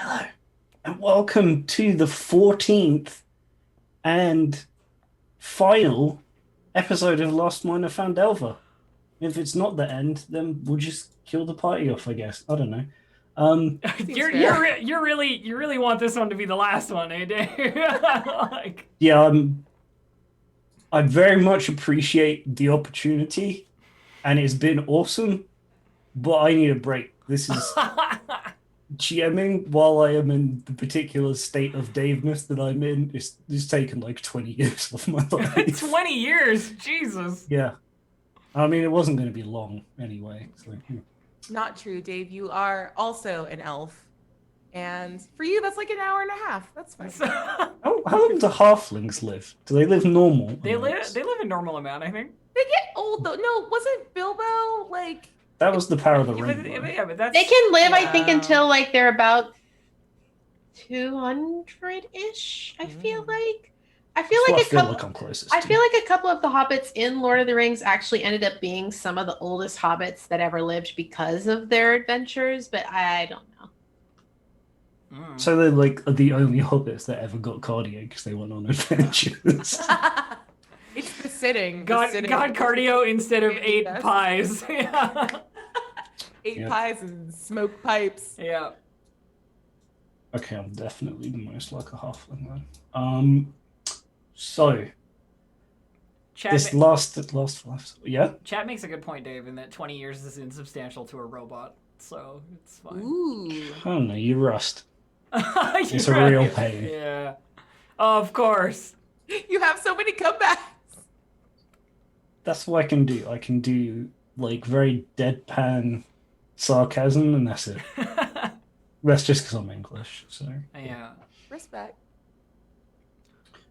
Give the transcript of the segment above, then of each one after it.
Hello, and welcome to the 14th and final episode of Lost Mine of Phandelver. If it's not the end, then we'll just kill the party off, I guess. I don't know. You really want this one to be the last one, eh, Dave? Yeah, I very much appreciate the opportunity, and it's been awesome, but I need a break. This is GMing while I am in the particular state of Daveness that I'm in. It's taken like 20 years of my life. 20 years, Jesus. Yeah. I mean, it wasn't going to be long anyway. So, yeah. Not true, Dave. You are also an elf. And for you, that's like an hour and a half. That's fine. How long do halflings live? Do they live normal? They live a normal amount, I think. They get old, though. No, wasn't Bilbo, like... That was the power of the Yeah, ring. but that's... They can live, I think, until like they're about 200-ish. I feel like. I feel like I'm closest I to. feel like a couple of the hobbits in Lord of the Rings actually ended up being some of the oldest hobbits that ever lived because of their adventures, but I don't know. So they're like the only hobbits that ever got cardio because they went on adventures. It's the sitting. God cardio instead of 8 Yes. pies. Yeah. 8 Yep. pies and smoke pipes. Yeah. Okay, I'm definitely the most like a halfling then. So this last, yeah. Chat makes a good point, Dave, in that 20 years is insubstantial to a robot, so it's fine. Ooh. I don't know, you rust. It's You're a real right. pain. Yeah. Of course. You have so many comebacks. That's what I can do. I can do like very deadpan sarcasm, and that's it. That's just because I'm English. So Yeah. Respect.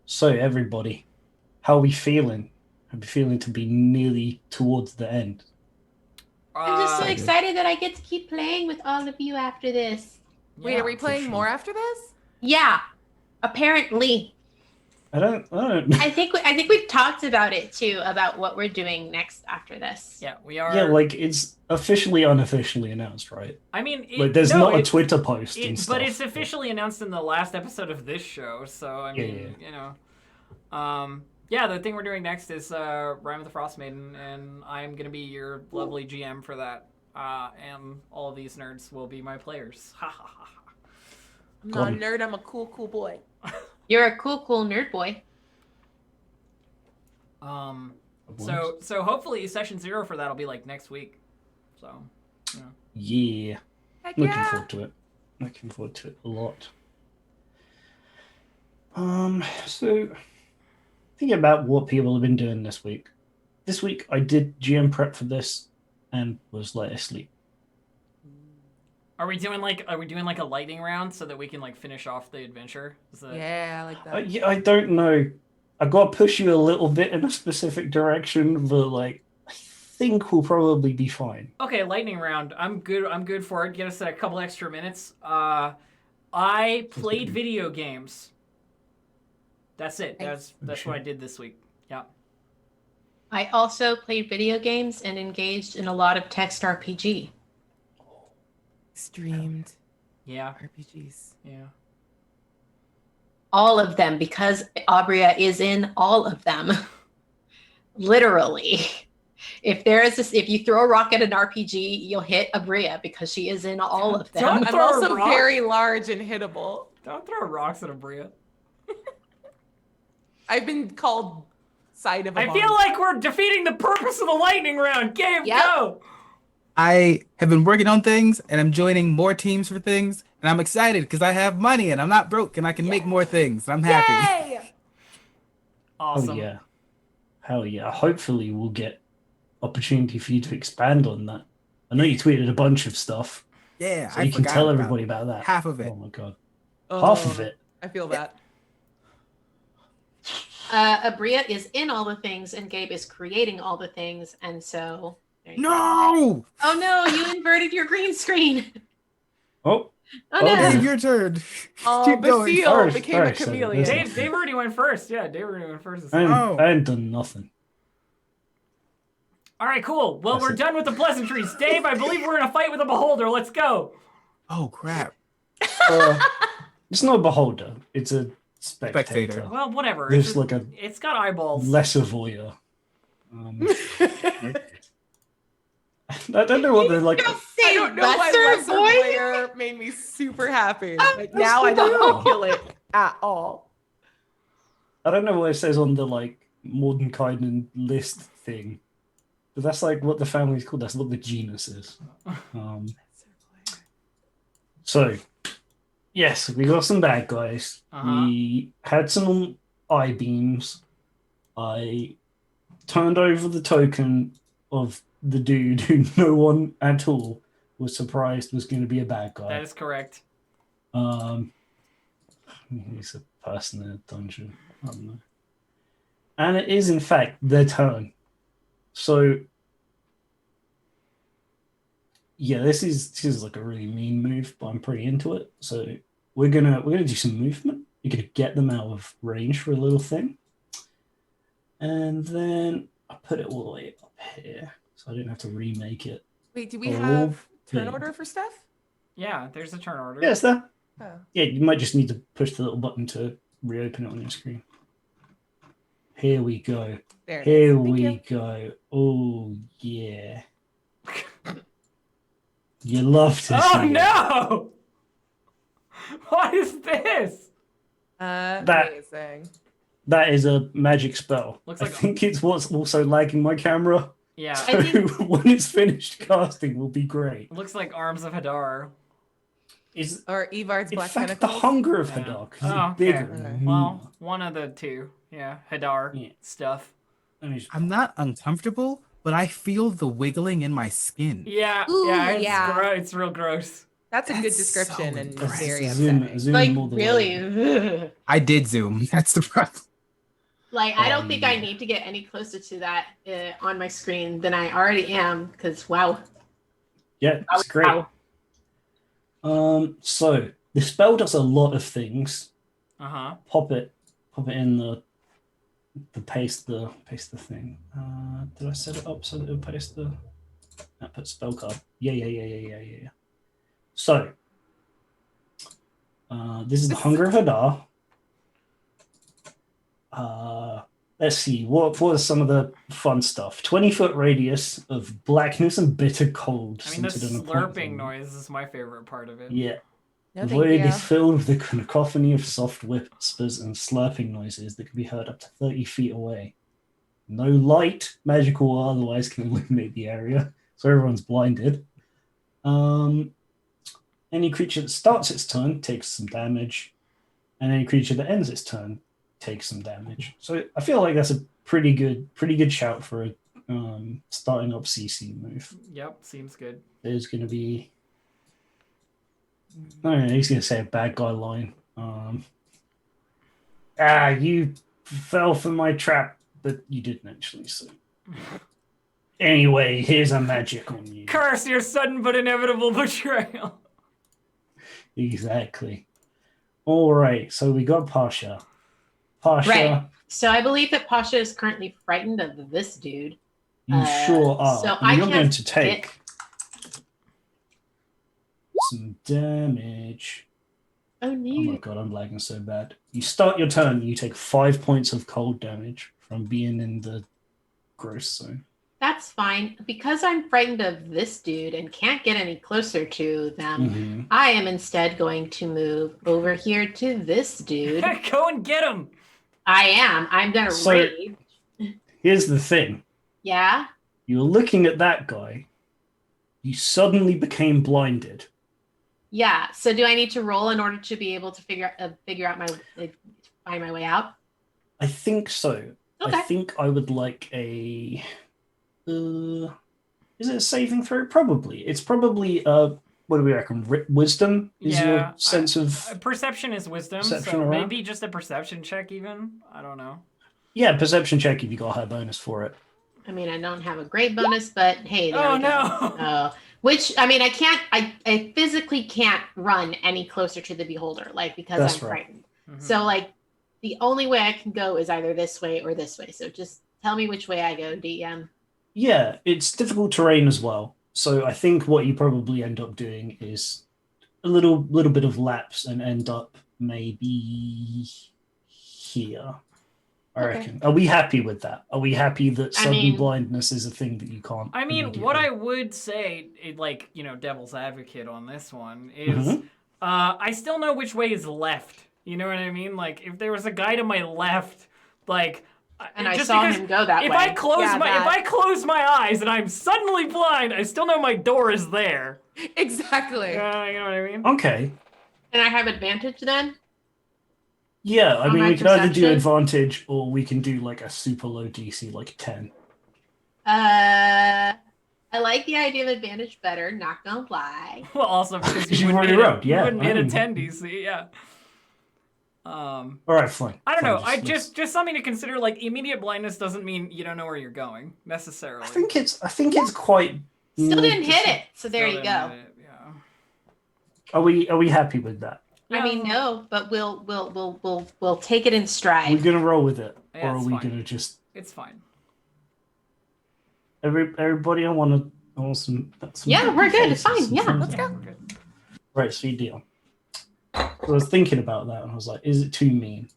So everybody, how are we feeling? Are we feeling to be nearly towards the end? I'm just so Okay. excited that I get to keep playing with all of you after this. Wait, are we for playing sure. more after this? Yeah, apparently. I don't. I think we've talked about it too, about what we're doing next after this. Yeah, we are. Yeah, like it's officially, unofficially announced, right? I mean, Like there's not a Twitter post and stuff. but it's officially announced in the last episode of this show. So I mean, you know, yeah, the thing we're doing next is Rime of the Frost Maiden, and I'm gonna be your lovely GM for that. And all of these nerds will be my players. Ha ha ha. I'm not a nerd. I'm a cool boy. You're a cool nerd boy. So hopefully session 0 for that'll be like next week. So, yeah. Yeah, Heck looking yeah. forward to it. Looking forward to it a lot. So thinking about what people have been doing this week. This week I did GM prep for this and was let asleep. Are we doing like a lightning round so that we can like finish off the adventure? Yeah, I like that. Yeah, I don't know. I got to push you a little bit in a specific direction, but like I think we'll probably be fine. Okay, lightning round. I'm good for it. Get us a couple extra minutes. I played video games. That's it. That's what I did this week. Yeah. I also played video games and engaged in a lot of text RPG. Streamed Yeah. RPGs. Yeah. All of them, because Abria is in all of them. Literally. If you throw a rock at an RPG, you'll hit Abria because she is in all of them. Don't I'm throw a also rock. very large and hittable. Don't throw rocks at a Bria. I've been called side of a I bomb. feel like we're defeating the purpose of the lightning round. Gabe, Yep. go. I have been working on things and I'm joining more teams for things and I'm excited because I have money and I'm not broke and I can make more things. I'm happy. Yay! Awesome. Oh yeah. Hell yeah. Hopefully we'll get opportunity for you to expand on that. I know you tweeted a bunch of stuff. Yeah, So I you can forgot tell about everybody about that. half of it. Oh my god. Oh, Half of it. I feel that. Abria is in all the things and Gabe is creating all the things, and so there you go. No! Oh no, you inverted your green screen. Oh, Oh no. Okay. Dave, your turn. Oh, Keep going. Basile Sorry, became sorry, a chameleon. sorry. Dave already went first. Yeah, Dave already went first. Oh. I ain't done nothing. All right, cool. Well, That's we're it. done with the pleasantries. Dave, I believe we're in a fight with a beholder. Let's go. Oh, crap. It's not a beholder. It's a spectator. Spectator. Well, whatever. There's like a It's got eyeballs. lesser voyeur. I don't know what they're like. I don't know why lesser lesser voyeur? voyeur made me super happy. Like now I don't feel it at all. I don't know what it says on the like Mordenkainen list thing, but that's like what the family's called. That's what the genus is. So, yes, we got some bad guys. We had some eye beams. I turned over the token of the dude who no one at all was surprised was going to be a bad guy. That is correct. He's a person in a dungeon. I don't know. And it is, in fact, their turn. So, yeah, this is like a really mean move, but I'm pretty into it. So we're gonna do some movement. We're gonna get them out of range for a little thing, and then I put it all the way up here, so I didn't have to remake it. Wait, do we Oh, have turn yeah. order for stuff? Yeah, there's a turn order. Yeah, it's there. Oh. Yeah, you might just need to push the little button to reopen it on your screen. Here we go. There it Here is. Thank we you. go. Oh yeah. You love to Oh see it. no! What is this? Amazing. That is a magic spell. Looks I like- think it's what's also lagging my camera. Yeah, So when it's finished casting, will be great. it looks like Arms of Hadar. Is Or Evard's in Black fact the Tentacles. hunger of Yeah. Hadar, 'cause Oh, it's bigger. okay. and Well, meaner. one of the two. Yeah, Hadar Yeah. stuff. Let me just- I'm not uncomfortable, but I feel the wiggling in my skin. Yeah, Ooh, yeah, it's yeah. it's real gross. That's a good That's description so and impressive. very zoom, upsetting. zoom Like all the really, way. I did zoom. That's the problem. like I don't think I Yeah. need to get any closer to that on my screen than I already am. Because wow, Yeah, it's great. Wow. So the spell does a lot of things. Uh-huh. Pop it in the paste the thing. Did I set it up so that it'll paste the? I put spell card. Yeah. So, this is the Hunger of Hadar. Let's see. What are some of the fun stuff? 20-foot radius of blackness and bitter cold. I mean, the centered on a point of slurping them. noise is my favorite part of it. Yeah. No, The thank void you. is filled with the cacophony of soft whispers and slurping noises that can be heard up to 30 feet away. No light, magical or otherwise, can illuminate the area, so everyone's blinded. Any creature that starts its turn takes some damage, and any creature that ends its turn takes some damage. So I feel like that's a pretty good shout for a starting up CC move. Yep, seems good. There's going to be. I don't know, he's going to say a bad guy line. You fell for my trap, but you didn't actually. So anyway, here's a magic on you. Curse your sudden but inevitable betrayal. Exactly. All right, so we got Pasha. Pasha, Right. So I believe that Pasha is currently frightened of this dude. you sure are. so And I you're can't going to take some damage. Oh Oh my no. god, I'm lagging so bad. You start your turn, you take 5 points of cold damage from being in the gross zone. That's fine. Because I'm frightened of this dude and can't get any closer to them, Mhm. I am instead going to move over here to this dude. Go and get him. I am. I'm gonna So- rage. Here's the thing. Yeah. You're looking at that guy. You suddenly became blinded. Yeah. So do I need to roll in order to be able to figure out find my way out? I think so. Okay. I think I would like a. Is it a saving throw? Probably. It's probably what do we reckon? Wisdom is Yeah, your sense of. Perception is wisdom, Perception so around? maybe just a perception check even. I don't know. Yeah, perception check if you got a high bonus for it. I mean, I don't have a great bonus, but hey, there Oh, we go. no. Which I mean, I physically can't run any closer to the beholder, like because That's I'm right. frightened. Mhm. So like, the only way I can go is either this way or this way. So just tell me which way I go, DM. Yeah, it's difficult terrain as well. So I think what you probably end up doing is a little bit of lapse and end up maybe here. I reckon. Are we happy with that? Are we happy that sudden blindness is a thing that you can't? I mean, what I would say, like, you know, devil's advocate on this one is, I still know which way is left. You know what I mean? Like, if there was a guy to my left, like, and I saw him go that way. If I close my eyes and I'm suddenly blind, I still know my door is there. Exactly. You know what I mean? Okay. And I have advantage then? Yeah, I mean, we can either do perception? advantage or we can do like a super low DC, like 10. I like the idea of advantage better, not gonna lie. Well, also because You've already rolled, you yeah. wouldn't hit a 10 DC, yeah. All right, fine. I don't know. Just Just something to consider. Like, immediate blindness doesn't mean you don't know where you're going necessarily. I think it's quite. Still didn't hit it, so there you go. Yeah. Are we happy with that? I mean, no, but we'll take it in stride. We're gonna roll with it, Yeah, or are it's we fine. gonna just? It's fine. Everybody, I want some. Yeah, we're good. It's fine. some Yeah, fun let's stuff. go. We're good. Right, sweet deal. So I was thinking about that, and I was like, "Is it too mean?"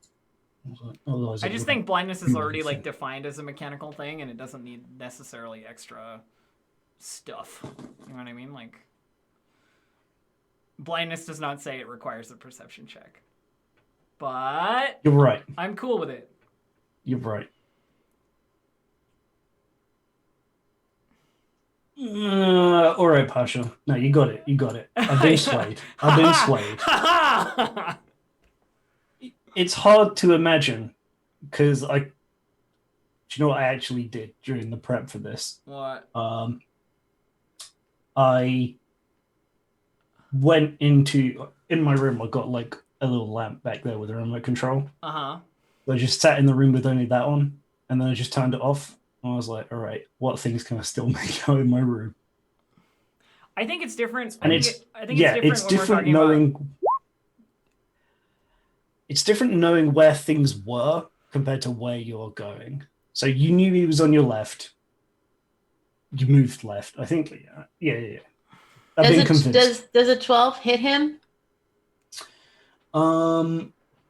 I was like, "Otherwise, I it just wouldn't think blindness is be already anything." like defined as a mechanical thing, and it doesn't need necessarily extra stuff. You know what I mean? Like, blindness does not say it requires a perception check. But You're right. I'm cool with it. You're right. All right, Pasha. No, you got it. You got it. I've been swayed. I've been swayed. It's hard to imagine because do you know what I actually did during the prep for this? What? I went in my room. I got like a little lamp back there with a remote control. Uh-huh. I just sat in the room with only that on, and then I just turned it off. And I was like, all right, what things can I still make out in my room? I think it's different. And I think it's different when we're talking about... It's different knowing where things were compared to where you're going. So you knew he was on your left. You moved left. I think, yeah. I've been convinced. Does a 12 hit him?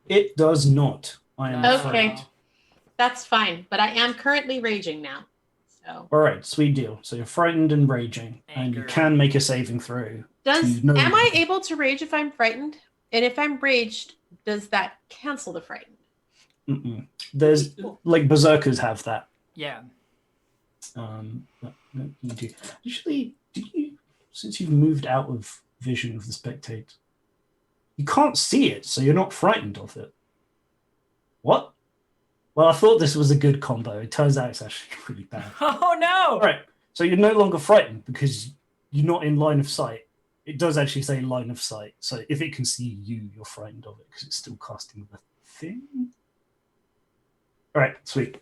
It does not. I am Okay. afraid. That's fine, but I am currently raging now. So. All right, sweet deal. So you're frightened and raging, and you Anger. can make a saving throw. Am I able to rage if I'm frightened? And if I'm raged, does that cancel the frightened? Mm-mm. There's like berserkers have that. Yeah. But you do. Actually, since you've moved out of vision of the spectator, you can't see it, so you're not frightened of it. What? Well, I thought this was a good combo. It turns out it's actually really bad. Oh, no! All right, so you're no longer frightened because you're not in line of sight. It does actually say line of sight, so if it can see you, you're frightened of it because it's still casting the thing. All right, sweet.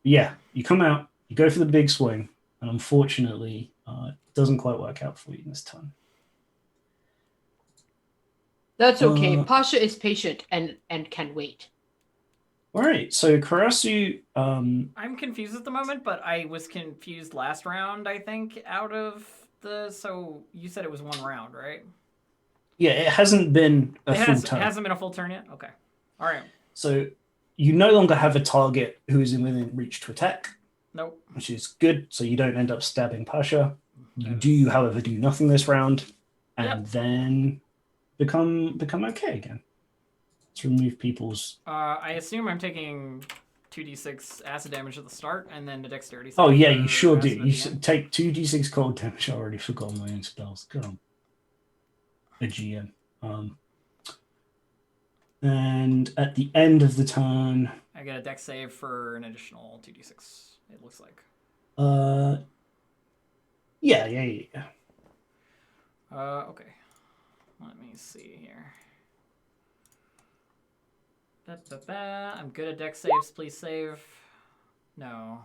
Yeah, you come out, you go for the big swing, and unfortunately, it doesn't quite work out for you this time. That's okay. Pasha is patient and can wait. All right, so Karasu, I'm confused at the moment, but I was confused last round, I think, so you said it was one round, right? yeah, it hasn't been a full turn. It hasn't been a full turn yet? Okay. All right. So you no longer have a target who is within reach to attack, Nope. which is good, so you don't end up stabbing Pasha. You do, however, do nothing this round, and then become okay again. Let's remove people's... I assume I'm taking 2d6 acid damage at the start, and then the dexterity save. Oh yeah, for you sure do. acid at You the end. take 2d6 cold damage. I already forgot my own spells. Go on. A GM. And at the end of the turn... I get a dex save for an additional 2d6, it looks like. Yeah. Okay. Let me see here. I'm good at dex saves. Please save. No.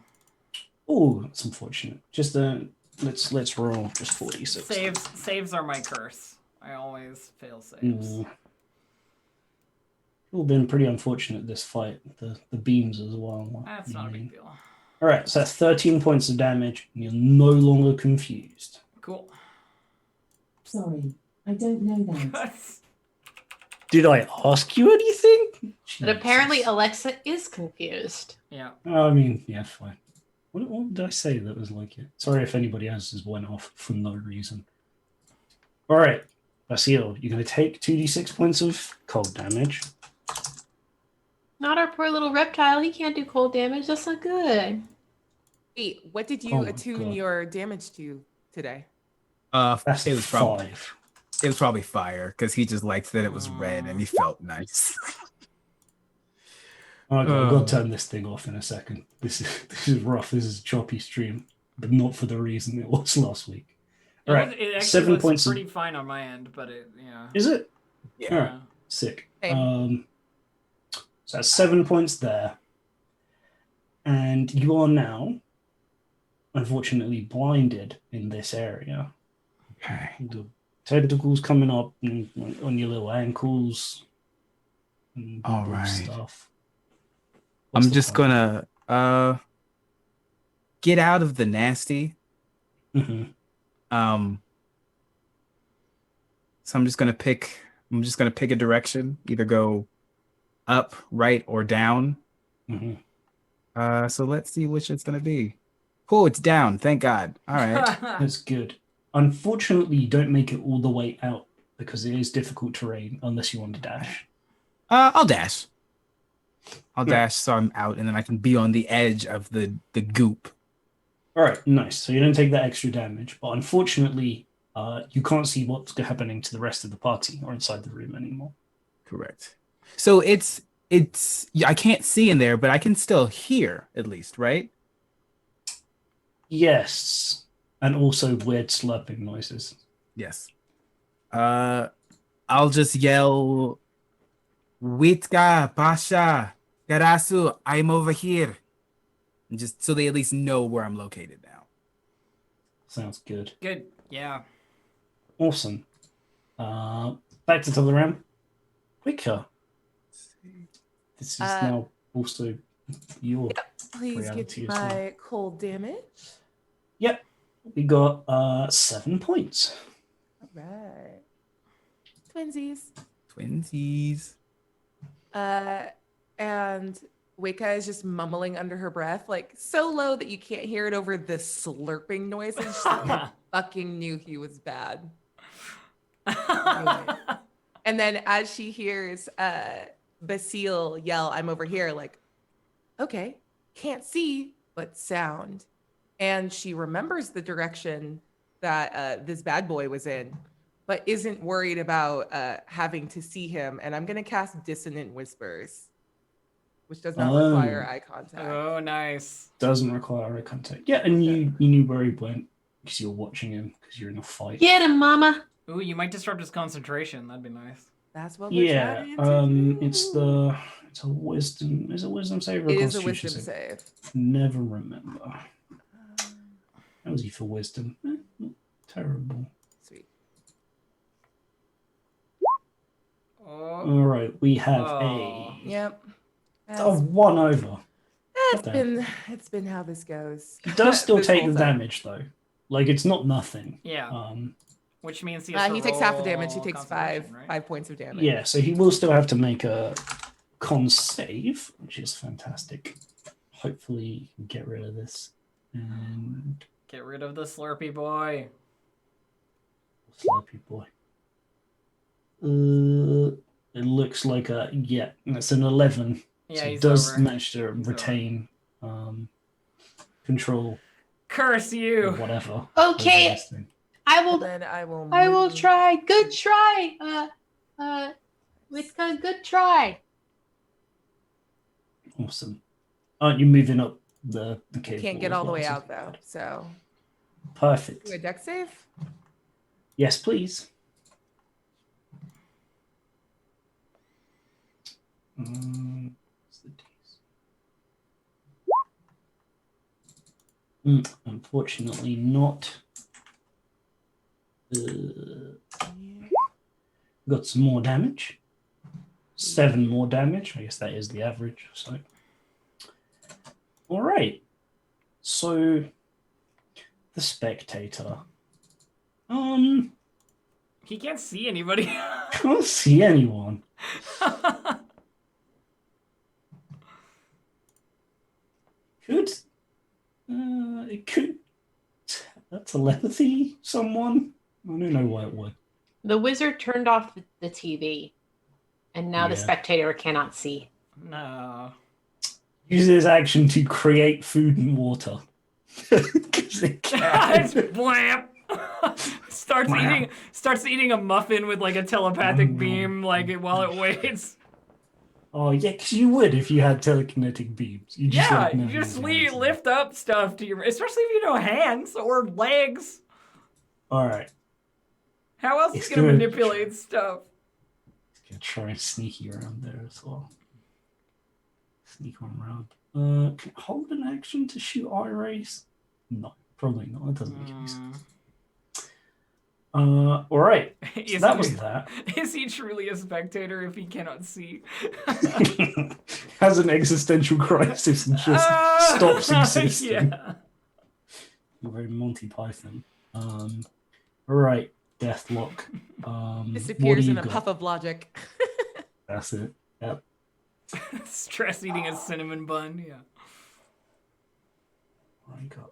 Oh, that's unfortunate. Just let's roll just 46. Saves are my curse. I always fail saves. All been pretty unfortunate this fight. The beams as well. That's not a big deal. All right, so that's 13 points of damage, and you're no longer confused. Cool. Sorry, I don't know that. Did I ask you anything? But apparently Jesus. Alexa is confused. Yeah. I mean, yeah, fine. What did I say that was like it? Sorry if anybody else has went off for no reason. All right, Basil, you're going to take 2d6 points of cold damage. Not our poor little reptile. He can't do cold damage. That's not good. Wait, what did Oh you my attune God. your damage to today? That's It was probably 5. it was probably fire because he just liked that it was red and he felt nice. Okay, I've got to turn this thing off in a second. This is rough. This is a choppy stream, but not for the reason it was last week. All right, It actually 7 looks points. pretty fine on my end, but yeah. Is it? Yeah. All right, sick. Same. So that's 7 points there, and you are now, unfortunately, blinded in this area. Okay. The tentacles coming up on your little ankles. And All little right. Stuff. What's I'm the just plan? gonna get out of the nasty. Mhm. So I'm just gonna pick a direction, either go up, right, or down. Mhm. So let's see which it's gonna be. Cool, it's down. Thank God. All right. That's good. Unfortunately, you don't make it all the way out because it is difficult terrain unless you want to dash. I'll dash. I'll Yeah. dash so I'm out, and then I can be on the edge of the goop. All right, nice. So you don't take that extra damage, but unfortunately, you can't see what's happening to the rest of the party or inside the room anymore. Correct. So it's I can't see in there, but I can still hear at least, right? Yes, and also weird slurping noises. Yes. I'll just yell, Witka, Pasha, Garasu, I'm over here. And just so they at least know where I'm located now. Sounds good. Good. Yeah. Awesome. Back to the round. Quicker. This is now also your Please give reality me as well. my cold damage. Yep. We got 7 points. All right. Twinsies. Twinsies. And Wicca is just mumbling under her breath, like so low that you can't hear it over the slurping noises. She's like, I fucking knew he was bad. And then as she hears Basile yell, I'm over here, like, okay, can't see, but sound. And she remembers the direction that this bad boy was in, but isn't worried about having to see him. And I'm going to cast Dissonant Whispers, which does not require eye contact. Oh, nice. Doesn't require eye contact. Yeah, and you knew where he went because you're watching him because you're in a fight. Get him, mama. Ooh, you might disrupt his concentration. That'd be nice. That's what we're trying to do. It's a wisdom. Is it wisdom save or It is a constitution wisdom save. Never remember. How was he for wisdom? Not terrible. Sweet. All right, we have Yep. a 1 over. It's been how this goes. He does still This take whole the time. damage though. Like it's not nothing. Yeah. Which means he has to He takes half the roll damage. He takes concentration, right? 5 points of damage. Yeah, so he will still have to make a con save, which is fantastic. Hopefully, get rid of this and Get rid of the Slurpee boy. Slurpee boy. It looks like that's an 11. Yeah, so he he's does over. manage to retain control Curse or you. whatever. Okay, over this thing. I will. Then I will. I will move- try. Good try. Witka, good try. Awesome. Aren't you moving up the cave? Can't wall get as all the well, way so- out though. So Perfect. do a deck save. Yes, please. What's the Ds? Unfortunately, not. Got some more damage. 7 more damage. I guess that is the average. So, all right. So, the spectator. He can't see anybody. Can't see anyone. Could it could telepathy someone? I don't know why it would. The wizard turned off the TV, and now the Yeah. spectator cannot see. No. Use his action to create food and water. 'Cause it It's can. blam. starts eating a muffin with like a telepathic beam while it waits. Oh yeah, because you would if you had telekinetic beams. You just Yeah, like, you never just use your hands. lift up stuff to your, especially if you know hands or legs. All right, How else It's is gonna good. manipulate stuff? gonna try and sneaky around there as well. Sneak on around. Can I hold an action to shoot eye rays? No, probably not. It doesn't make any sense. All right. So Is that he- was that. Is he truly a spectator if he cannot see? Has an existential crisis and just stops existing. Yeah. You're very Monty Python. All right, Deathlock. What do Disappears you in a got? puff of logic. That's it. Yep. Stress eating a cinnamon bun. Yeah. I got.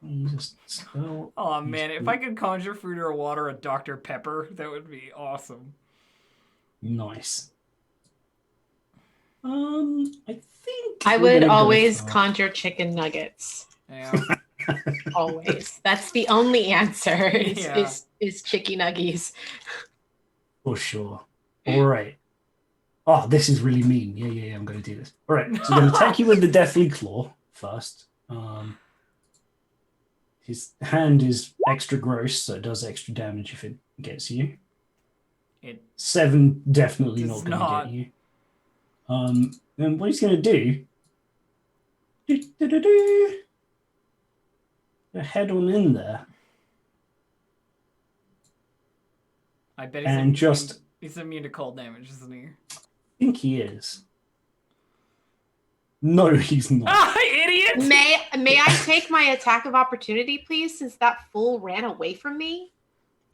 You just spell. Oh man, if I could conjure food or water a Dr. Pepper, that would be awesome. Nice. I think I we're would gonna go always for- conjure chicken nuggets. Yeah. Always. That's the only answer. Yeah. Is chicky nuggies. For sure. All right. Oh, this is really mean. Yeah. I'm going to do this. All right. So I'm going to attack you with the Deathly Claw first. His hand is extra gross, so it does extra damage if it gets you. It 7 definitely does not going to not. get you. And what he's going to do, head on in there I bet and just he's immune to cold damage, isn't he? think he is. No, he's not. Ah, idiot! May I take my attack of opportunity, please, since that fool ran away from me?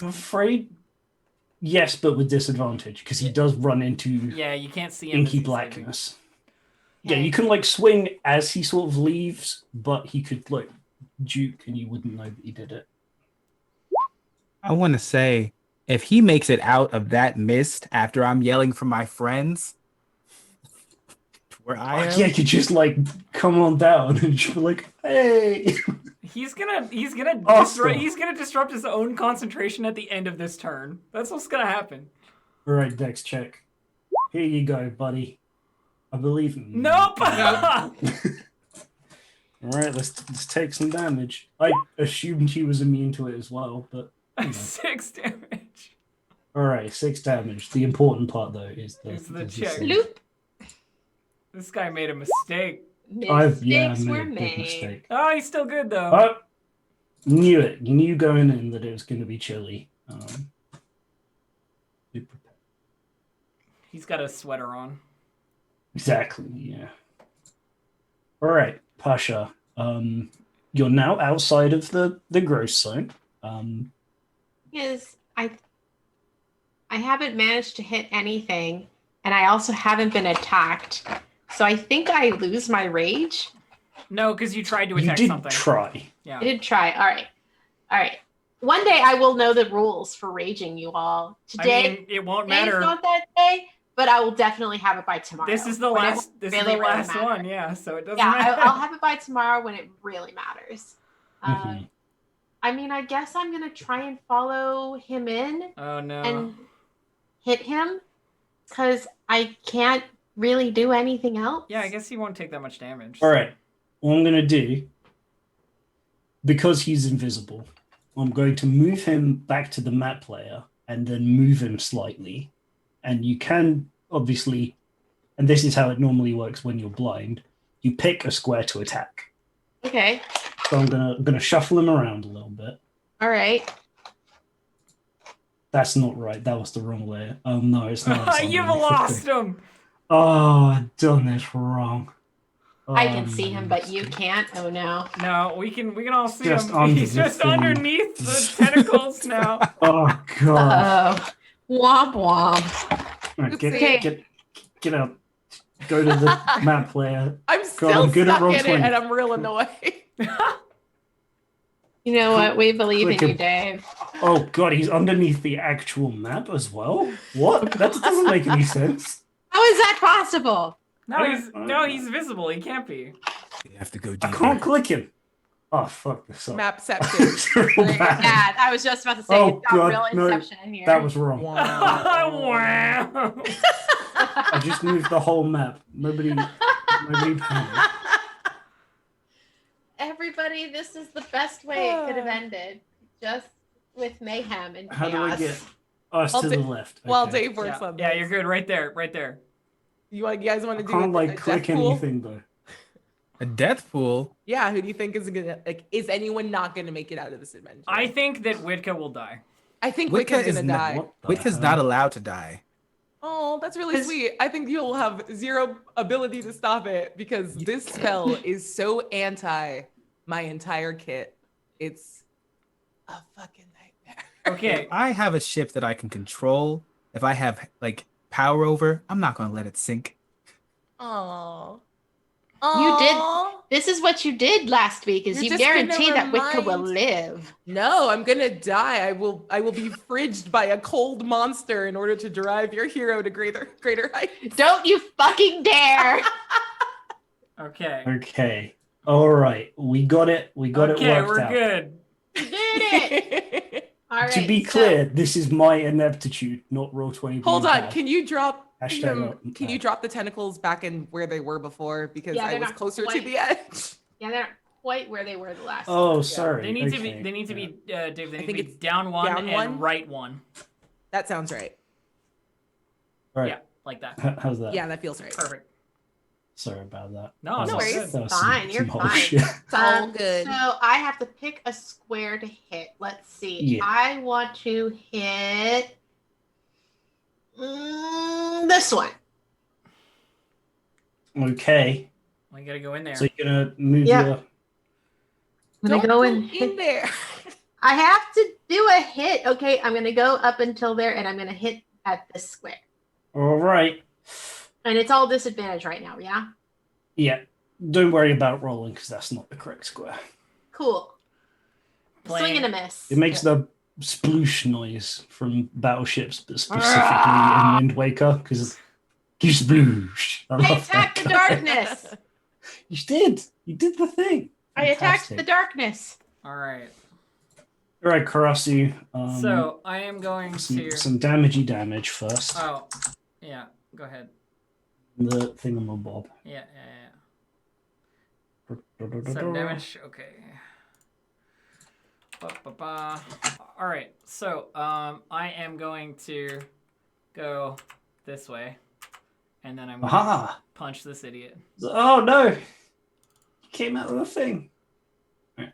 I'm afraid, yes, but with disadvantage because he does run into Yeah, you can't see him. as inky he's leaving. blackness. Yeah, you can like swing as he sort of leaves, but he could like juke and you wouldn't know that he did it. I want to say, if he makes it out of that mist after I'm yelling for my friends, where I am, Yeah, you could just like come on down and just be like, hey. He's gonna Awesome. he's gonna disrupt his own concentration at the end of this turn. That's what's gonna happen. All right, Dex check. Here you go, buddy. I believe in you. Nope. All right, let's take some damage. I assumed he was immune to it as well, but you know. 6 damage. All right, 6 damage. The important part though is Is the is check. save. Loop. This guy made a mistake. I Mistakes made were a big made. mistake. Oh, he's still good though. Oh, knew it. You knew going in that it was going to be chilly. Be prepared. He's got a sweater on. Exactly. Yeah. All right, Pasha. You're now outside of the gross zone. Is I haven't managed to hit anything, and I also haven't been attacked. So I think I lose my rage. No, because you tried to You attack did something. try. Yeah. I did try. All right. One day I will know the rules for raging, you all. Today, I mean, it won't today's matter. not that day, but I will definitely have it by tomorrow. This is the when it last. will This really, is the really last matter. one. Yeah. So it doesn't Yeah, matter. I'll have it by tomorrow when it really matters. Mhm. I mean, I guess I'm gonna try and follow him in Oh no. and hit him because I can't really do anything else. Yeah, I guess he won't take that much damage. All right. What I'm going to do, because he's invisible, I'm going to move him back to the map player and then move him slightly. And you can obviously, and this is how it normally works when you're blind, you pick a square to attack. Okay. So I'm gonna shuffle him around a little bit. All right. That's not right. That was the wrong layer. Oh no, it's not. You've lost him. Oh, I've done this wrong. I can see him, but you can't. Oh no. No, we can all see Just him. under He's the just thing. underneath the tentacles now. Oh god. Oh. Womp womp. Right, Okay. get out. Go to the map layer. I'm still I'm good at stuck in it, Roll20. and I'm real annoyed. You know what? We believe in Click you, him. Dave. Oh god, he's underneath the actual map as well? What? That doesn't make any sense. How is that possible? No, he's visible. He can't be. You have to go I deeper. can't click him. Oh fuck this up. Mapception. It's real bad. Yeah, I was just about to say Oh, it's got God, real no. inception in here. That was wrong. Wow. I just moved the whole map. Nobody panic. Everybody, this is the best way it could have ended. Just with mayhem and chaos. How do I get us I'll to ta- the left? While Okay. Dave works on Yeah, this. you're good. Right there. You guys want I to do can't a like click death pool? anything though. A death pool. Yeah, who do you think is gonna is anyone not gonna make it out of this adventure? I think that Witka will die. I think Witka Wicca's is gonna not- die. What the Witka's hell? not allowed to die. Oh, that's really sweet. I think you'll have zero ability to stop it because this spell is so anti my entire kit. It's a fucking nightmare. Okay. If I have a ship that I can control, if I have like power over, I'm not gonna let it sink. Oh. You did. This is what you did last week. Is You're you just gonna guarantee that Witka will remind- live. No, I'm gonna die. I will be fridged by a cold monster in order to drive your hero to greater heights. Don't you fucking dare! Okay. Okay. Alright. We got it. We got it Okay, worked we're out. good. You did it. All right. To be so- clear, this is my ineptitude, not Roll20. Hold being on, bad. can you drop Hashtag them? not Can you bad. drop the tentacles back in where they were before? Because Yeah, I they're was not closer to quite- the edge. Yeah, they're not quite where they were the last. Oh, sorry. They need to Okay. be. They need to be. Dave. They I need to think be it's down one down and one? right one. That sounds right. Right. Yeah, like that. How's that? Yeah, that feels right. Perfect. Sorry about that. No, That it's all was- good. that was Fine, you're some fine. bullshit. It's all good. So I have to pick a square to hit. Let's see. Yeah. I want to hit this one. Okay. We gotta go in there. So you're gonna move Yeah. your. I'm gonna Don't go go and in hit. there. I have to do a hit. Okay, I'm gonna go up until there, and I'm gonna hit at this square. All right. And it's all disadvantage right now. Yeah. Yeah. Don't worry about rolling because that's not the correct square. Cool. Playing- Swing and a miss. It makes the sploosh noise from battleships, but specifically in Wind Waker because you sploosh. I I love attacked that the guy. darkness. You did. You did the thing. I attacked the Fantastic. darkness. All right. All right, Karasu. So I am going to. some damagey damage first. Oh, yeah. Go ahead. The thingamabob. Yeah. Some damage. Okay. Ba-ba-ba. All right. So I am going to go this way, and then I'm going to Aha! punch this idiot. Oh no! You came out of the thing. Right.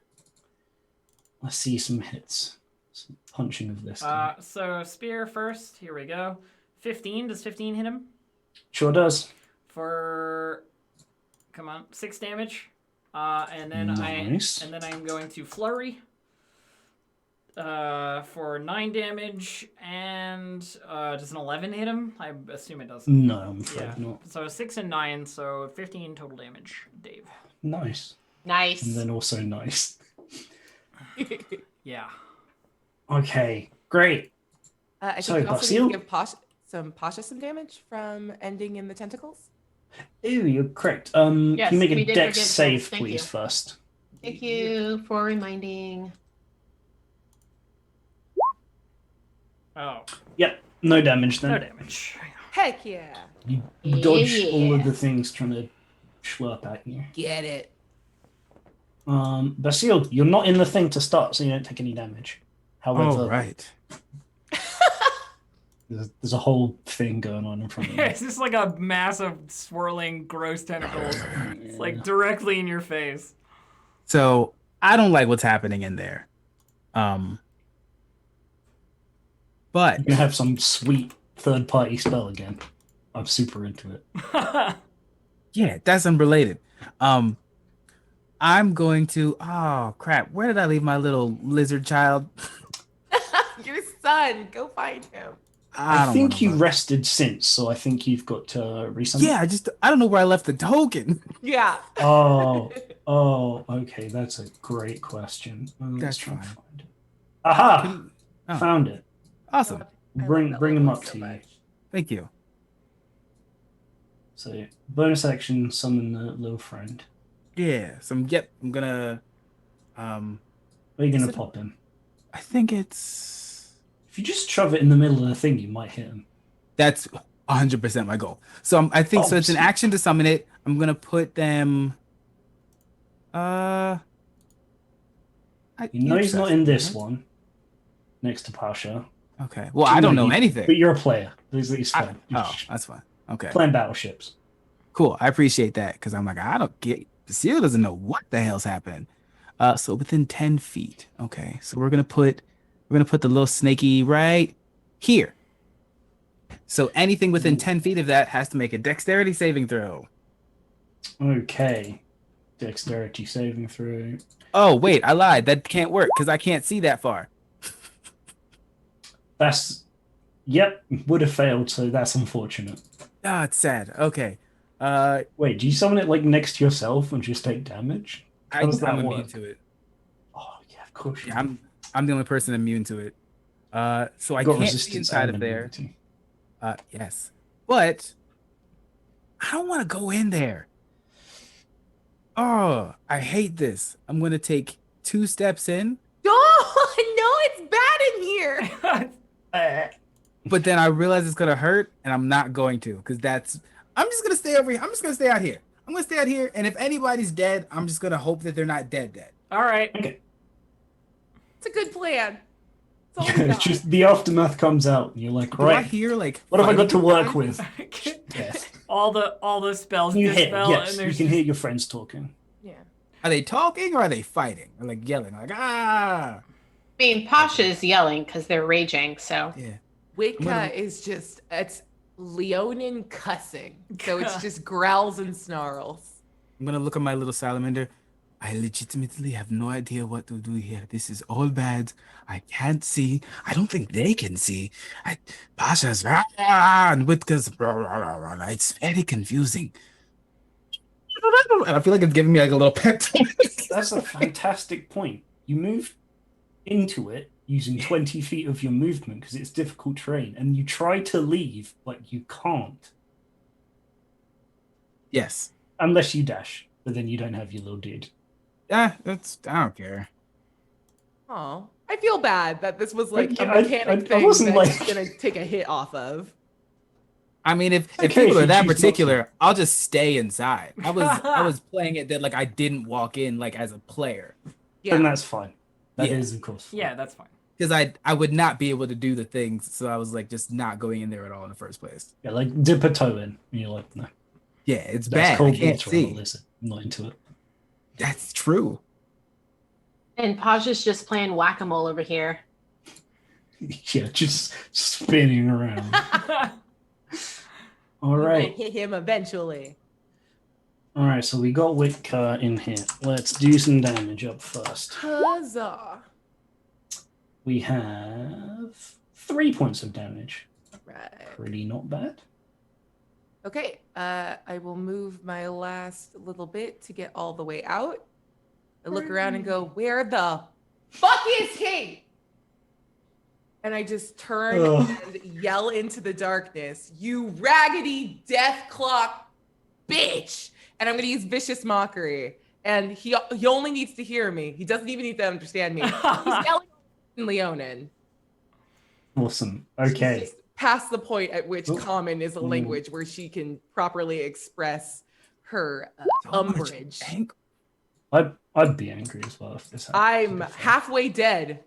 Let's see some hits. Some punching of this guy. So spear first. Here we go. 15. Does 15 hit him? Sure does. For 6 damage. And then Nice. I'm going to flurry. For 9 damage, and does an 11 hit him? I assume it doesn't. No, I'm afraid Yeah. not. So 6 and 9, so 15 total damage, Dave. Nice. Nice. And then also nice. Yeah. Okay, great. I Sorry, think you also need Basil? to give Pasha some damage from ending in the tentacles. Ooh, you're correct. Yes, can you make we a did dex forget save, that. Thank please, you. first? Thank you for reminding. Oh, Yep, no damage then. no damage. Heck yeah. You dodge Yeah. all of the things trying to slurp at you. Get it. Basil, you're not in the thing to start, so you don't take any damage. However, Oh, right. there's a whole thing going on in front of you. It's just like a mass of swirling, gross tentacles. It's like directly in your face. So I don't like what's happening in there. But You can have some sweet third-party spell again. I'm super into it. Yeah, that's unrelated. I'm going to. Oh crap! Where did I leave my little lizard child? Your son. Go find him. I don't think wanna you look. rested since, so I think you've got to resummon. Yeah, I don't know where I left the token. Yeah. Oh, okay. That's a great question. Let's That's try and fine. find it. Aha! Can- oh, Found it. awesome. I love Bring that him little up voice to you. much. Thank you. So bonus action, summon the little friend. Yeah. So I'm gonna. Where are you Is gonna it- pop him? I think it's. If you just shove it in the middle of the thing, you might hit him. That's 100% my goal. So I think so. It's an sweet. action to summon it. I'm gonna put them. You You know he's not trust in me, this right? one. Next to Pasha. Okay. Well, I don't know But anything. you're a player. He's fine. Oh, that's fine. Okay. Playing battleships. Cool. I appreciate that because I'm like, I don't get. Seal doesn't know what the hell's happening. So within 10 feet. Okay. So we're gonna put the little snaky right here. So anything within 10 feet of that has to make a dexterity saving throw. Okay. Dexterity saving throw. Oh wait, I lied. That can't work because I can't see that far. Yep, would have failed, so that's unfortunate. Ah, it's sad. Okay. Wait, do you summon it like next to yourself and just take damage? How does that I'm work? immune to it. Oh yeah, of course. Yeah, I'm the only person immune to it. So I Got can't see resistance inside and of there. immunity. Yes, but I don't want to go in there. Oh, I hate this. I'm gonna take 2 steps in, Oh, no, it's bad in here. but then I realize it's gonna hurt, and I'm not going to, because I'm just gonna stay over here. I'm just gonna stay out here. I'm gonna stay out here, and if anybody's dead, I'm just gonna hope that they're not dead. All right. Okay. It's a good plan. It's all we It's got. just the aftermath comes out, and you're like, Do I right, hear like what have I got to fighting work sound? with? Yes. all the spells You hear, dispel, yes, and you there's can just- hear your friends talking. Yeah. Are they talking or are they fighting? Or like yelling? Like ah. I mean, Pasha's yelling because they're raging. So Yeah. Wicca is just, it's Leonin cussing. So it's just growls and snarls. I'm gonna look at my little salamander. I legitimately have no idea what to do here. This is all bad. I can't see. I don't think they can see. Pasha's and Witka's it's very confusing. And I feel like it's giving me like a little pep talk. That's a fantastic point. You move into it using 20 feet of your movement because it's difficult terrain, and you try to leave, but you can't. Yes. Unless you dash, but then you don't have your little dude. Yeah, I don't care. Oh, I feel bad that this was like a I- mechanic I thing wasn't that's like- gonna take a hit off of. I mean, if Okay, people if are you that choose not to. particular, I'll just stay inside. I was playing it that like I didn't walk in like as a player. Then Yeah. that's fine. That is, Yeah. of course, fine. yeah, that's fine. Because I would not be able to do the things, so I was like just not going in there at all in the first place. Yeah, like dip a toe in, and you're like, no, Yeah, it's that's bad. I cold can't water. I'm not see. listening. I'm not into it. That's true. and Pasha's just playing whack-a-mole over here. Yeah, just spinning around. All You will right. hit him eventually. All right, so we got Witka in here. Let's do some damage up first. Huzzah! We have 3 points of damage. Right. Pretty not bad. Okay. I will move my last little bit to get all the way out. I look around and go, "Where the fuck is he?" And I just turn Ugh. and yell into the darkness, "You raggedy death clock bitch!" And I'm gonna use vicious mockery. And he only needs to hear me. He doesn't even need to understand me. He's yelling in Leonin. Awesome. She's Okay. just past the point at which Ooh. common is a Ooh. language where she can properly express her So much umbrage. ang- I'd be angry as well if this happened. I'm halfway dead,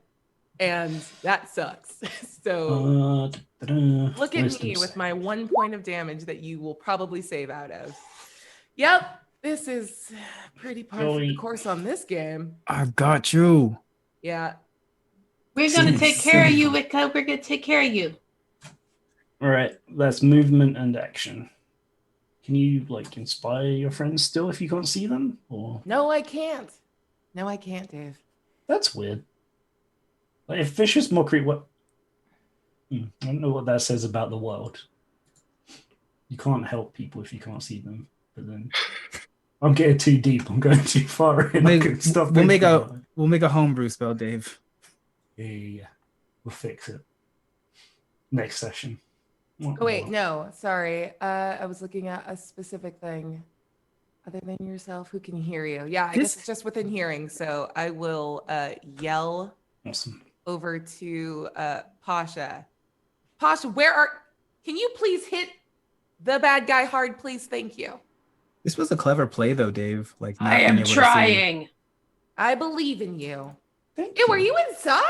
and that sucks. So look at me with my 1 point of damage that you will probably save out of. Yep, this is pretty par for the Joey. course on this game. I've got you. Yeah. We're gonna Seems take care of simple. you, Wicca. We're gonna take care of you. All right, that's movement and action. Can you like inspire your friends still if you can't see them? Or No, I can't. No, I can't, Dave. that's weird. Like if vicious mockery, what? I don't know what that says about the world. You can't help people if you can't see them. But then I'm getting too deep. I'm going too far in. We'll make a homebrew spell, Dave. Yeah. We'll fix it. Next session. Oh, wait, no, sorry. I was looking at a specific thing. Other than yourself, who can hear you? Yeah, I guess it's just within hearing. So I will yell Awesome. over to Pasha. Pasha, can you please hit the bad guy hard, please? Thank you. This was a clever play, though, Dave. Like, not I being am able to see. trying. I believe in you. Thank Ew, you. are you inside?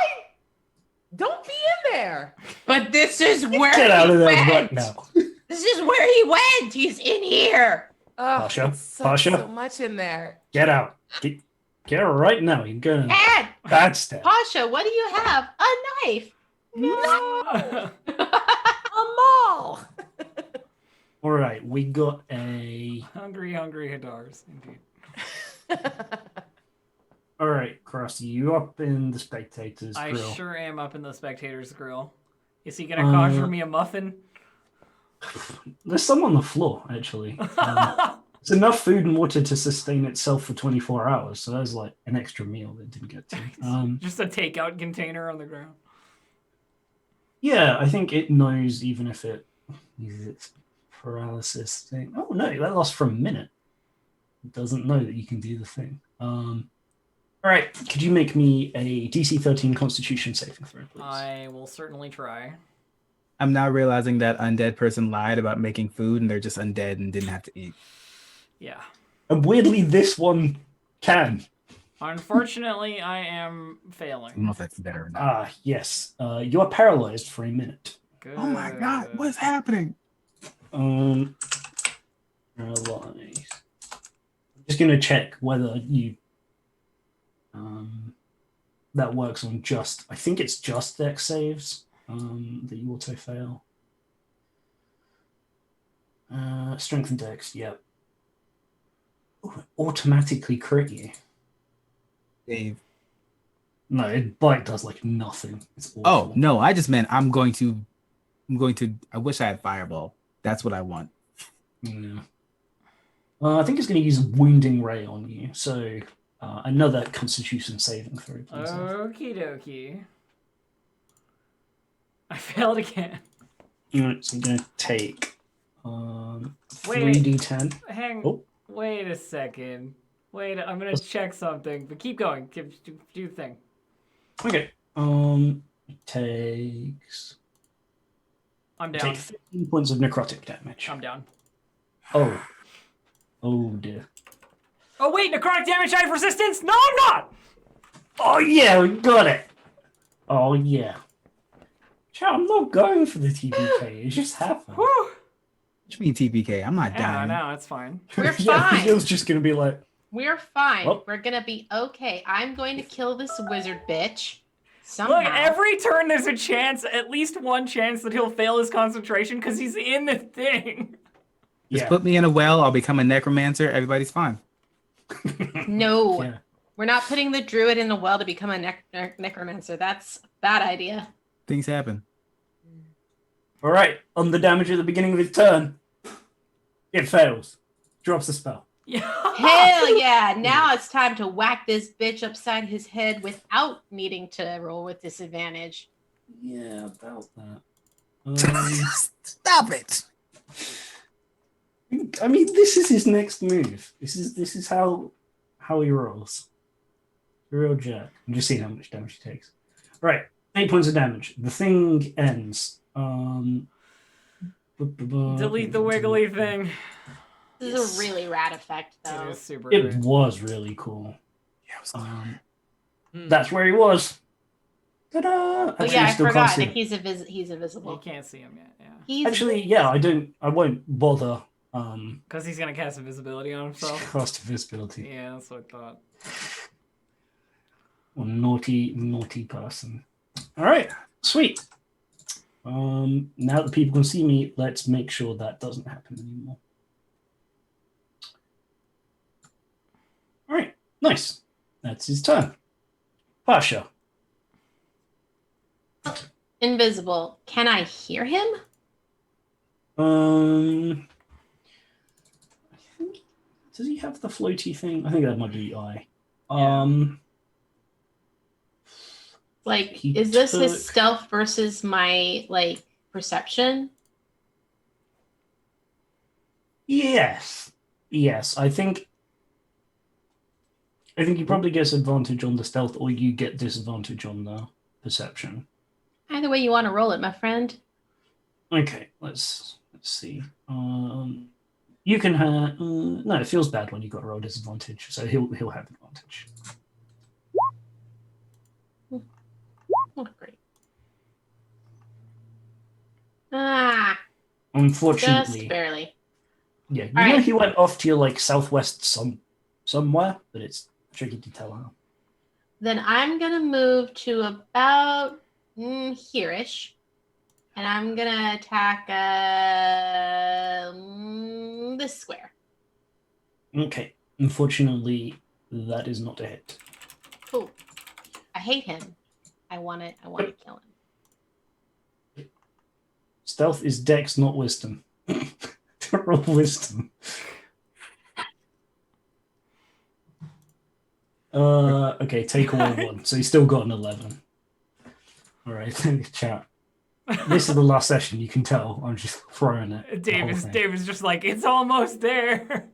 Don't be in there. But this is where Get out he of there went. right now. This is where he went. He's in here. Oh, Pasha, it sucks Pasha. so much in there. Get out. Get right now. You're going Ed, bad step. Pasha, what do you have? A knife. A mall. All right, we got a. Hungry Hadars, indeed. All right, Krusty, you up in the spectators' I grill? sure am up in the spectator's grill. Is he gonna conjure me a muffin? There's some on the floor, actually. It's enough food and water to sustain itself for 24 hours, so there's like an extra meal that didn't get to. Just a takeout container on the ground. Yeah, I think it knows even if it uses its paralysis thing. Oh no, that lasts for a minute. It doesn't know that you can do the thing. All right, could you make me a DC 13 Constitution saving throw, please? I will certainly try. I'm now realizing that undead person lied about making food, and they're just undead and didn't have to eat. Yeah. And weirdly, this one can. Unfortunately, I am I don't failing. know if that's better or not. Ah, yes. You are paralyzed for a minute. Good. Oh my god, what's happening? Paralyzed. I'm just gonna check whether you that works on just. I think it's just Dex saves that you auto fail. Strength and Dex, yep. Ooh, it automatically crit you. Dave. No, bite does like nothing. It's awful. Oh no, I just meant I'm going to. I wish I had fireball. That's what I want. Yeah. I think it's going to use Wounding Ray on you. So another Constitution saving throw, please. Okie dokie. I failed again. Alright, so I'm going to take Wait. 3d10. Oh. Wait a second. Wait, I'm gonna check something, but keep going. Do the thing. Okay. It takes. I'm down. Take 15 points of necrotic damage. I'm down. Oh. Oh dear. Oh wait, necrotic damage, I have resistance? No, I'm not! Oh yeah, we got it. Oh yeah. Chat, I'm not going for the TPK. It just happened. Whew. What do you mean TPK? I'm not Yeah, dying. no, it's fine. We're Yeah, fine. Bill's just going to be like, We're fine. Oh. We're gonna be okay. I'm going to kill this wizard bitch. Somehow. Look, every turn there's a chance, at least one chance, that he'll fail his concentration because he's in the thing. Just yeah. put me in a well. I'll become a necromancer. Everybody's fine. No, Yeah. we're not putting the druid in a well to become a necromancer. That's a bad idea. Things happen. All right, on the damage at the beginning of his turn, it fails. Drops the spell. Yeah. Hell yeah! Now it's time to whack this bitch upside his head without needing to roll with disadvantage. Yeah, about that. Stop it. I mean, this is his next move. This is how he rolls. Real jerk. I'm just seeing how much damage he takes. Right, 8 points of damage. The thing ends. Delete the wiggly thing. This is a really rad effect, It though. is super It great. was really cool. Yeah, it was clever. That's where he was. Ta-da! Oh Actually, yeah, I still can't forgot see that him. he's You invisible. can't see him yet, yeah. He's Actually, yeah, I won't bother. Because he's gonna cast invisibility on himself. Cast invisibility. Yeah, that's what I thought. Or naughty person. All right, sweet. Now that people can see me, let's make sure that doesn't happen anymore. Nice. That's his turn. Pasha. Invisible. Can I hear him? I think, does he have the floaty thing? I think that might be I. Like, He is this took- his stealth versus my like perception? Yes. I think he probably gets advantage on the stealth, or you get disadvantage on the perception. Either way you want to roll it, my friend. Okay, let's see. You can have no. It feels bad when you got a roll disadvantage, so he'll have advantage. Oh, great. Ah, Unfortunately, just barely. yeah. You All know right. he went off to your like southwest somewhere, but it's tricky to tell how. Then I'm gonna move to about here-ish, and I'm gonna attack this square. Okay. Unfortunately, that is not a hit. Cool. I hate him. I want to kill him. Stealth is Dex, not wisdom. Roll wisdom. Okay, take away 1. So he's still got an 11. All right, chat. This is the last session. You can tell. I'm just throwing it. Dave is just like, it's almost there.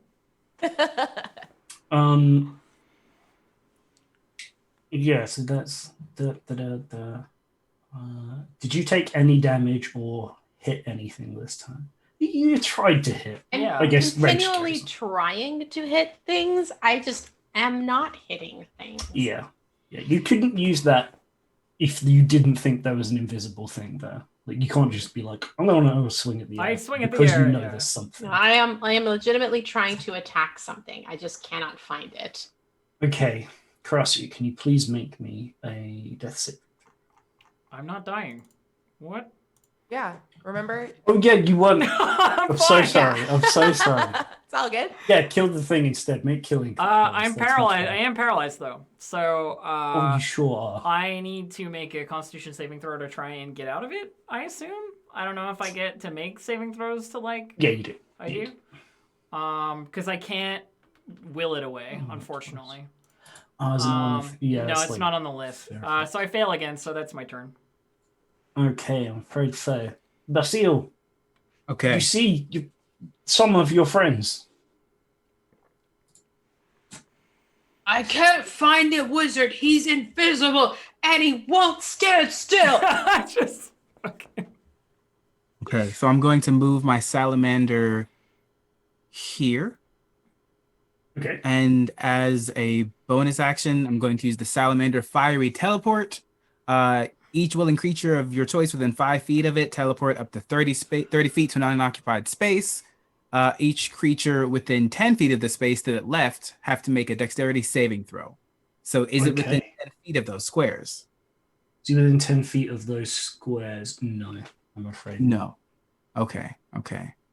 Yeah. So that's did you take any damage or hit anything this time? You tried to hit. Yeah. I guess Continually registers. trying to hit things. I just am not hitting things. Yeah. You couldn't use that if you didn't think there was an invisible thing there. Like you can't just be like, I'm gonna swing at the air. I swing at the because air, you know yeah. there's something. No, I am legitimately trying to attack something. I just cannot find it. Okay, Karasu, can you please make me a death save? I'm not dying. What? Yeah, remember? Oh yeah, you won. I'm I'm so fine. sorry. I'm so sorry. It's all good. Yeah, kill the thing instead. Make killing. I'm paralyzed. I am paralyzed though. So Oh, you sure are. I need to make a Constitution saving throw to try and get out of it. I assume. I don't know if I get to make saving throws to like. Yeah, you do. I do. Because I can't will it away, unfortunately. Is it on the, no, it's like, not on the list. fair. So I fail again. So that's my turn. Okay, I'm afraid so. Basil, Okay. you see some of your friends. I can't find the wizard. He's invisible and he won't stand still. Just okay. Okay, so I'm going to move my salamander here. Okay. And as a bonus action, I'm going to use the salamander fiery teleport. Each willing creature of your choice within 5 feet of it teleport up to 30 feet to an unoccupied space. Each creature within 10 feet of the space that it left have to make a dexterity saving throw. So is it within Okay. 10 feet of those squares? So you're within 10 feet of those squares? No, I'm afraid. No. Okay.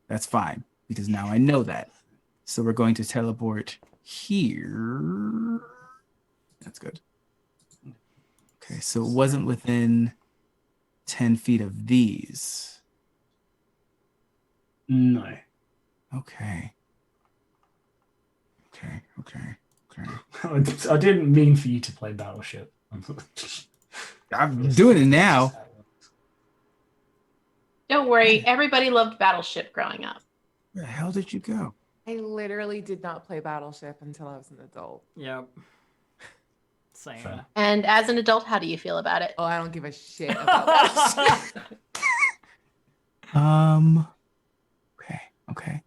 That's fine, because now I know that. So we're going to teleport here. That's good. Okay, so it wasn't within 10 feet of these. No. Okay. I didn't mean for you to play Battleship. I'm doing it now. Don't worry, everybody loved Battleship growing up. Where the hell did you go? I literally did not play Battleship until I was an adult. Yep. Same. Fair. And as an adult, how do you feel about it? Oh, I don't give a shit about Battleship. Okay.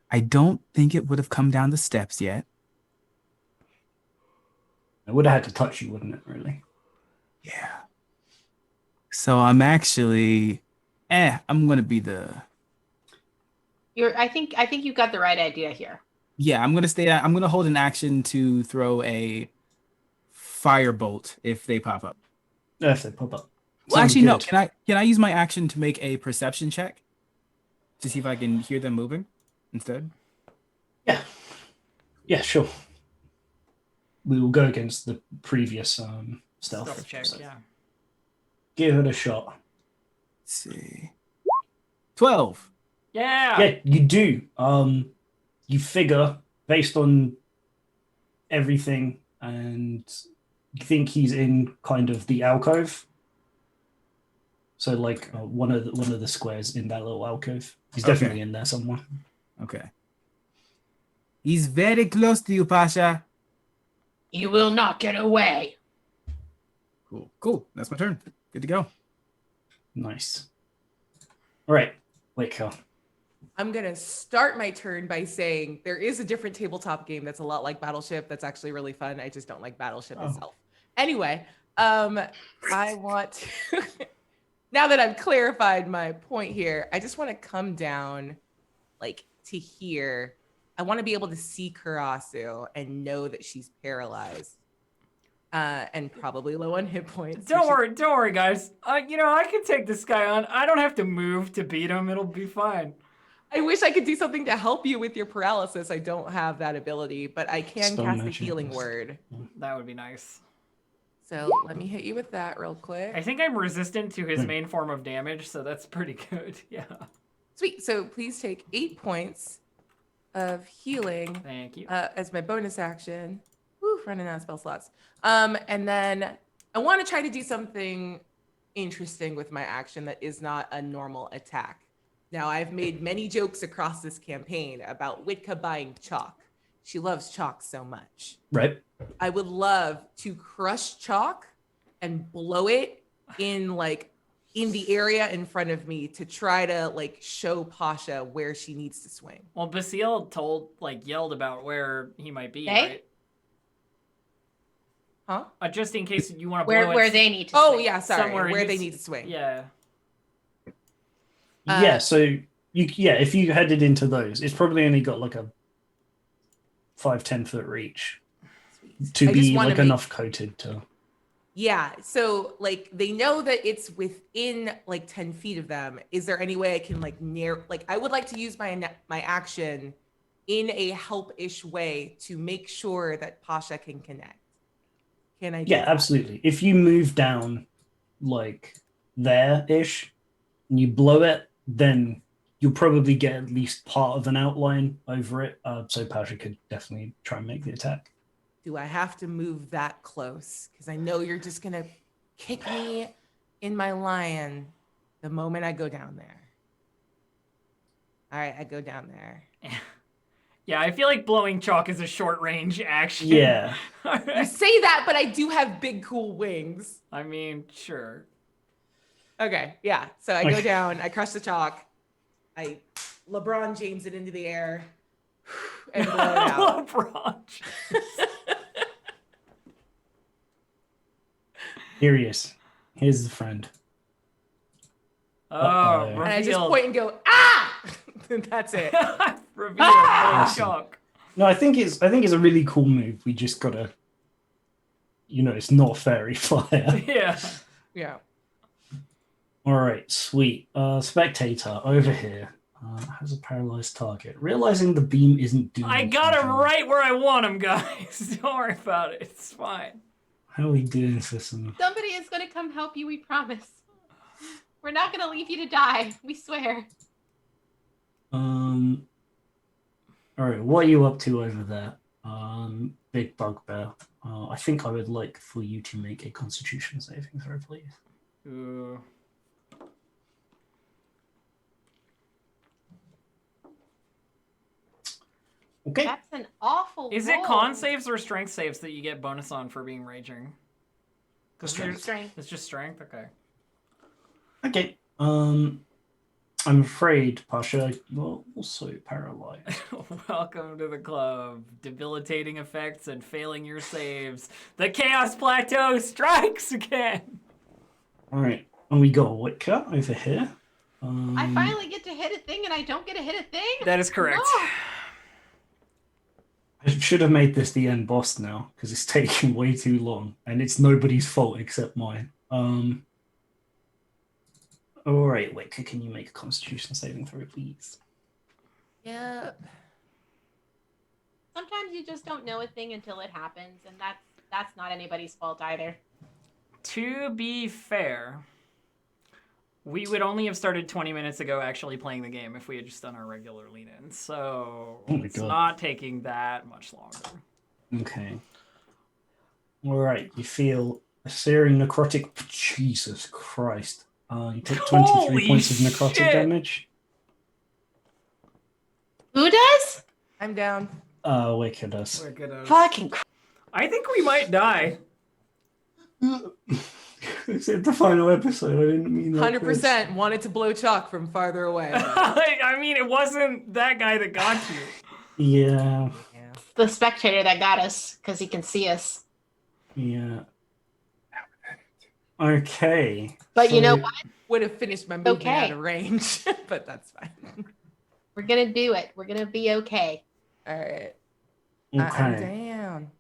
I don't think it would have come down the steps yet. I would have had to touch you, wouldn't it, really? Yeah. So I'm actually, I'm gonna be the. I think you got the right idea here. Yeah, I'm gonna hold an action to throw a firebolt if they pop up. If they pop up. Well, Sounds actually, no. good. Can I use my action to make a perception check to see if I can hear them moving instead? Yeah, sure. we will go against the previous stealth. Stealth check, So yeah. give it a shot. Let's see. 12. Yeah. Yeah, you do. You figure based on everything, and you think he's in kind of the alcove. So like one of the squares in that little alcove. He's definitely in there somewhere. Okay. He's very close to you, Pasha. You will not get away. Cool. Cool. That's my turn. Good to go. Nice. All right, Wakehill. I'm going to start my turn by saying there is a different tabletop game that's a lot like Battleship that's actually really fun. I just don't like Battleship itself. Anyway, I want to, now that I've clarified my point here, I just want to come down like to here. I want to be able to see Karasu and know that she's paralyzed. And probably low on hit points. Don't worry, guys. I can take this guy on. I don't have to move to beat him. It'll be fine. I wish I could do something to help you with your paralysis. I don't have that ability, but I can Spell cast a magic. healing word. That would be nice. So let me hit you with that real quick. I think I'm resistant to his main form of damage, so that's pretty good. Yeah. Sweet. So please take 8 points of healing Thank you. as my bonus action. Woo, running out of spell slots. And then I want to try to do something interesting with my action that is not a normal attack. Now, I've made many jokes across this campaign about Witka buying chalk. She loves chalk so much. Right. I would love to crush chalk and blow it in the area in front of me to try to show Pasha where she needs to swing. Well, Basile yelled about where he might be, Okay. right? Huh? Just in case you want to blow Where it. they need to Oh swing. yeah, sorry. Somewhere Where you they s- need to swing. Yeah. Yeah, so if you headed into those, it's probably only got like a 5-10 foot reach to I just be wanna like make- enough coated to. Yeah, so they know that it's within 10 feet of them. Is there any way I can I would like to use my action in a help-ish way to make sure that Pasha can connect. Can I do Yeah, that? absolutely. If you move down there-ish and you blow it, then you'll probably get at least part of an outline over it. So Pasha could definitely try and make the attack. Do I have to move that close? Because I know you're just gonna kick me in my lion the moment I go down there. All right, I go down there. Yeah, I feel like blowing chalk is a short range action. Yeah. You say that, but I do have big, cool wings. I mean, sure. Okay, yeah. So I go Okay. down, I crush the chalk, I LeBron James it into the air, and blow it out. LeBron. Here he is. Here's the friend. Oh, Uh-oh. And I just revealed. point and go, ah! That's it. Revealed Ah! blowing chalk. No, I think it's a really cool move. We just gotta, it's not fairy fire. Yeah. Yeah. All right, sweet. Spectator over here has a paralyzed target. Realizing the beam isn't doing. I got him anything. right where I want him, guys. Don't worry about it. It's fine. How are we doing for some? Somebody is going to come help you, we promise. We're not going to leave you to die. We swear. All right, what are you up to over there? Big bugbear. I think I would like for you to make a Constitution saving throw, please. Ooh. Okay. That's an awful Is it roll. con saves or strength saves that you get bonus on for being raging? Because Strength. it's just strength? Okay. Okay. I'm afraid, Pasha, you're also paralyzed. Welcome to the club. Debilitating effects and failing your saves. The Chaos Plateau strikes again. All right, and we got Witka over here. I finally get to hit a thing and I don't get to hit a thing? That is correct. No. I should have made this the end boss now because it's taking way too long, and it's nobody's fault except mine. All right, Witka, can you make a Constitution saving throw, please? Yeah. Sometimes sometimes you just don't know a thing until it happens, and that's not anybody's fault either. To be fair, we would only have started 20 minutes ago actually playing the game if we had just done our regular lead-in. So Oh my it's God. not taking that much longer. Okay. All right. You feel a searing necrotic. Jesus Christ. You take 23 Holy points of necrotic shit. damage. Who does? I'm down. Wicked does. We're gonna... Fucking. I think we might die. It's the final episode. I didn't mean that. 100% wanted to blow chalk from farther away. I mean, it wasn't that guy that got you. Yeah. Yeah. The spectator that got us because he can see us. Yeah. Okay. But you know So- what? Would have finished my movement Okay. out of range, but that's fine. We're gonna do it. We're gonna be okay. All right. Okay. I'm down.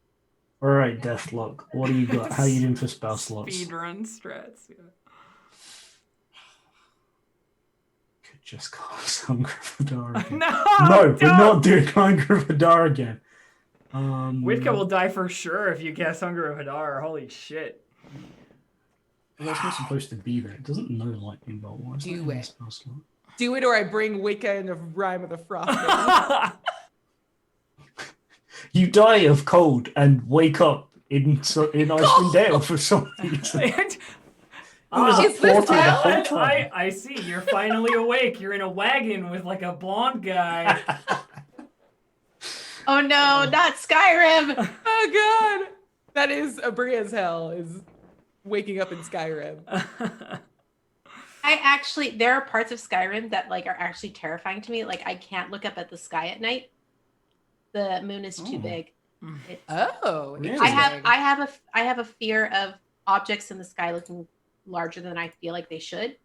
All right, Deathlock. What do you got? How you doing for spell slots? Speedrun strats. Yeah. Could just cast Hunger of Hadar again. No, No, we're don't. not doing Hunger of Hadar again. Witka will die for sure if you cast Hunger of Hadar. Holy shit. Well, that's not supposed to be there. It doesn't know lightning bolt. Why is that Do in the it. spell slot? Do it, or I bring Wicca in the Rime of the Frost. You die of cold and wake up in Icewind Dale for some reason. It was a Is this portal the hell? whole time. I see. You're finally awake. You're in a wagon with like a blonde guy. Oh no, not Skyrim! Oh god, that is Abria's hell. Is waking up in Skyrim. There are parts of Skyrim that like are actually terrifying to me. Like I can't look up at the sky at night. The moon is too Oh. big. Oh, Really? I have a fear of objects in the sky looking larger than I feel like they should.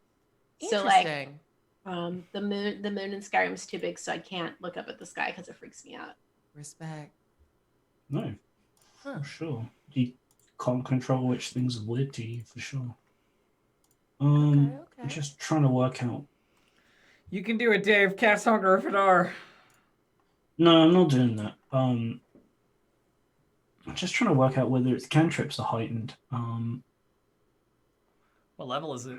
So like Interesting. the moon in Skyrim is too big, so I can't look up at the sky because it freaks me out. Respect. No, for sure. You can't control which things are weird to you, for sure. I'm Okay. just trying to work out. You can do it, Dave. Cast Hunger of Hadar. No, I'm not doing that. I'm just trying to work out whether its cantrips are heightened. What level is it?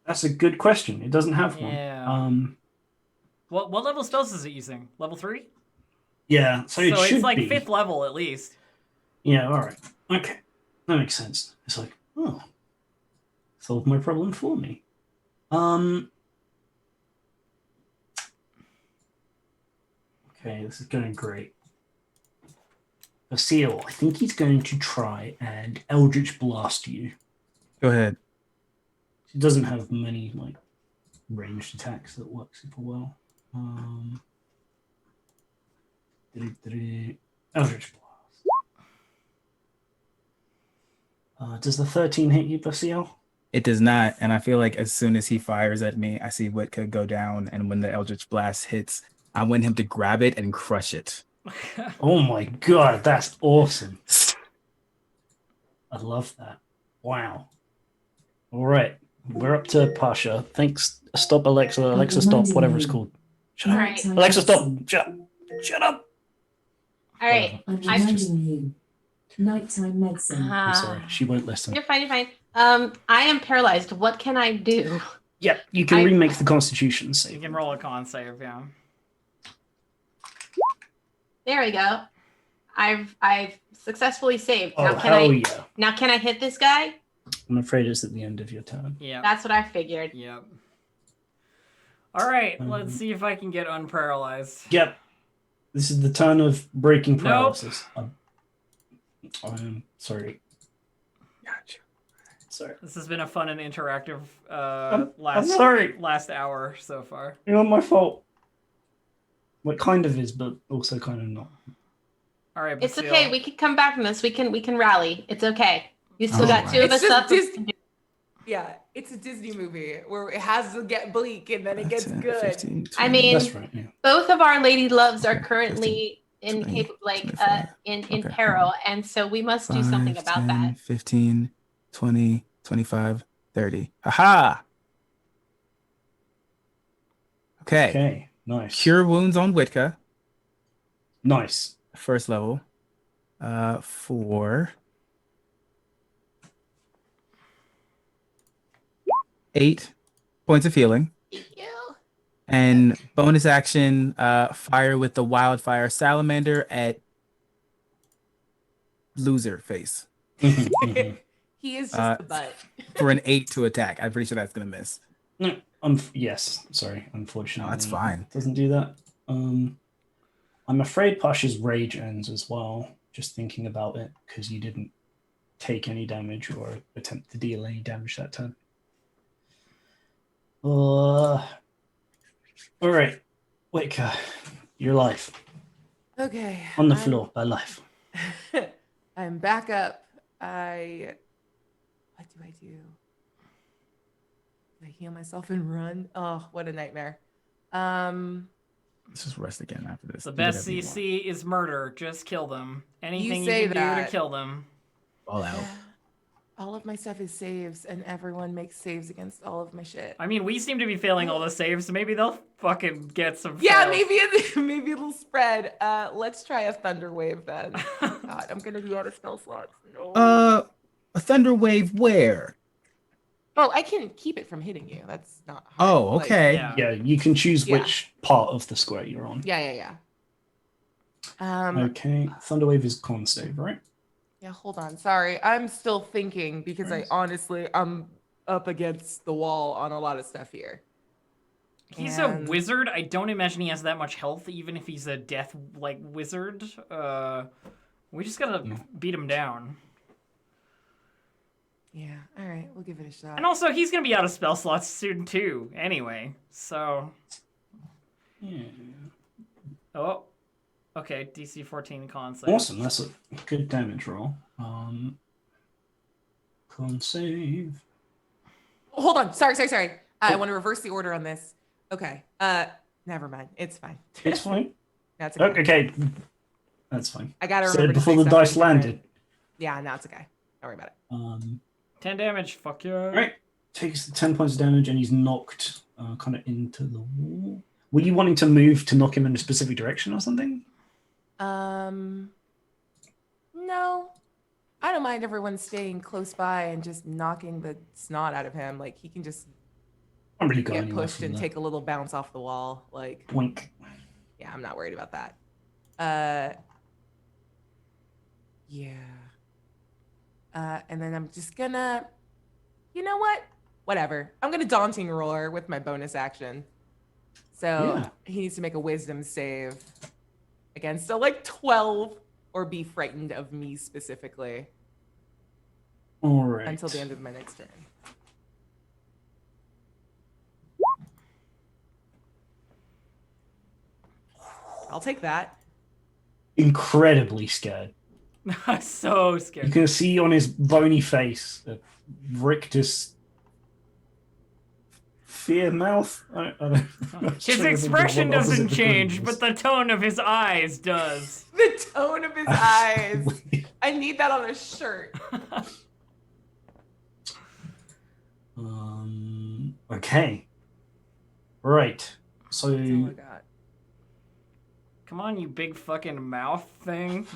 That's a good question. It doesn't have one. Yeah. What level spells is it using? Level 3? Yeah, so it should it's like be. 5th level at least. Yeah, all right. Okay, that makes sense. It's like, oh, solved my problem for me. Okay, this is going great. Basile, I think he's going to try and Eldritch Blast you. Go ahead. He doesn't have many like ranged attacks that work super well. Eldritch Blast. Does the 13 hit you, Basile? It does not, and I feel like as soon as he fires at me, I see Witka go down, and when the Eldritch Blast hits, I want him to grab it and crush it. Oh my god, that's awesome. I love that. Wow. All right, we're up to Pasha. Thanks. Stop, Alexa. Alexa, stop. Whatever it's called. Shut up. All right. Alexa, stop. Shut up. Shut up. All right. I'm I've reminding just- you. Nighttime medicine. I'm sorry. She won't listen. You're fine. You're fine. I am paralyzed. What can I do? Yep, you can I- remake the Constitution You save. can roll a con save, yeah. There we go. I've successfully saved. Oh, Now hell yeah. Now can I hit this guy? I'm afraid it's at the end of your turn. Yep. That's what I figured. Yep. All right, Mhm. let's see if I can get unparalyzed. Yep. This is the turn of breaking Nope. paralysis. I'm sorry. Gotcha. Sorry. This has been a fun and interactive I'm last sorry. last hour so far. It's not my fault. Well, it kind of is, but also kind of not. All right, It's Basile. okay. We can come back from this. We can rally. It's okay. You still All got right. two of It's us just up. Disney. Yeah, it's a Disney movie where it has to get bleak and then it gets 10, good. 15, I 20, mean, That's right, yeah. Both of our lady loves are currently 20, in 25. in Okay. peril, and so we must do something 5, about 10, that. 15, 20, 25, 30. Haha! Okay. Okay, nice. Cure wounds on Witka. Nice. First level. For 8 points of healing. And bonus action, fire with the wildfire salamander at loser face Mhm. He is just Uh, the butt. for an 8 to attack. I'm pretty sure that's gonna miss. No, yes, sorry. Unfortunately, No, that's fine. it doesn't do that. I'm afraid Pasha's rage ends as well. Just thinking about it, because you didn't take any damage or attempt to deal any damage that turn. All right, Wicca, your life Okay. on the floor by life. I'm back up. What do I do? Do I heal myself and run? Oh, what a nightmare. Let's just rest again after this. The Do best whatever you want. CC is murder. Just kill them. Anything you say can do that. to kill them. All out. All of my stuff is saves, and everyone makes saves against all of my shit. I mean, we seem to be failing all the saves, so maybe they'll fucking get some. Yeah, fails. maybe it'll spread. Let's try a thunder wave then. God, I'm gonna be out of spell slots. No. A thunder wave where? Oh, I can keep it from hitting you. That's not hard. Oh, Like, okay. Yeah, you can choose Yeah. which part of the square you're on. yeah. Okay, Thunderwave is con save, right? Yeah, hold on. Sorry. I'm still thinking because I'm up against the wall on a lot of stuff here. He's And- a wizard. I don't imagine he has that much health, even if he's a death like wizard. We just gotta beat him down. Yeah, all right, we'll give it a shot. And also, he's gonna be out of spell slots soon too. Anyway, so. Yeah. Oh. Okay, DC 14 con save. Awesome, that's a good damage roll. Con save. Hold on. Sorry. I want to reverse the order on this. Okay. Never mind. It's fine. It's fine. That's okay. Okay, that's fine. I gotta Said remember to before say the something dice landed. different. Yeah, no, it's okay. Don't worry about it. 10 damage. Fuck yeah. Right, takes 10 points of damage and he's knocked kind of into the wall. Were you wanting to move to knock him in a specific direction or something? No. I don't mind everyone staying close by and just knocking the snot out of him. Like he can just I'm really going get anywhere pushed from and there. take a little bounce off the wall. Like, Wink. yeah, I'm not worried about that. Yeah. And then I'm just gonna, you know what? Whatever. I'm gonna daunting roar with my bonus action. So Yeah. he needs to make a wisdom save against a 12 or be frightened of me specifically All right. until the end of my next turn. I'll take that. Incredibly scared. So You scared. can see on his bony face a rictus fear mouth. I don't His expression doesn't change, but the tone of his eyes does. The tone of his eyes. I need that on a shirt. Okay. Right. So That's all I got. Come on, you big fucking mouth thing.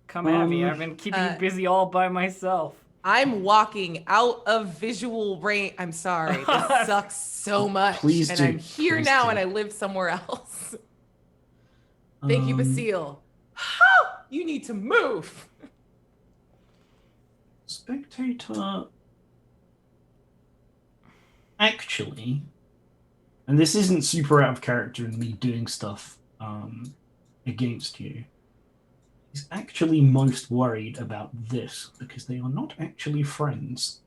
Come at me. I've been keeping you busy all by myself. I'm walking out of visual range. I'm sorry. This sucks so much. Please and do. I'm here Please now do. and I live somewhere else. Thank you, Basile. You need to move. Spectator. Actually, and this isn't super out of character in me doing stuff against you. He's actually most worried about this because they are not actually friends.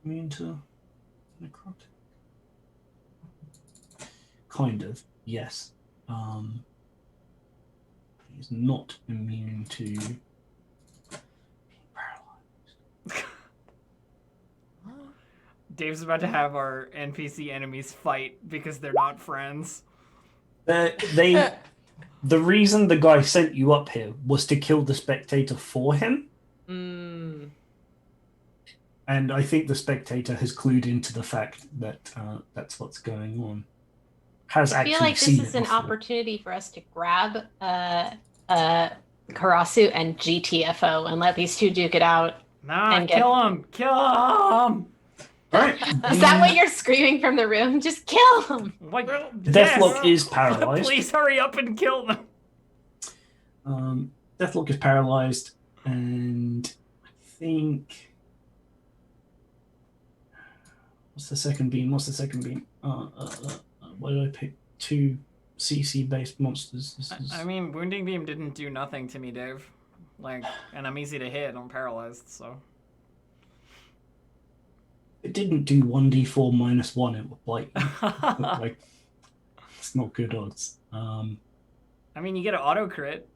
Immune to necrotic? Kind of, yes. He's not immune to being paralyzed. Dave's about to have our NPC enemies fight because they're not friends. The reason the guy sent you up here was to kill the spectator for him. And I think the spectator has clued into the fact that that's what's going on. Has I feel actually like this seen is it an before. opportunity for us to grab Karasu and GTFO and let these two duke it out. Nah, And get- kill him! Kill him! All right. Is that what you're screaming from the room? Just kill him! Like, Deathlock is paralyzed. Please hurry up and kill them. Deathlock is paralyzed, and I think what's the second beam? Why did I pick 2 CC based monsters? This is... I mean, Wounding Beam didn't do nothing to me, Dave. Like, and I'm easy to hit. I'm paralyzed, so. It didn't do 1d4 -1. It would bite you. Like, it's not good odds. I mean, you get an auto crit.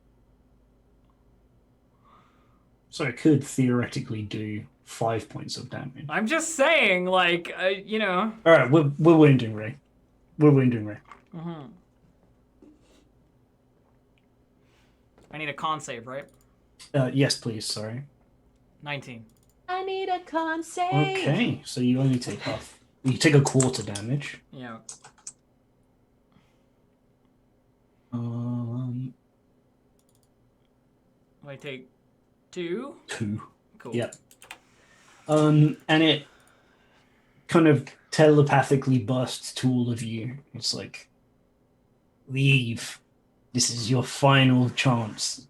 So it could theoretically do 5 points of damage. I'm just saying, like, you know. All right, we're wounding Ray. We're wounding Ray. Mm-hmm. I need a con save, right? Yes, please. Sorry. 19. I need a con save. Okay, so you only take half. You take a quarter damage. Yeah. I take 2. 2. Cool. Yep. And it kind of telepathically bursts to all of you. It's like, leave. This is your final chance.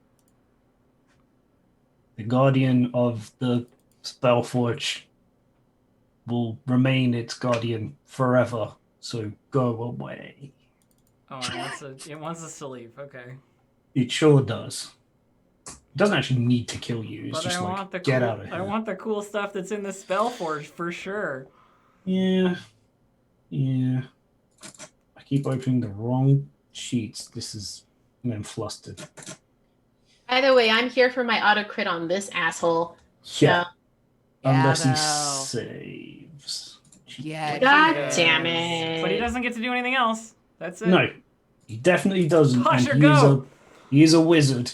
The guardian of the Spellforge will remain its guardian forever. So go away. Oh, it wants us to leave. Okay. It sure does. It doesn't actually need to kill you. It's But just I like, want the get cool, out of here. I want the cool stuff that's in the Spellforge for sure. Yeah. Yeah. I keep opening the wrong sheets. This is... I'm flustered. Either way, I'm here for my auto crit on this asshole. Yeah. Unless he though. saves. Yeah. God does. damn it. But he doesn't get to do anything else. That's it. No, he definitely doesn't. Posher, And go! he is a wizard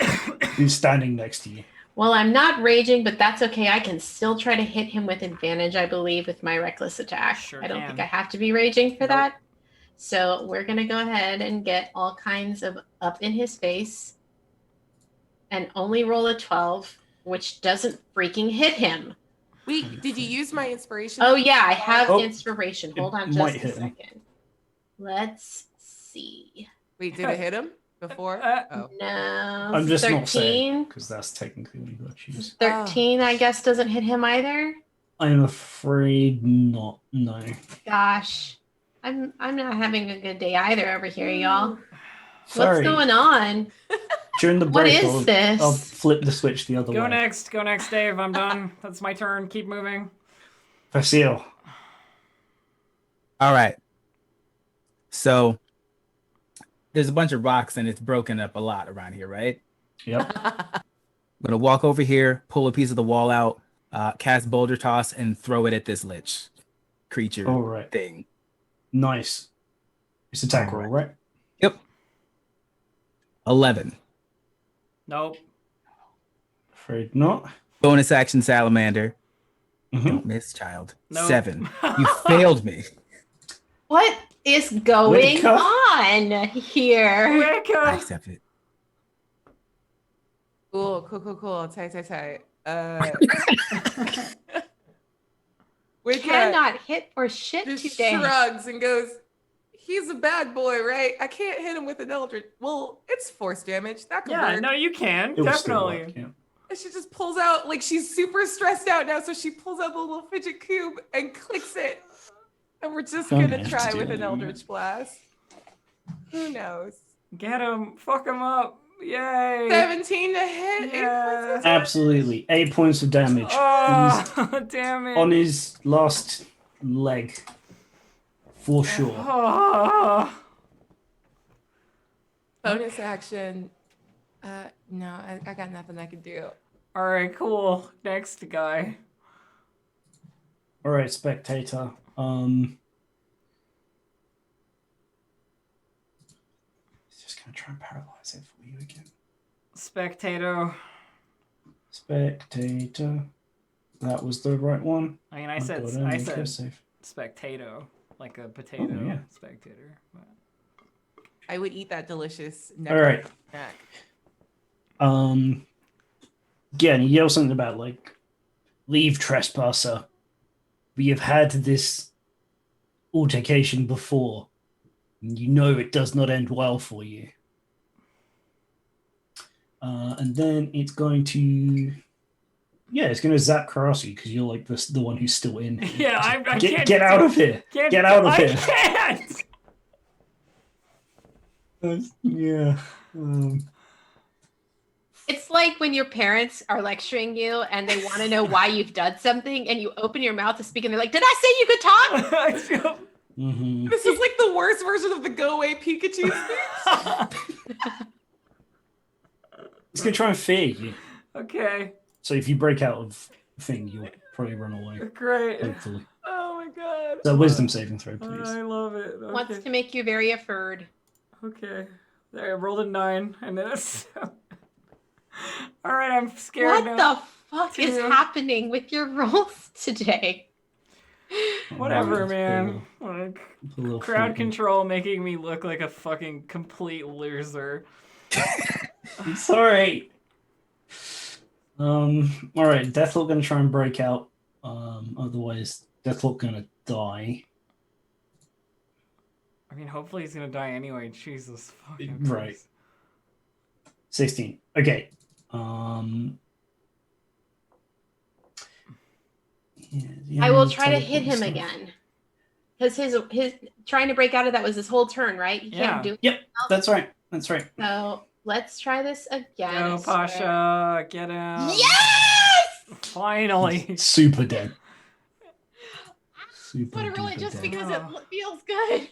who's standing next to you. Well, I'm not raging, but that's okay. I can still try to hit him with advantage, I believe, with my reckless attack. Sure I don't can. think I have to be raging for Nope. that. So we're going to go ahead and get all kinds of up in his face and only roll a 12, which doesn't freaking hit him. Wait, did you use my inspiration? Oh, yeah, I have Oh, inspiration. Hold on it just might a hit him. second. Let's see. Wait, did it hit him before? Oh. No. I'm just 13. not saying because that's technically what you got to choose. 13, I guess, doesn't hit him either. I'm afraid not. No. Gosh. I'm not having a good day either over here, y'all. Sorry. What's going on? During the What break, is this? I'll flip the switch the other Go way. next, Dave. I'm done. That's my turn. Keep moving. Facile. All right. So there's a bunch of rocks and it's broken up a lot around here, right? Yep. I'm gonna walk over here, pull a piece of the wall out, cast boulder toss, and throw it at this lich creature All right. thing. Nice. It's attack All roll, right? Yep. 11. Nope. Afraid not. Bonus action salamander. Mhm. Don't miss, child. Nope. 7. You failed me. What is going Wicca? on here? I Wicca! accept it. Cool. Tight. Wicca Cannot hit for shit just today. shrugs and goes, he's a bad boy, right? I can't hit him with an eldritch. Well, it's force damage. That could Yeah, work. no, you can. It will still Definitely. work, yeah. And she just pulls out, like she's super stressed out now, so she pulls out the little fidget cube and clicks it. And we're just Don't gonna have try to. with an eldritch blast. Who knows? Get him. Fuck him up. Yay. 17 to hit. Yeah. Absolutely. 8 points of damage. Oh, damn it. On his last leg. For sure. Oh. Bonus action. No, I got nothing I can do. All right, cool. Next guy. All right, spectator. Just gonna try and paralyze it for you again. Spectator. Spectator. That was the right one. I mean, I Oh, said God, I make said her safe. spectato, like a potato yeah. spectator. But... I would eat that delicious All right. snack. Yeah, and he yells something about like, leave trespasser. We have had this altercation before, and you know it does not end well for you. And then it's going to, it's going to zap Karasi because you're like the one who's still in here. Yeah, I can't Get out of here. Get out of here. I can't. Yeah. It's like when your parents are lecturing you and they want to know why you've done something, and you open your mouth to speak, and they're like, "Did I say you could talk?" Mm-hmm. This is like the worst version of the Go Away Pikachu speech. It's going to try and fear you. Okay. So if you break out of the thing, you'll probably run away. Great. Hopefully. Oh my god. So wisdom saving throw, please. I love it. Okay. Wants to make you very afraid. Okay. There, I rolled a 9, and then it's... All right, I'm scared What now. the fuck is Yeah. happening with your rolls today? Whatever, Alright, man. Like, a little crowd freaky. control making me look like a fucking complete loser. It's alright. Alright, Deathlock gonna try and break out. Otherwise Deathlock gonna die. I mean, hopefully he's gonna die anyway. Jesus fucking Right. Christ. 16. Okay. I will try to hit him again. Because his trying to break out of that was his whole turn, right? He Yeah. can't do it. Yep, that's right. That's right. So let's try this again. Go, Pasha. Get him. Yes! Finally. Super dead. I want to roll it duper just dead. because it feels good.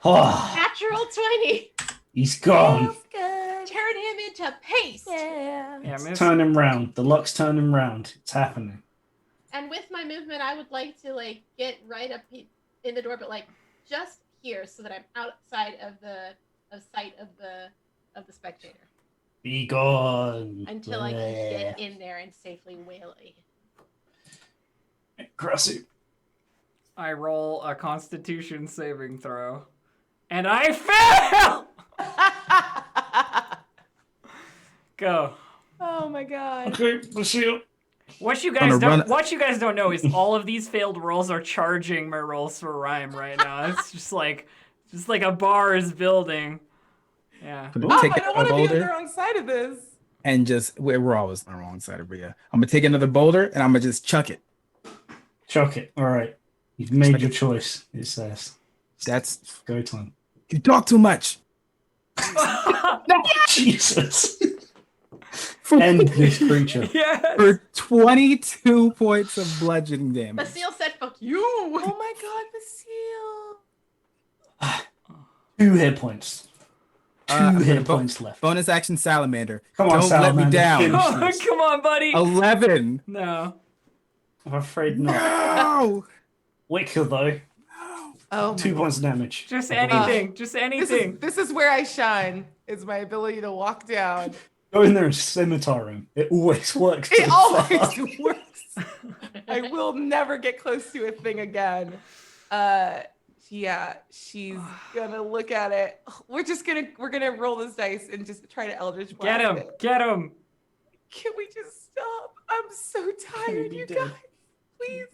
Oh, Natural 20. he's gone. good. Turn him into paste. Yeah. Yeah, miss. Turn him round. The luck's turning round. It's happening. And with my movement, I would like to get right up in the door, but just here, so that I'm outside of sight of the spectator Be gone. until I can get in there and safely waylay. Aggressive. I roll a Constitution saving throw, and I fail. Go. Oh my god. Okay, Basile. What you Gonna guys don't know is all of these failed rolls are charging my rolls for rhyme right now. It's just like a bar is building. Yeah. Gonna Oh, take I don't another want to be on the boulder wrong side of this. and just we're always on the wrong side of it. Yeah. I'm gonna take another boulder and I'm gonna just chuck it. Chuck it. All right. You've made your choice, it says. That's Go time. you talk too much. Jesus. End this creature. Yes. For 22 points of bludgeoning damage. Basile said, "Fuck you." Oh my god, Basile. 2 hit points. 2 I'm gonna hit points left. Bonus action Salamander. Come on, Don't let me Salamander, down. finish Oh, this. come on, buddy. 11. No. I'm afraid not. No. Wicker, though. Oh my 2 points of damage. Just I believe. anything. Just anything. This is where I shine. Is my ability to walk down. Go in there and scimitar him. It always works. It so always far. works. I will never get close to a thing again. Yeah, she's gonna look at it. We're gonna roll this dice and just try to Eldritch Blast Get him. it. Get him. Can we just stop? I'm so tired, be you dead. guys. Please.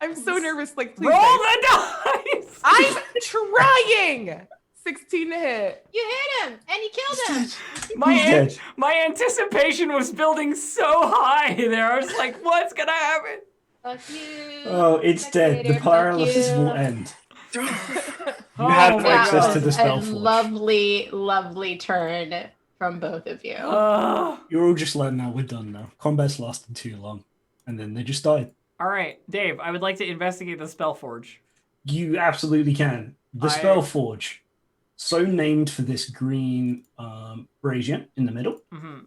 I'm so nervous. Please. Roll dice. the dice. I'm trying. 16 to hit. You hit him and you killed him. He's dead. My anticipation was building so high there. I was like, what's gonna happen? Fuck you. Oh, it's dead. The Fuck paralysis you. will end. You Oh have my access God. to the a spell forge. lovely, lovely turn from both of you. You're all just like, no, we're done now. Combat's lasted too long. And then they just died. All right, Dave, I would like to investigate the spell forge. You absolutely can. The spell forge, so named for this green brazier in the middle. Mm-hmm.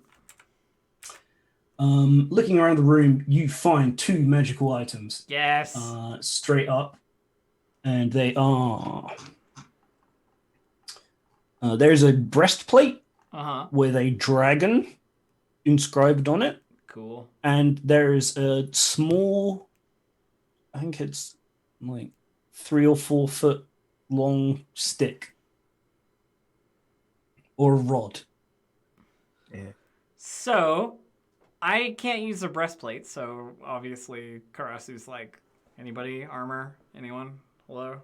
Looking around the room, you find 2 magical items Yes. straight up. And they are... there's a breastplate Uh-huh. with a dragon inscribed on it. Cool. And there's a small, I think it's like 3 or 4 foot long stick or a rod. Yeah. So, I can't use a breastplate, so obviously Karasu's like, anybody? Armor? Anyone? Hello?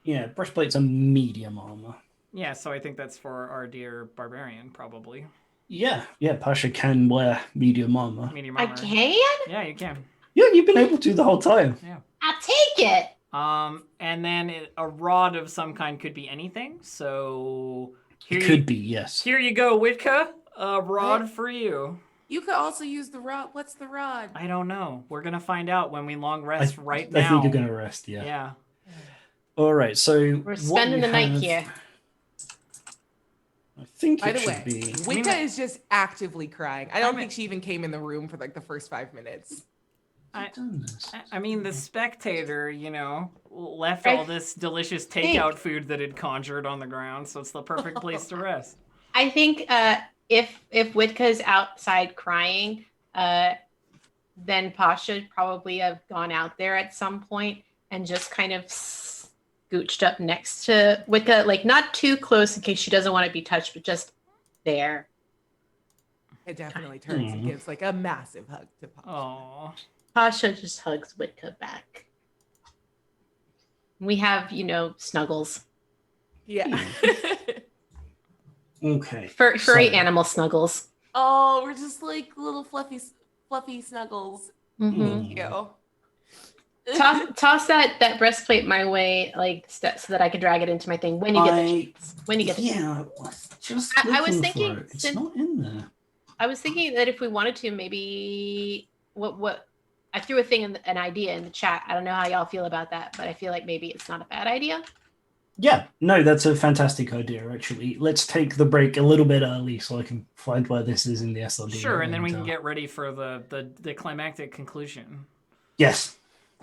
Yeah, breastplate's a medium armor. Yeah, so I think that's for our dear barbarian, probably. Yeah, Pasha can wear medium armor. Medium I armor. can? Yeah, you can. Yeah, you've been able to the whole time. Yeah. I'll take it. And then a rod of some kind could be anything. So It could be, yes. Here you go, Witka. A rod What? for you. You could also use the rod. What's the rod? I don't know. We're gonna find out when we long rest right now. I think you're going to rest, yeah. Yeah. All right, so We're spending the night here. I think By it the should way, be. Wicca is just actively crying. I don't I'm think she even came in the room for like the first 5 minutes. I mean, the spectator, left I all this delicious takeout food that had conjured on the ground, so it's the perfect place to rest. I think if Witka's outside crying, then Pasha would probably have gone out there at some point and just kind of scooched up next to Wicca, like not too close in case she doesn't want to be touched, but just there. It definitely turns and gives like a massive hug to Pasha. Oh. Pasha just hugs Wicca back. We have, snuggles. Yeah. Okay. Furry so- animal snuggles. Oh, we're just like little fluffy snuggles. Mm-hmm. You. Toss that breastplate my way, like so that I can drag it into my thing when you get the chance. When you get the chance. Yeah, I was just I was looking thinking for it. It's since- not in there. I was thinking that if we wanted to, maybe what I threw a thing an idea in the chat. I don't know how y'all feel about that, but I feel like maybe it's not a bad idea. Yeah, no, that's a fantastic idea, actually. Let's take the break a little bit early so I can find where this is in the SLD. Sure, and then we can get ready for the climactic conclusion. Yes,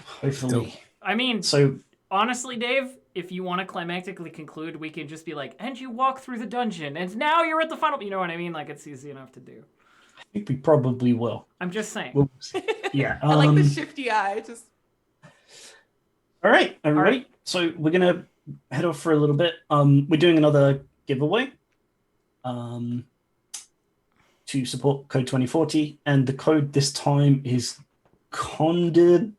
hopefully. I mean, So, honestly, Dave, if you want to climactically conclude, we can just be like, and you walk through the dungeon, and now you're at the final. You know what I mean? Like, it's easy enough to do. I think we probably will. I'm just saying. We'll see. Yeah. I like the shifty eye. Just All right, everybody. So we're gonna head off for a little bit. We're doing another giveaway. To support Code 2040, and the code this time is Condomancy.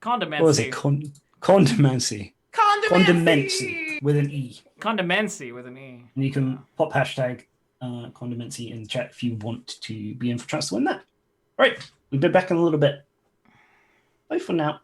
What was it? Condomancy. Condomancy with an E. Condomancy with an E. And you can pop hashtag Condomancy in the chat if you want to be in for a chance to win that. All right, we'll be back in a little bit. Bye for now.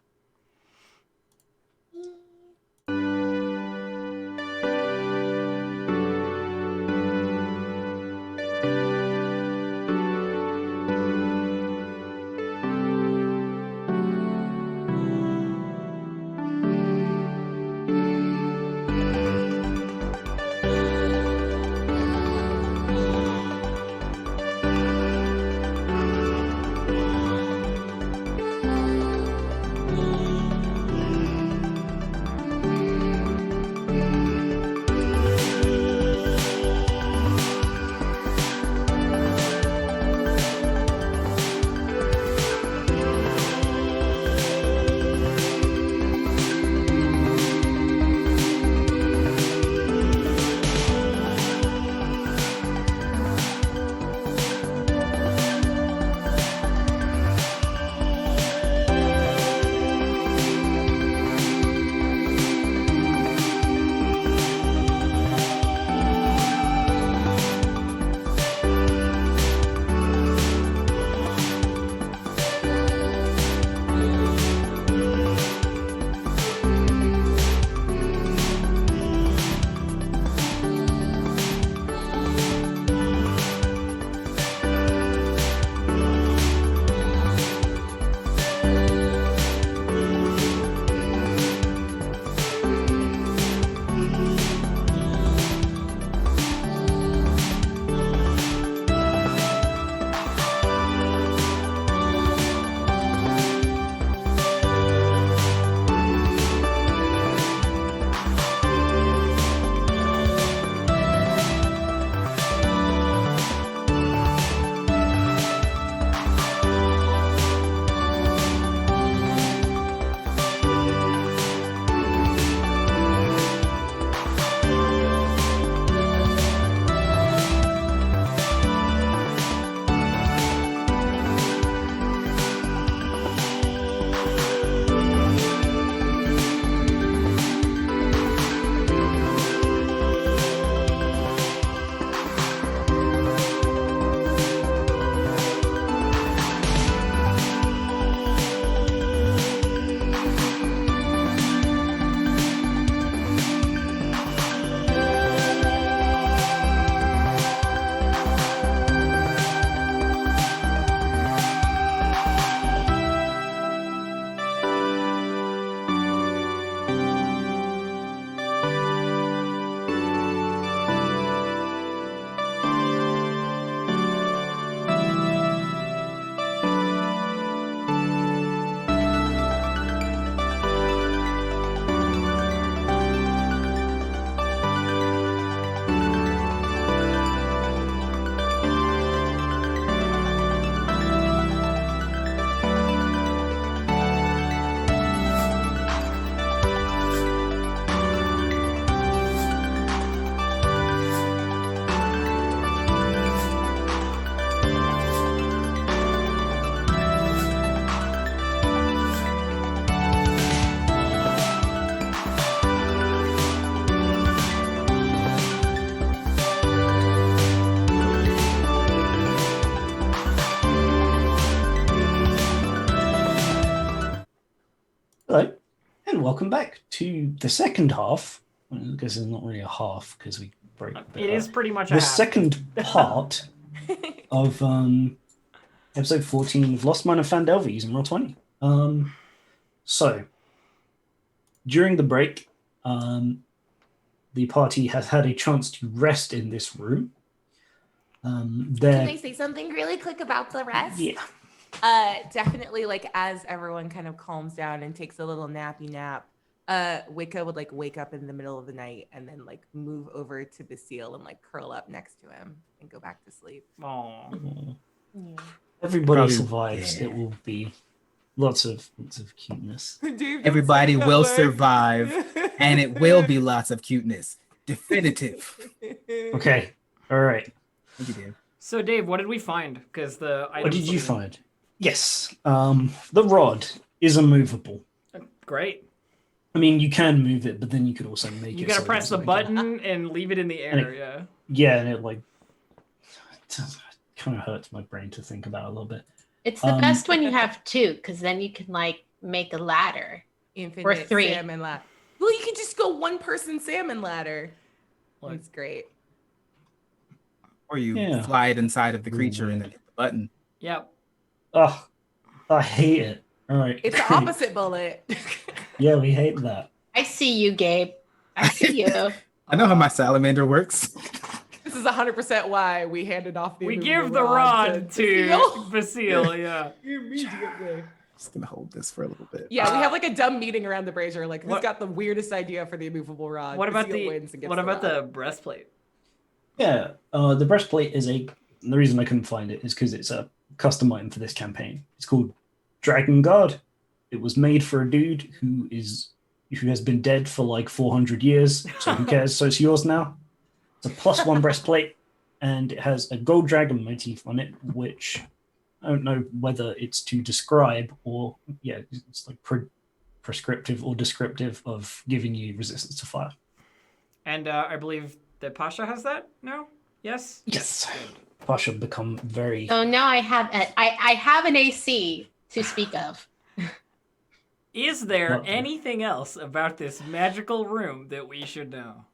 welcome back to the second half. I guess it's not really a half because we break. It is pretty much a the half. second part of episode 14 of Lost Mine of Phandelver using Roll20. So during the break, the party has had a chance to rest in this room. Can I say something really quick about the rest? Yeah. Definitely, like, as everyone kind of calms down and takes a little nappy nap, Wicca would like wake up in the middle of the night and then like move over to Basile and like curl up next to him and go back to sleep. Aww. Everybody Probably- survives. yeah. It will be lots of cuteness. Everybody will survive, and it will be lots of cuteness. Definitive. Okay. All right. Thank you, Dave. So Dave, what did we find? Because the What did items you that we- find? Yes. The rod is immovable. Great. I mean, you can move it, but then you could also make it. You gotta so it press the doesn't make it- button and leave it in the And air. Yeah. Yeah, and it kind of hurts my brain to think about a little bit. It's the best when you have two, because then you can like make a ladder. Infinite Or three. salmon ladder. Well, you can just go one person salmon ladder. Like- It's great. Or you Yeah. slide inside of the creature and then hit the button. Yep. Oh, I hate it. All right. It's the great. opposite bullet. Yeah, we hate that. I see you, Gabe. I see you. I know how my salamander works. This is 100% why we handed off the We immovable give the rod to Basile. Basile. Yeah. Immediately. Just gonna hold this for a little bit. Yeah, we have like a dumb meeting around the brazier. Like, who's What- got the weirdest idea for the immovable rod? What about Basile wins and the gets what about rod. the breastplate? Yeah, the breastplate is the reason I couldn't find it is because it's a custom item for this campaign. It's called Dragon Guard. It was made for a dude who has been dead for like 400 years. So who cares? So it's yours now. It's a +1 breastplate, and it has a gold dragon motif on it, which I don't know whether it's to describe or it's like prescriptive or descriptive of giving you resistance to fire. And I believe that Pasha has that. No. Yes. Yes, Pasha become very. So now I have I have an AC to speak of. Is there Lovely. anything else about this magical room that we should know?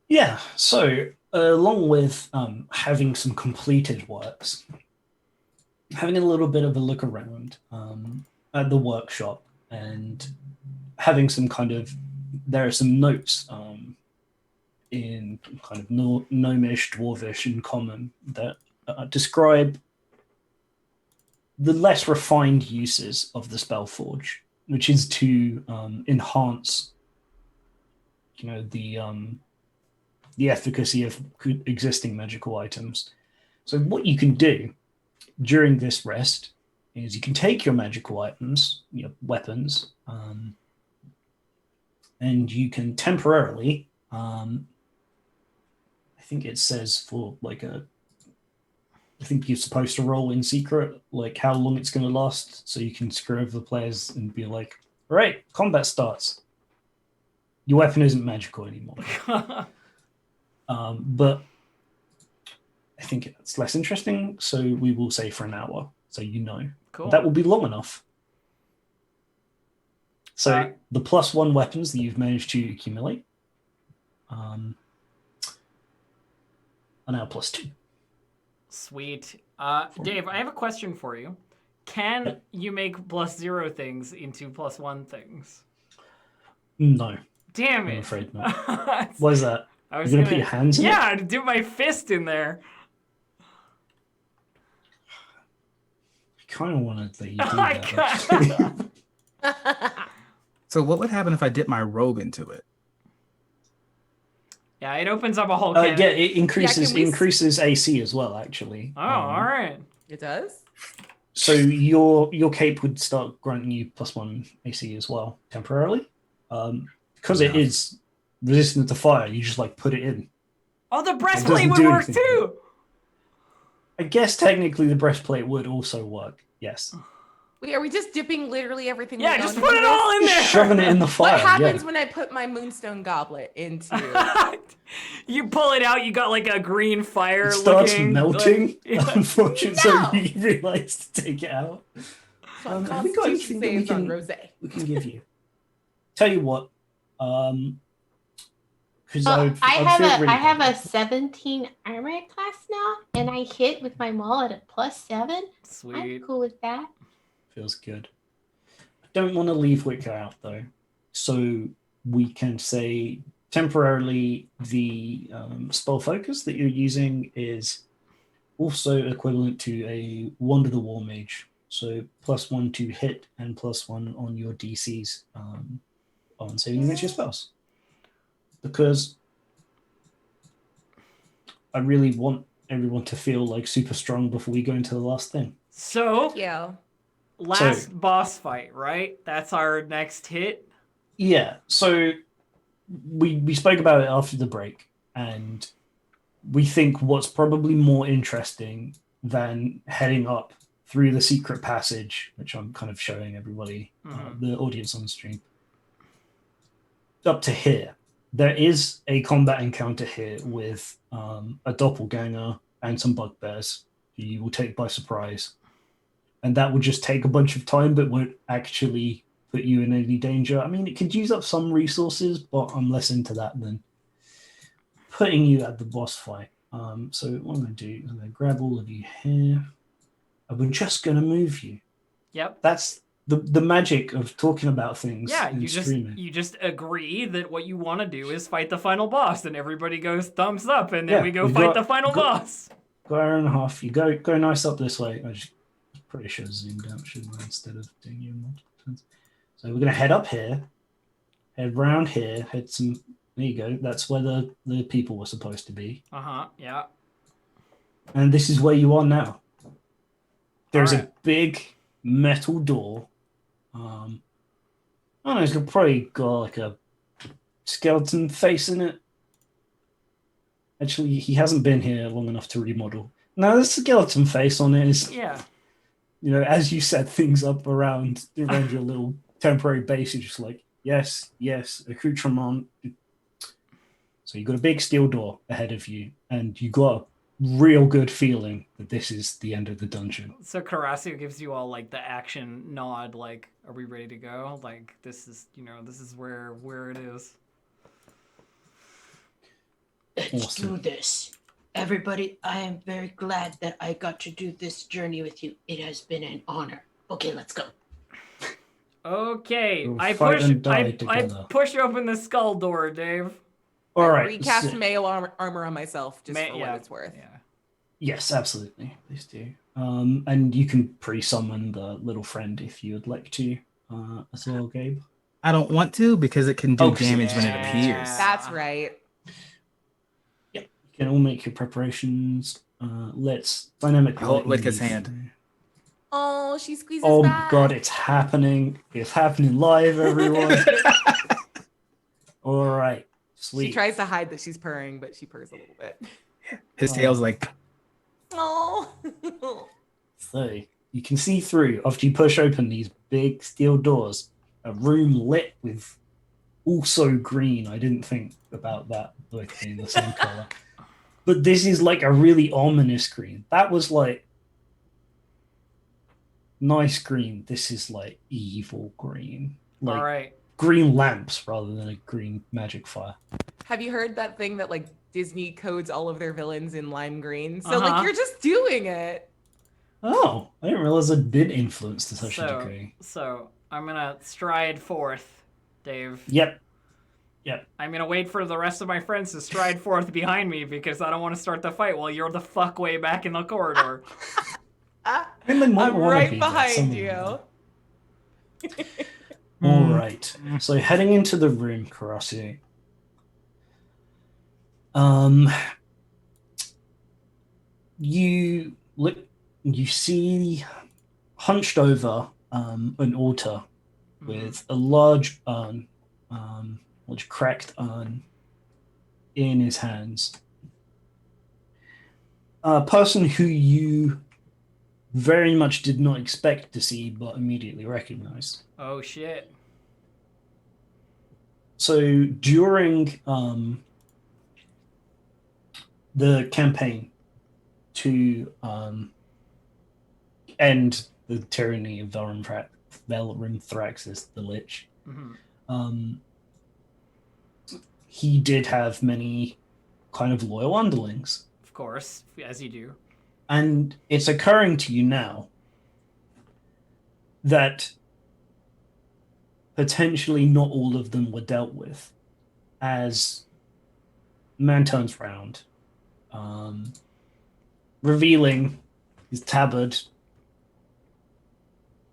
Yeah, so along with having some completed works, having a little bit of a look around at the workshop and having some there are some notes in kind of gnomish, dwarvish, and common that describe the less refined uses of the Spellforge, which is to enhance, the efficacy of existing magical items. So what you can do during this rest is you can take your magical items, your weapons, and you can temporarily, I think it says for like I think you're supposed to roll in secret, like how long it's going to last, so you can screw over the players and be like, all right, combat starts. Your weapon isn't magical anymore. But I think it's less interesting, so we will say for an hour, so Cool. that will be long enough. So the +1 weapons that you've managed to accumulate are now +2. Sweet. Dave, I have a question for you. Can you make +0 things into +1 things? No, Damn it. I'm afraid not. What is that? I You're was gonna put your hands in it? Yeah, to do my fist in there. I kind of want to let you do Oh my that. actually. So what would happen if I dip my robe into it? Yeah, it opens up a whole Yeah, can. it increases can we increases AC as well, actually. Oh, all right. It does? So your cape would start granting you +1 AC as well temporarily, because it is resistant to fire. You just like put it in. Oh, the doesn't breastplate would do work anything. too. I guess technically the breastplate would also work. Yes, Wait, are we just dipping literally everything? Yeah, we just own put into it all in there. shoving it in the fire. What happens yeah. when I put my moonstone goblet into? You pull it out, you got like a green fire. It starts looking, melting. like- yeah. Unfortunately, No. so you realize to take it out. So Have we got anything that we Constitution saves on can- rosé. We can give you. tell you what, because Oh, I really have bad. a 17 armor class now, and I hit with my maul at a +7. I'm Sweet. cool with that. Feels good. I don't want to leave Wicker out though, so we can say temporarily the spell focus that you're using is also equivalent to a Wand of the War Mage. So +1 to hit and +1 on your DCs on saving against your spells. Because I really want everyone to feel like super strong before we go into the last thing. So, Yeah. last boss fight, right? That's our next hit. Yeah, so we spoke about it after the break, and we think what's probably more interesting than heading up through the secret passage, which I'm kind of showing everybody, the audience on the stream, up to here. There is a combat encounter here with a doppelganger and some bugbears who you will take by surprise. And that would just take a bunch of time, but won't actually put you in any danger. I mean, it could use up some resources, but I'm less into that than putting you at the boss fight. So what I'm going to do is I'm going to grab all of you here. And we're just going to move you. Yep. That's the magic of talking about things. Yeah, and you streaming. just agree that what you want to do is fight the final boss, and everybody goes thumbs up, and then we go fight the final boss. Go hour and a half. You go nice up this way. I just pretty sure zoomed out, shouldn't I, instead of doing you in multiple turns. So we're going to head up here, head round here, head some. There you go. That's where the people were supposed to be. Yeah. And this is where you are now. There's a big metal door. I don't know, it's probably got like a skeleton face in it. Actually, he hasn't been here long enough to remodel. No, there's a skeleton face on it. Yeah. You know, as you set things up around your little temporary base, you're just like, yes, accoutrement. So you've got a big steel door ahead of you, and you got a real good feeling that this is the end of the dungeon. So Karasio gives you all like the action nod, like, are we ready to go? Like, this is, this is where it is. Let's do this. Everybody, I am very glad that I got to do this journey with you. It has been an honor. Okay, let's go. Okay, We'll I push open the skull door, Dave. All right. Recast mail armor on myself just for what it's worth. Yeah. Yes, absolutely. Please do. And you can pre-summon the little friend if you would like to, as well, Gabe. I don't want to because it can do damage when it appears. That's right. Yep. You can all make your preparations. Let's dynamically hold Wicca's hand. Oh, she squeezes Oh back. God, it's happening. It's happening live, everyone. All right. Sweet. She tries to hide that she's purring, but she purrs a little bit. His tail's like... Oh. So you can see through, after you push open these big steel doors, a room lit with also green. I didn't think about that both being the same color. But this is like a really ominous green. That was like nice green. This is like evil green. Like, all right. Green lamps rather than a green magic fire. Have you heard that thing that like Disney codes all of their villains in lime green? So like you're just doing it. Oh, I didn't realize I'd been influenced to such a degree. So I'm gonna stride forth, Dave. Yep. I'm gonna wait for the rest of my friends to stride forth behind me because I don't want to start the fight while you're the fuck way back in the corridor. I'm right behind you. All right. So heading into the room, Karasi. You look. You see, hunched over an altar with a large urn, large cracked urn in his hands. A person who you very much did not expect to see, but immediately recognized. Oh shit! So during the campaign to end the tyranny of Velrimthraxis, the Lich, he did have many kind of loyal underlings. Of course, as you do. And it's occurring to you now that potentially not all of them were dealt with, as man turns round, revealing his tabard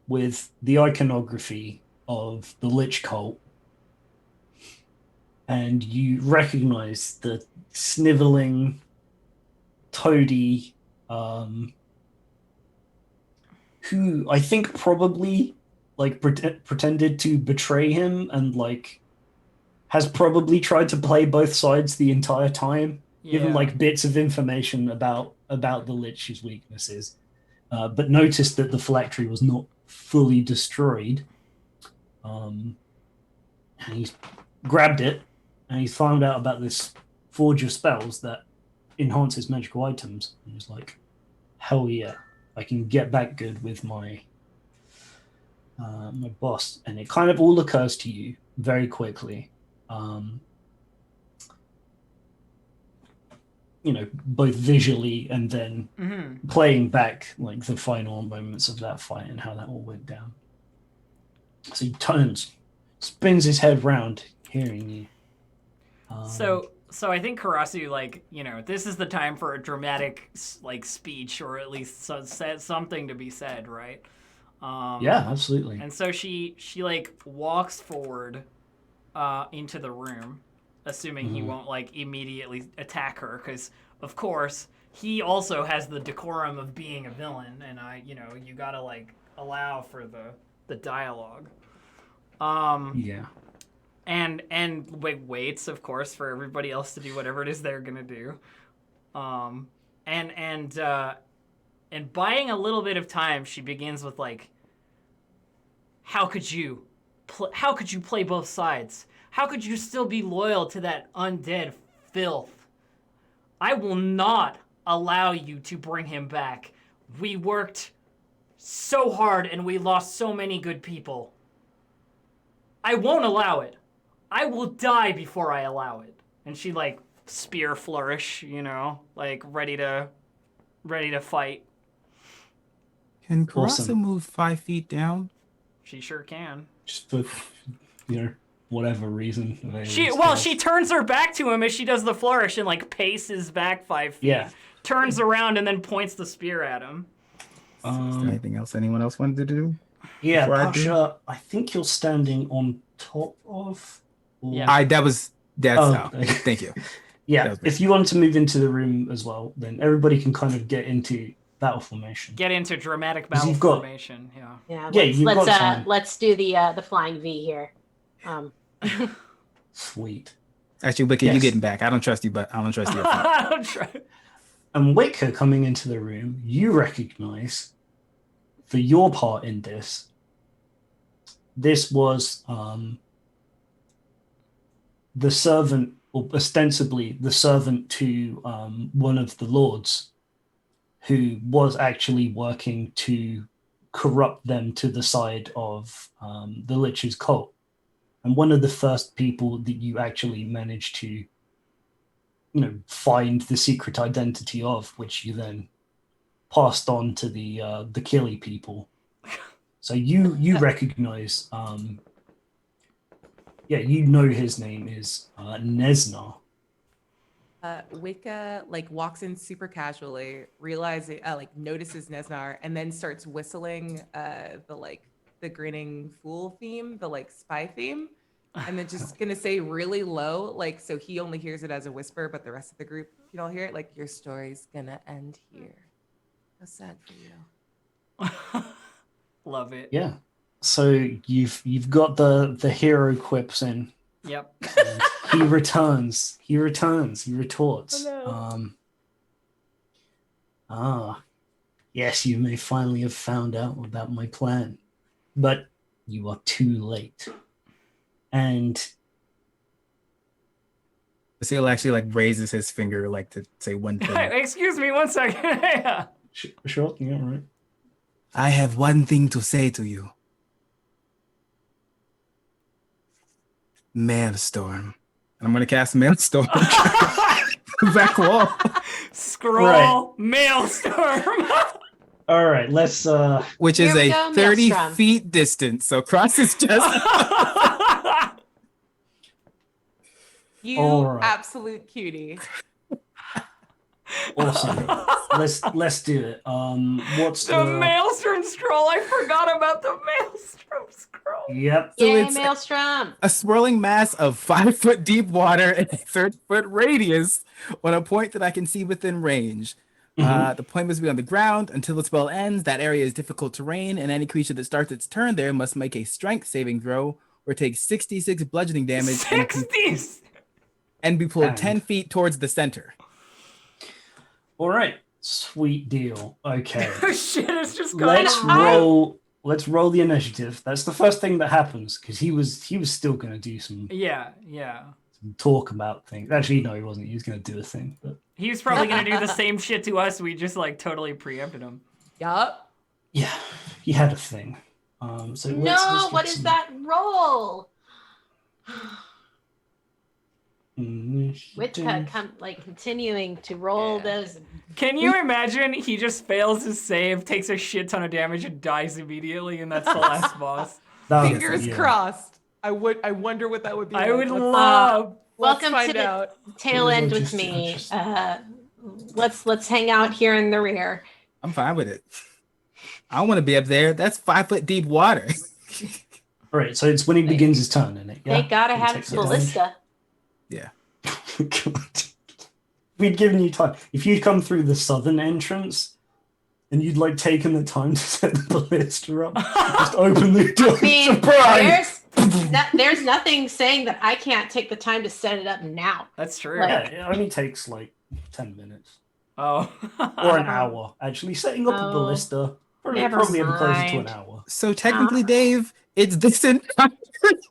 with the iconography of the Lich cult. And you recognize the sniveling, toady, who I think probably like pretended to betray him and like has probably tried to play both sides the entire time, given like bits of information about the Lich's weaknesses, but noticed that the phylactery was not fully destroyed. And he's grabbed it, and he's found out about this forge of spells that enhances magical items, and he's like, hell yeah, I can get back good with my my boss. And it kind of all occurs to you very quickly, you know, both visually and then playing back like the final moments of that fight and how that all went down. So he turns, spins his head round, hearing you. So I think Karasu, like, you know, this is the time for a dramatic, like, speech, or at least something to be said, right? Yeah, absolutely. And so she like walks forward into the room, assuming he won't like immediately attack her, because of course he also has the decorum of being a villain, and you gotta like allow for the dialogue. Yeah. And waits, of course, for everybody else to do whatever it is they're gonna do. And buying a little bit of time, she begins with like, how could you play both sides? How could you still be loyal to that undead filth? I will not allow you to bring him back. We worked so hard and we lost so many good people. I won't allow it. I will die before I allow it. And she like spear flourish, you know, like ready to fight. Can Karasa Awesome. move 5 feet down? She sure can. Just for, you know, whatever reason. She turns her back to him as she does the flourish and like paces back 5 feet. Yeah. Turns around and then points the spear at him. Is there anything else anyone else wanted to do? Yeah, before I do? Pasha, I think you're standing on top of. Or... Yeah. That's okay. Thank you. Yeah, if you want to move into the room as well, then everybody can kind of get into battle formation. Get into dramatic battle you've got- formation. Yeah. Yeah. you've got time. Let's do the flying V here. Sweet. Actually, Wicked, Yes. you're getting back. I don't trust you, but I don't trust you. I'm trying. And Wicker coming into the room, you recognize for your part in this was the servant, or ostensibly the servant to one of the lords, who was actually working to corrupt them to the side of the Lich's cult. And one of the first people that you actually managed to, you know, find the secret identity of, which you then passed on to the Killy people. So you recognize, you know his name is Nesna. Wicca like walks in super casually, realizing notices Nesnar, and then starts whistling the grinning fool theme, the like spy theme, and then just gonna say really low, like so he only hears it as a whisper, but the rest of the group, you don't hear it, like your story's gonna end here. How sad for you. Love it. Yeah. So you've got the hero quips in. Yep. He returns. He retorts. Oh, Yes, you may finally have found out about my plan, but you are too late. And Basil actually like raises his finger like to say one thing. Excuse me 1 second. Yeah. sure, yeah, right. I have one thing to say to you. Maelstrom. And I'm going to cast Maelstrom. Back wall. Scroll Right. Maelstrom. All right, let's. Which Here is we a go, 30 Maelstrom. feet distance. So cross his chest. You All right. absolute cutie. Awesome. let's do it. What's The the? Maelstrom scroll. I forgot about the Maelstrom scroll. Yep. So Yay, it's Maelstrom. a swirling mass of 5 foot deep water in a 30-foot radius on a point that I can see within range. The point must be on the ground until the spell ends. That area is difficult terrain, and any creature that starts its turn there must make a strength saving throw or take 66 bludgeoning damage 60s. and be pulled And- 10 feet towards the center. All right. Sweet deal. Okay. Shit, it's just going Let's on. roll. Let's roll the initiative. That's the first thing that happens because he was still going to do some Yeah. talk about things. Actually, no, he wasn't. He was going to do a thing, but He was probably gonna do the same shit to us. We just like totally preempted him. Yup. yeah, he had a thing. So No, let's what get is some that roll? initiative. Witka continuing to roll Yeah. those. Can you imagine? He just fails his save, takes a shit ton of damage, and dies immediately, and that's the last boss. That was- Fingers yeah. crossed. I wonder what that would be. I like. would Let's- love. Let's Welcome find to the out. tail It was end with interesting, me. interesting. Let's hang out here in the rear. I'm fine with it. I don't want to be up there. That's 5 foot deep water. All right, so it's when he begins his turn, isn't it? Yeah. Thank God I He have takes the damage. ballista. Yeah. God. We'd given you time. If you'd come through the southern entrance and you'd like taken the time to set the ballista up, just open the door. I mean, Surprise! there's nothing saying that I can't take the time to set it up now. That's true. Like- Yeah, it only takes like 10 minutes Oh. or an hour. Actually, setting up a Oh, ballista probably never closer to an mind. hour. So technically, Dave, it's this entire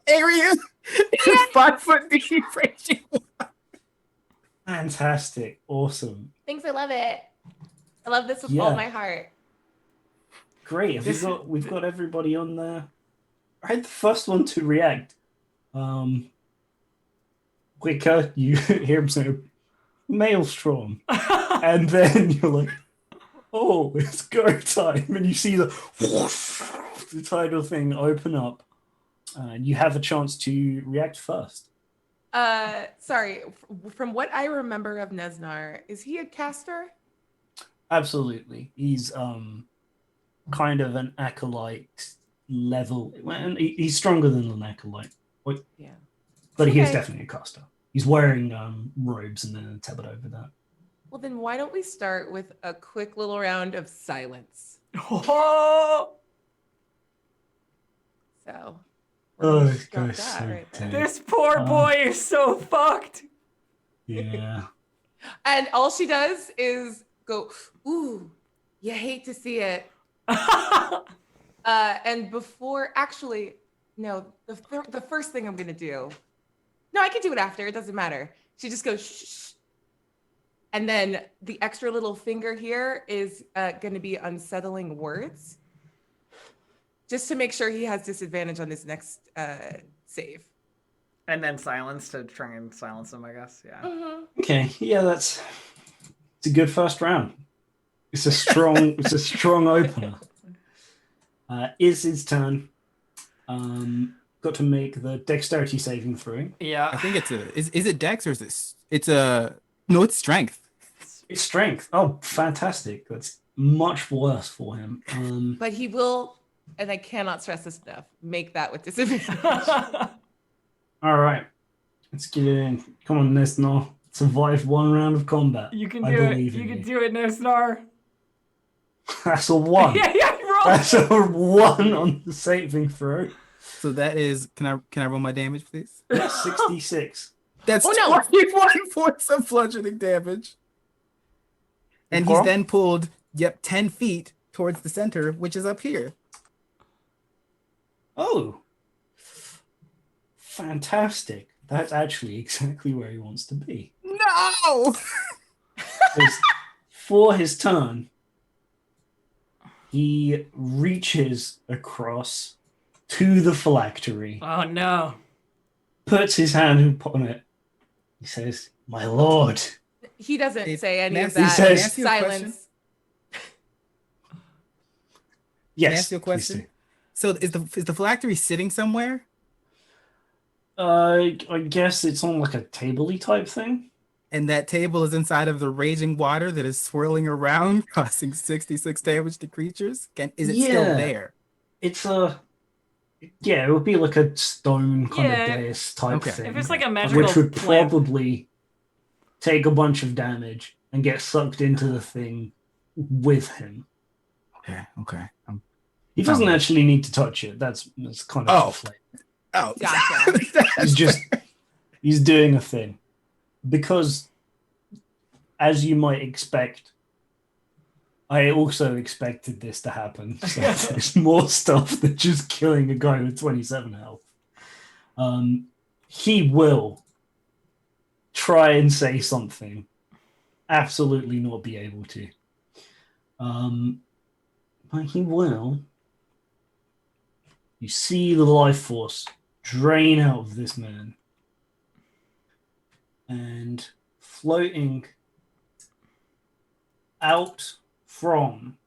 area is 5 foot deep. Raging. Fantastic, awesome, Thanks, I love it. I love this with Yeah. all my heart. great. Have This- we've got everybody on there. I had the first one to react. Quicker, you hear him say Maelstrom, and then you're like, "Oh, it's go time!" And you see the title thing open up, and you have a chance to react first. Sorry. From what I remember of Nesnar, is he a caster? Absolutely, he's kind of an acolyte level. And he's stronger than an acolyte, Yeah. but he is Okay. definitely a caster. He's wearing robes and then a tabard over that. Well, then why don't we start with a quick little round of silence? Oh, So. Oh, gonna this drop guy's that so right there. dead. this poor boy is so fucked. Yeah. And all she does is go, "Ooh, you hate to see it." And before, actually, no, the first thing I'm gonna do. No, I can do it after. It doesn't matter. She just goes, "Shh," and then the extra little finger here is gonna be unsettling words, just to make sure he has disadvantage on his next save. And then silence to try and silence him, I guess. Yeah. Okay. Yeah, it's a good first round. It's a strong opener. Is his turn. Got to make the dexterity saving throw. Yeah. I think it's is it Dex or is it? It's no, it's Strength. It's strength. Oh, fantastic. That's much worse for him. But he will, and I cannot stress this enough, make that with disadvantage. All right. Let's get it in. Come on, Nesnor. Survive one round of combat. You can I do it. believe in You can you. do it, Nesnar. That's a 1. Yeah, roll. That's a 1 on the saving throw. So that is. Can I roll my damage, please? That's 66. That's Oh, no. 21 points of bludgeoning damage. And he's Okay. then pulled, 10 feet towards the center, which is up here. Oh. Fantastic. That's actually exactly where he wants to be. No! 'Cause for his turn, he reaches across to the phylactery, Oh no. puts his hand upon it. He says, "My lord." He doesn't It- say any may I- of he that. says- May I ask you a question? Silence. Yes. May I ask you a please question? do. So is the phylactery sitting somewhere? I guess it's on like a table-y type thing. And that table is inside of the raging water that is swirling around, causing 66 damage to creatures? Is it still Yeah. there? It's yeah, it would be like a stone kind Yeah. of dais type Okay. thing. If it's like a magical which would plant, probably take a bunch of damage and get sucked into the thing with him. Okay. He doesn't Oh. actually need to touch it. That's kind of Oh. the flavor. Oh, Gotcha. He's doing a thing. Because as you might expect, I also expected this to happen. So there's more stuff than just killing a guy with 27 health. He will try and say something. Absolutely not be able to. But he will. You see the life force drain out of this man. And floating out from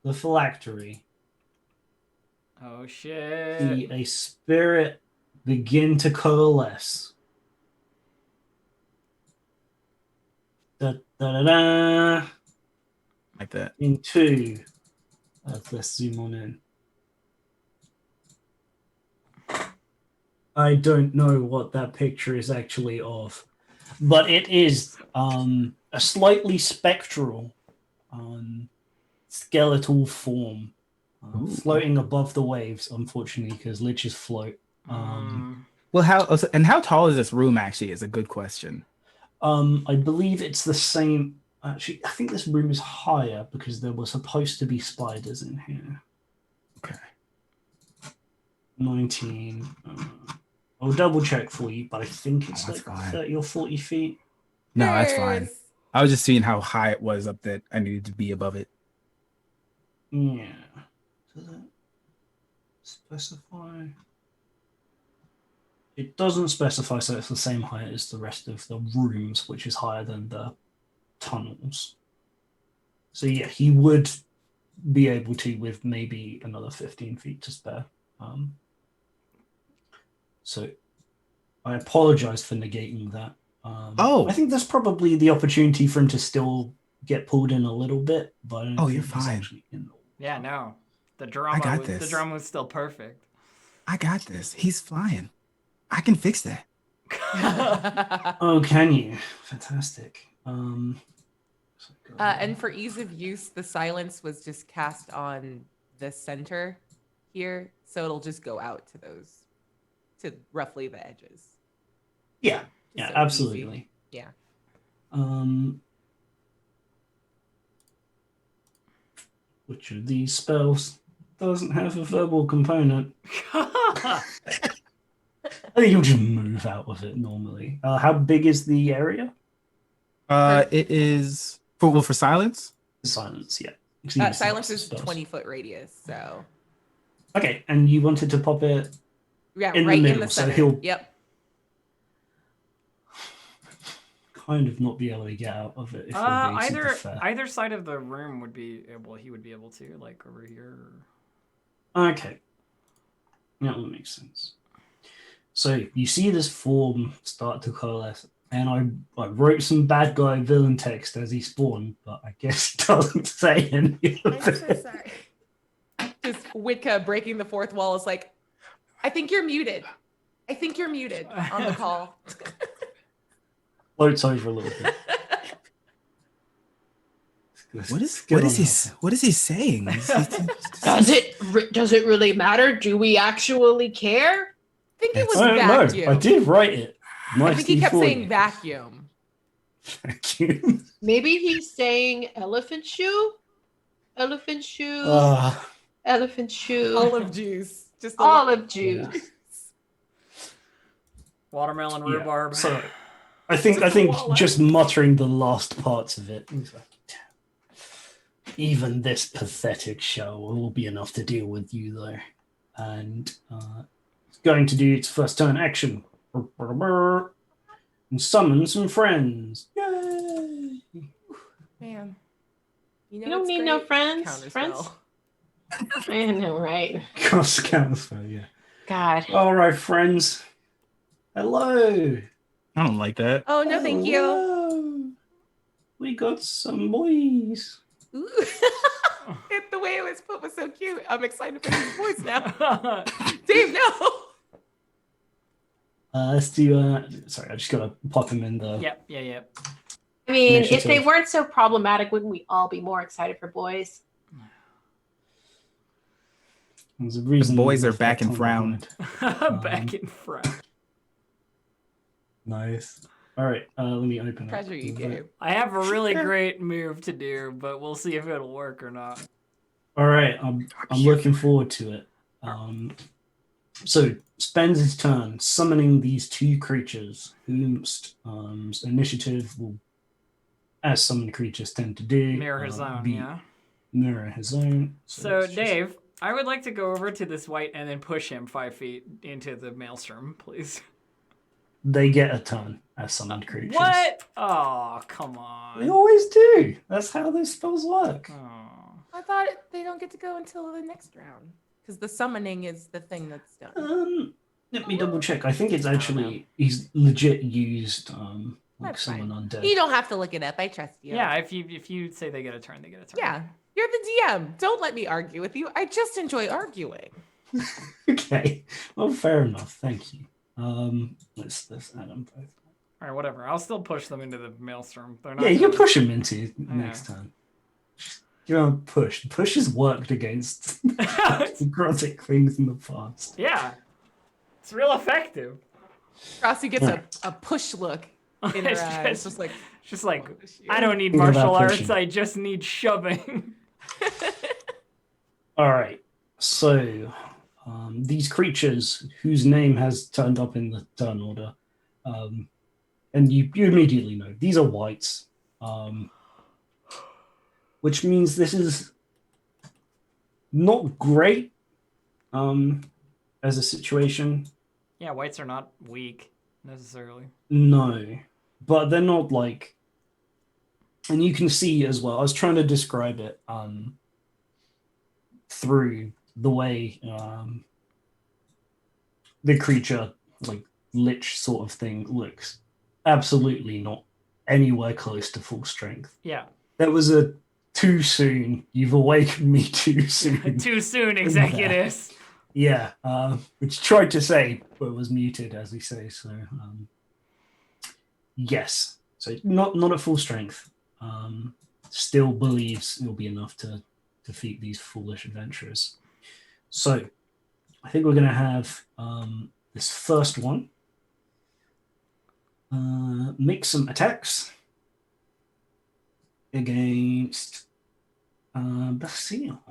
the phylactery, oh shit. see a spirit begin to coalesce. Da, da, da, da, like that. into. Let's zoom on in. I don't know what that picture is actually of, but it is a slightly spectral, skeletal form floating above the waves. Unfortunately, because liches float. Well, how tall is this room? Actually, is a good question. I believe it's the same. Actually, I think this room is higher because there were supposed to be spiders in here. Okay. 19. I'll double check for you, but I think it's That's like fine. 30 or 40 feet. No, that's fine. Cheers. I was just seeing how high it was up that I needed to be above it. Yeah. Does it specify? It doesn't specify, so it's the same height as the rest of the rooms, which is higher than the tunnels. So yeah, he would be able to with maybe another 15 feet to spare. So I apologize for negating that. I think there's probably the opportunity for him to still get pulled in a little bit, but I don't Oh, think you're he's fine. actually in the Yeah, no. The I drama got was, this. the drama was still perfect. I got this. He's flying. I can fix that. Oh, can you? Fantastic. And for ease of use, the silence was just cast on the center here, so it'll just go out to roughly the edges. yeah, So yeah, easy. absolutely. Yeah. Which of these spells doesn't have a verbal component? I think you'll just move out of it normally. How big is the area? It is for silence. Silence, yeah. Excuse me, Silence is spells. 20-foot radius, so Okay, and you wanted to pop it yeah, in the right in middle, the so center. he'll- Yep. kind of not be able to get out of it if we're being super fair. Either side of the room would be able. He would be able to, like over here. Okay. Yeah, that makes sense. So you see this form start to coalesce, and I wrote some bad guy villain text as he spawned, but I guess it doesn't say any of I'm so it. sorry. Just Witka breaking the fourth wall is like, I think you're muted. I think you're muted on the call. Floats over a little bit. What is he saying? Does it really matter? Do we actually care? I think it was I don't vacuum. know. I did write it. I think he kept D40. saying vacuum. Vacuum. Maybe he's saying elephant shoe? Elephant shoe? Elephant shoe. Olive juice. Just Olive juice. Yeah. Watermelon Yeah, rhubarb. so I think just muttering the last parts of it. He's like, even this pathetic show will be enough to deal with you, though. And it's going to do its first turn action. and summon some friends. Yay! Man. You know don't what's need no great? friends. Counterspell. Friends? I know, right? Counterspell, yeah. God. All right, friends. Hello. I don't like that. Oh, no, thank you. Hello. We got some boys. Ooh. The way it was put was so cute. I'm excited for these boys now. Dave, no. Let's do. Sorry, I just gotta pop him in the. Yep. Yeah. Yep. I mean, if they Initiative. weren't so problematic, wouldn't we all be more excited for boys? There's a reason boys we are left back that in tongue frown. behind. Back in front. Nice. All right, let me open Pressure up. you, Gabe. I have a really great move to do, but we'll see if it'll work or not. All right, I'm looking forward to it. So spends his turn summoning these two creatures, whose initiative will, as summoned creatures tend to do, Mirror his own, be yeah. mirror his own. So, it's just- Dave, I would like to go over to this white and then push him 5 feet into the maelstrom, please. they get a turn as summoned creatures. What? Oh, come They on. always do. That's how those spells work. Oh. I thought they don't get to go until the next round. Because the summoning is the thing that's done. Let me double check. I think it's I don't actually he's legit used like That's someone fine. undead. You don't have to look it up. I trust you. Yeah, if you say they get a turn, they get a turn. Yeah. You're the DM. Don't let me argue with you. I just enjoy arguing. Okay. Well, fair enough. Thank you. Let's add them both. All right, whatever. I'll still push them into the maelstrom. They're not. Yeah, you can gonna- push him into next turn. You know, push. Push has worked against necrotic things in the past. Yeah, it's real effective. Frosty gets a push look in her It's eyes. It's just like, Just like push you. I don't need Think about martial arts. pushing. I just need shoving. All right. So these creatures whose name has turned up in the turn order, and you immediately know these are whites, which means this is not great as a situation. Yeah, whites are not weak necessarily. No, but they're not like, and you can see as well. I was trying to describe it through the way the creature, like lich sort of thing, looks. Absolutely not anywhere close to full strength. Yeah, That was a too soon. You've awakened me too soon. too soon, executives. Yeah, which tried to say, but was muted, as we say. So, yes. So not at full strength. Still believes it'll be enough to defeat these foolish adventurers. So, I think we're going to have this first one make some attacks against Basile,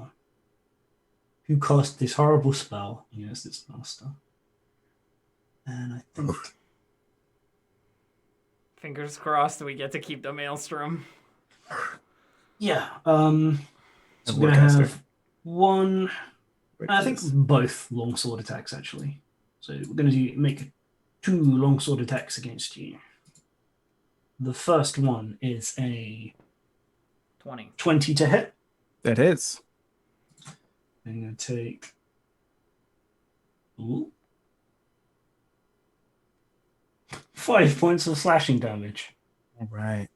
who cast this horrible spell against its master. And I think Fingers crossed we get to keep the maelstrom. yeah. So we're gonna have one. I think both longsword attacks actually. So we're gonna make 2 longsword attacks against you. The first one is a 20. 20 to hit. That hits. I'm gonna take. Ooh. 5 points of slashing damage. All right.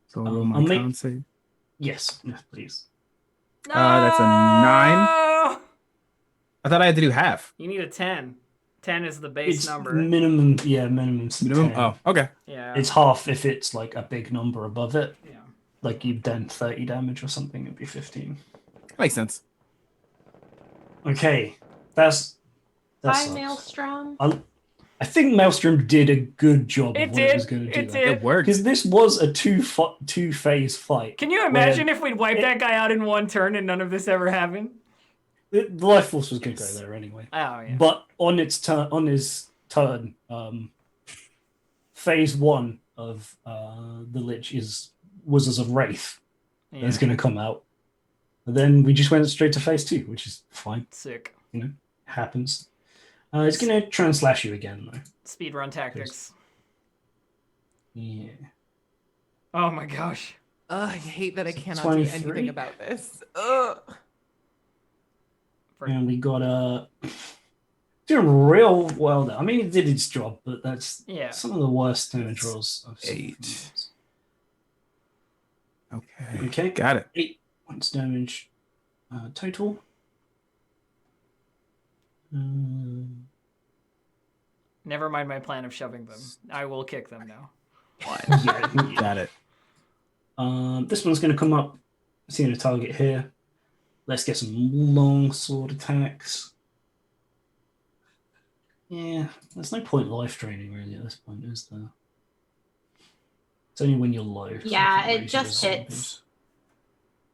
So roll I'll my make- con save. Yes, please. That's a 9. I thought I had to do half. You need a 10. 10 is the base It's number. minimum. Yeah, minimum. Minimum? 10. Oh, okay. Yeah. It's half if it's like a big number above it. Yeah. Like you've done 30 damage or something, it'd be 15. Makes sense. Okay, that Hi, sucks. Maelstrom. I think Maelstrom did a good job It of what it was did. going to do. It did. It worked. Because this was a two-phase fight. Can you imagine if we'd wiped that guy out in one turn and none of this ever happened? The life force was going to go there anyway. Oh, yeah. But on his turn, phase 1 of the Lich was as a wraith Yeah. that's going to come out. And then we just went straight to phase 2, which is fine. Sick. Happens. It's gonna try and slash you again though. Speedrun tactics. Yeah. Oh my gosh. Ugh, I hate that I So cannot 23? do anything about this. Ugh. And we got doing real well there. I mean, it did its job, but that's some of the worst damage rolls I've seen. 8. Okay. Okay. Got it. 8 points damage total. Never mind my plan of shoving them. I will kick them now. Yeah, Got it. This one's going to come up. Seeing a target here. Let's get some long sword attacks. Yeah, there's no point life draining really at this point, is there? It's only when you're low. Yeah, so it just hits.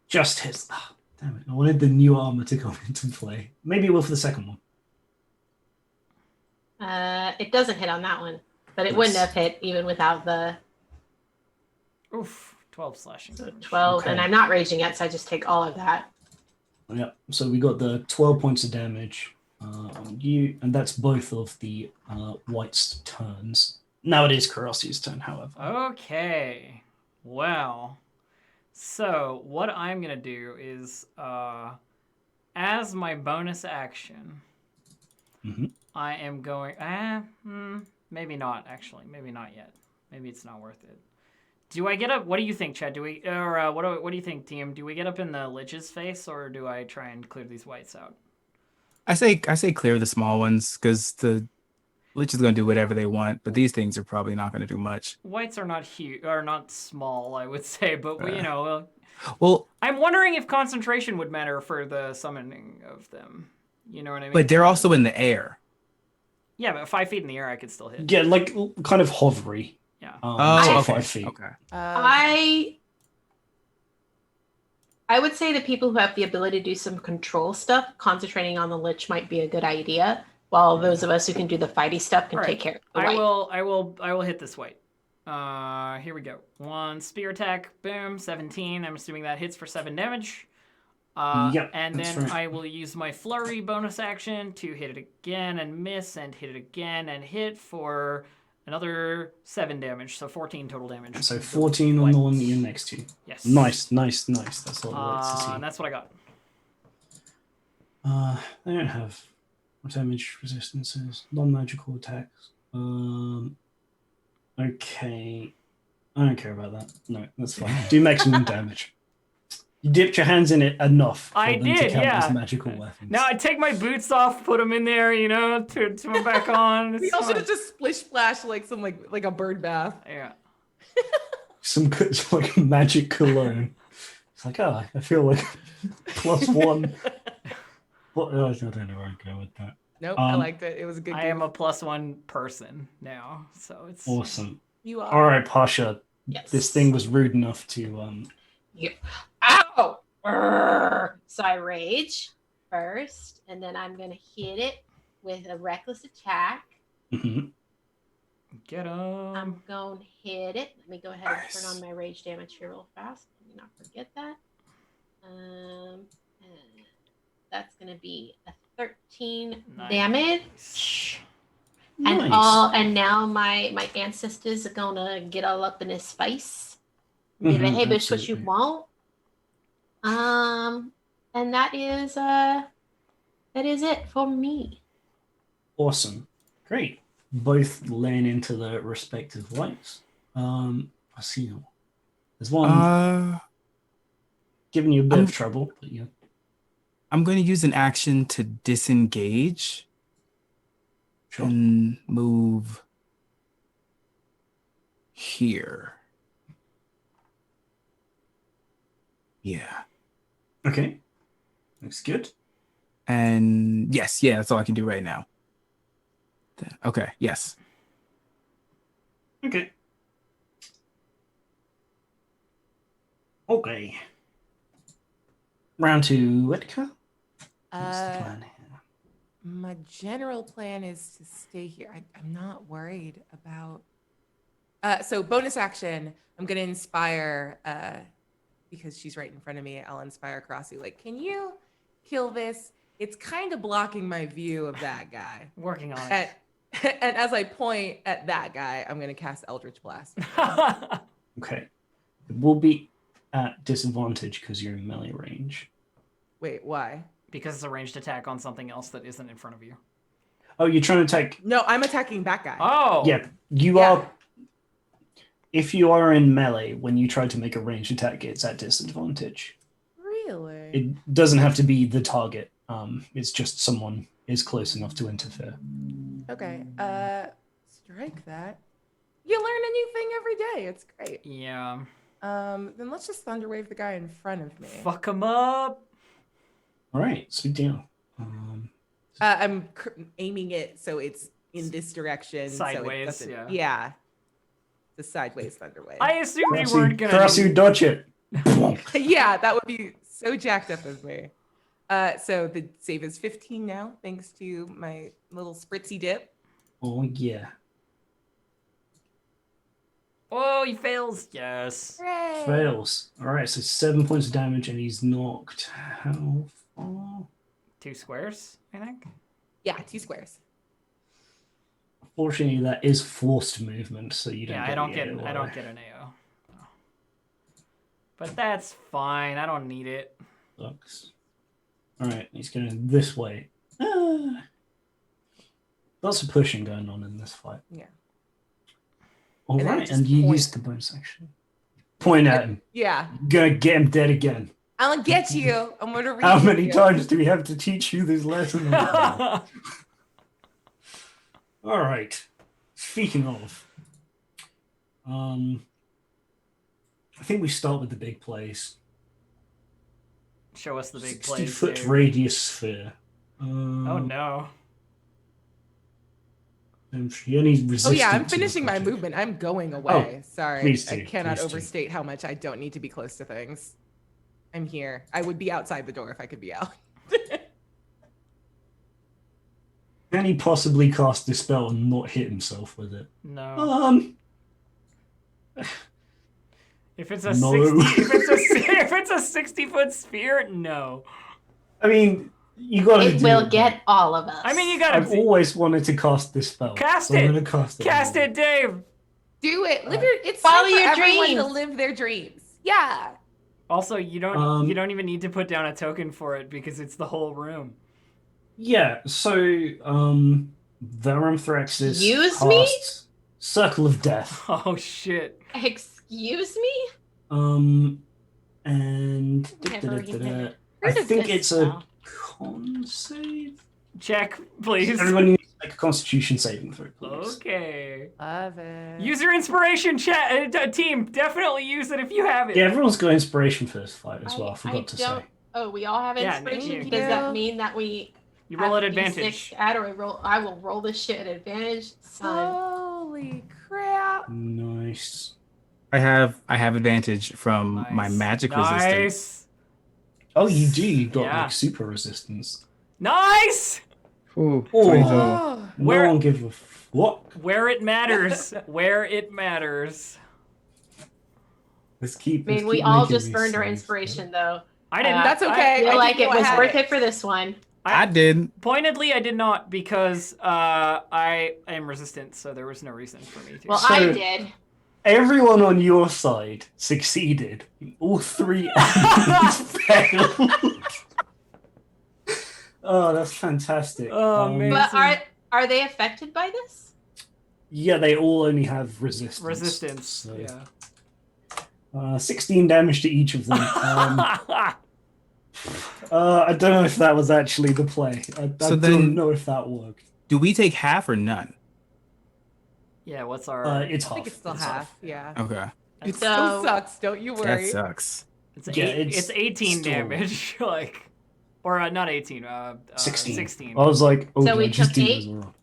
Just hits. Ah, damn it. I wanted the new armor to come into play. Maybe it will for the second one. It doesn't hit on that one, but it wouldn't have hit even without the Oof. 12 slashing. so 12, Okay. and I'm not raging yet, so I just take all of that. Yeah, so we got the 12 points of damage on you, and that's both of the white's turns. Now it is Karasi's turn, however. Okay. Well, so what I'm going to do is, as my bonus action, I am going... maybe not, actually. Maybe not yet. Maybe it's not worth it. Do I get up? What do you think, Chad? Do we, or what do you think, team? Do we get up in the Lich's face, or do I try and clear these whites out? I say clear the small ones because the Lich is going to do whatever they want, but these things are probably not going to do much. Whites are not huge, or not small, I would say, but we, you know. Well, I'm wondering if concentration would matter for the summoning of them. You know what I mean? but they're also in the air. Yeah, but 5 feet in the air, I could still hit. Yeah, like kind of hovery. Yeah. Oh, so okay. 5 feet. Okay. I would say the people who have the ability to do some control stuff, concentrating on the Lich might be a good idea, while those of us who can do the fighty stuff can take care of the white. I will hit this white. Here we go. 1 spear attack, boom, 17. I'm assuming that hits for 7 damage. Yep, and that's then right. I will use my flurry bonus action to hit it again and miss, and hit it again and hit for another 7 damage, so 14 total damage. So 14 on the one that you're next to. Yes. Nice. That's what I like to see. And that's what I got. They don't have damage resistances, non-magical attacks. Okay. I don't care about that. No, that's fine. Do maximum damage. You dipped your hands in it enough for them to count as magical weapons. Now I take my boots off, put them in there, you know, to them back on. We all should have just splish splash like some like a bird bath. Yeah. Some like magic cologne. It's like, oh, I feel like +1. What? I don't know where I'd go with that. Nope, I liked it. It was a good. I am a +1 person now, so it's awesome. You are. All right, Pasha. Yes. This thing was rude enough to Yeah. Ow! Urgh. So I rage first, and then I'm gonna hit it with a reckless attack. Get him. I'm gonna hit it. Let me go ahead and turn on my rage damage here real fast. Let me not forget that. And that's gonna be a 13 damage. And now my ancestors are gonna get all up in his face. Be like, hey, bitch, what you want? And that is it for me. Awesome. Great. Both laying into the respective whites. I see. There's one giving you a bit of trouble, but yeah. I'm going to use an action to disengage. Sure. And move here. Yeah. Okay. Looks good. And yes, yeah, that's all I can do right now. Okay, yes. Okay. Okay. Round to Edka. What's the plan here? My general plan is to stay here. I'm not worried about. So bonus action, I'm gonna inspire. Because she's right in front of me, I'll inspire Karasi. Like, can you kill this? it's kind of blocking my view of that guy. Working on it. And as I point at that guy, I'm going to cast Eldritch Blast. Okay. It will be at disadvantage because you're in melee range. Wait, why? Because it's a ranged attack on something else that isn't in front of you. Oh, you're trying to take... No, I'm attacking that guy. Oh! Yeah, you are... If you are in melee, when you try to make a ranged attack, it's at disadvantage. Really? It doesn't have to be the target. It's just someone is close enough to interfere. Okay. Strike that. You learn a new thing every day. It's great. Yeah. Then let's just thunderwave the guy in front of me. Fuck him up! All right, sweet deal. I'm aiming it so it's in this direction. Sideways, so it doesn't- yeah. Yeah. The sideways thunderwave. I assumed you weren't gonna... Karasu, dodge it! Yeah, that would be so jacked up of me. So the save is 15 now, thanks to my little spritzy dip. Oh, yeah. Oh, he fails. Yes. Hooray! Fails. All right, so 7 points of damage, and he's knocked. How far? 2 squares, I think. Yeah, 2 squares. Fortunately, that is forced movement, so you don't. Yeah, get I don't the get AOI. I don't get an AO. But that's fine. I don't need it. Sucks. All right, he's going this way. Lots of pushing going on in this fight. Yeah. All And then right, just and you point. used the bonus action. Point at him. Yeah. Gonna get him dead again. I'm gonna get you. I'm gonna read How many you. times do we have to teach you this lesson? All right. Speaking of, I think we start with the big place. Show us the big 60-foot place. radius sphere. Oh no. And any resistance. Oh yeah, I'm to the finishing my project. movement. I'm going away. Sorry. please do, I cannot please do. overstate how much I don't need to be close to things. I'm here. I would be outside the door if I could be out. Can he possibly cast this spell and not hit himself with it? No. If it's a No. 60 if it's a 60-foot sphere, no. I mean, you gotta It do will it, get all of us. I mean, you man. gotta I've always wanted to cast this spell. Cast so I'm it! gonna cast it. Cast it, Dave. Do it. Live your. It's Follow time for your everyone to dreams. live their dreams. Yeah. Also, you don't even need to put down a token for it because it's the whole room. Yeah, so Veramthraxis Excuse me? casts Circle of Death. Oh shit. Excuse me? And Never even I heard of think this it's spell. a con save. Check, please. Everyone needs to make a Constitution saving throw, please. Okay. Love it. Use your inspiration, team. Definitely use it if you have it. Yeah, everyone's got inspiration for this fight as well. I forgot to don't- say. Oh, we all have Yeah, inspiration. thank Does you. that mean that we You roll at have advantage. D6 add or I will roll this shit at advantage? Son. Holy crap. Nice. I have advantage from my Nice. magic resistance. Nice. Oh, you do. You got Yeah. like super resistance. Nice. Ooh, Oh. 22. Oh. Where- No one give a fuck. Where it matters. Where it matters. Let's keep. I mean, we all just burned our inspiration, though. I didn't. That's okay. I feel I like didn't it know I was had worth it. it for this one. I did. Pointedly, I did not because I am resistant, so there was no reason for me to. Well, So- I did. Everyone on your side succeeded. All three enemies failed. Oh, that's fantastic. Oh, man. But are they affected by this? Yeah, they all only have resistance. Resistance. So, Yeah. 16 damage to each of them. I don't know if that was actually the play. I So don't then- know if that worked. Do we take half or none? Yeah. What's our? It's half. I think it's still half. Yeah. Okay. It So- still sucks. Don't you That worry. sucks. It's Yeah, it's 18 still- damage. Like, or not 18. 16. 16. I was like, oh, So did we I just took do 8? this wrong.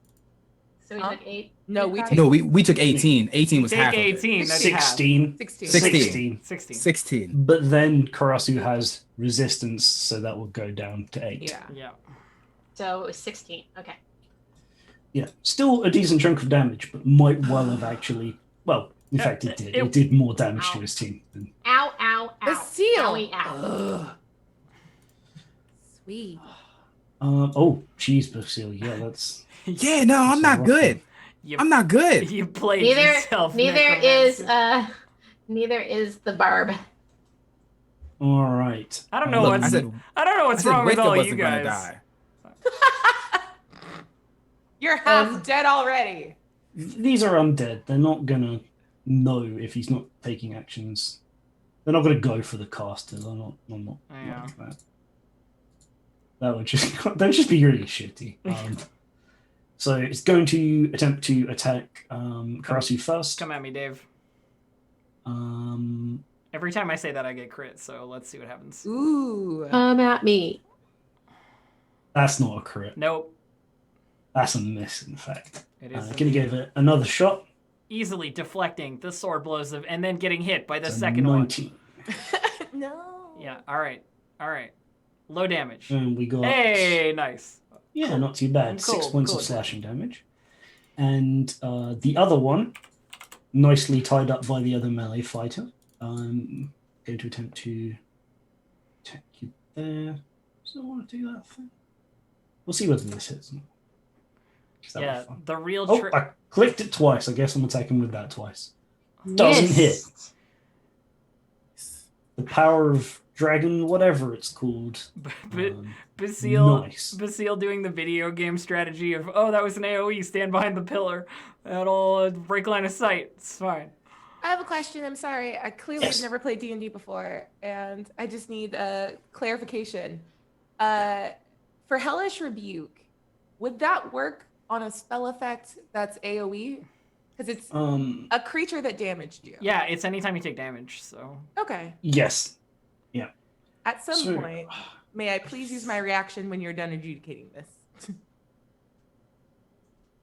So we Huh? took 8. No, we Okay. take No, we took 18. 18 was Take half of it. 18. That's half. 16. 16. 16. 16. 16. But then Karasu has resistance, so that will go down to 8. Yeah. Yeah. So it was 16. Okay. Yeah, still a decent chunk of damage, but might well have actually. Well, in fact, it did. It did more damage to his team. Than... Ow, ow, ow. The seal. Owie, ow. Ugh. Sweet. Oh, jeez, Basile. Yeah, that's Yeah, no, I'm a not rough good. You, I'm not good. you played Neither yourself. neither is the barb. one. All right. I don't know Look, what's I said wrong with Witka all you wasn't gonna guys. die. You're half dead already. These are undead. They're not gonna know if he's not taking actions. They're not gonna go for the caster. I'm not Yeah. like that. That would just be really shitty. So it's going to attempt to attack Karasu first. Come at me, Dave. Um, Every time I say that, I get crit. So let's see what happens. Ooh. Come at me. that's not a crit. Nope. That's a miss, in fact. It is Gonna give it another shot. easily deflecting the sword blows of, and then getting hit by the It's a second 19. No. one. Yeah. All right. Low damage. And we got Hey, nice. yeah, not too bad. I'm 6 cool, points cool of with that. slashing damage. And the other one, nicely tied up by the other melee fighter, going to attempt to attack you there. Does I want to do that thing? We'll see whether this hits. 'Cause that Yeah. was fun. The real Oh, trick. I clicked it twice. I guess I'm attacking with that twice. Doesn't hit. The power of dragon, whatever it's called. Basile, Nice. Basile doing the video game strategy of, oh, that was an AoE, stand behind the pillar. That'll break line of sight. It's fine. I have a question. I'm sorry. I clearly Yes. have never played D&D before, and I just need a clarification. For Hellish Rebuke, would that work on a spell effect that's AoE? Because it's a creature that damaged you. Yeah, it's anytime you take damage, so. Okay. Yes. At some So- point, may I please use my reaction when you're done adjudicating this?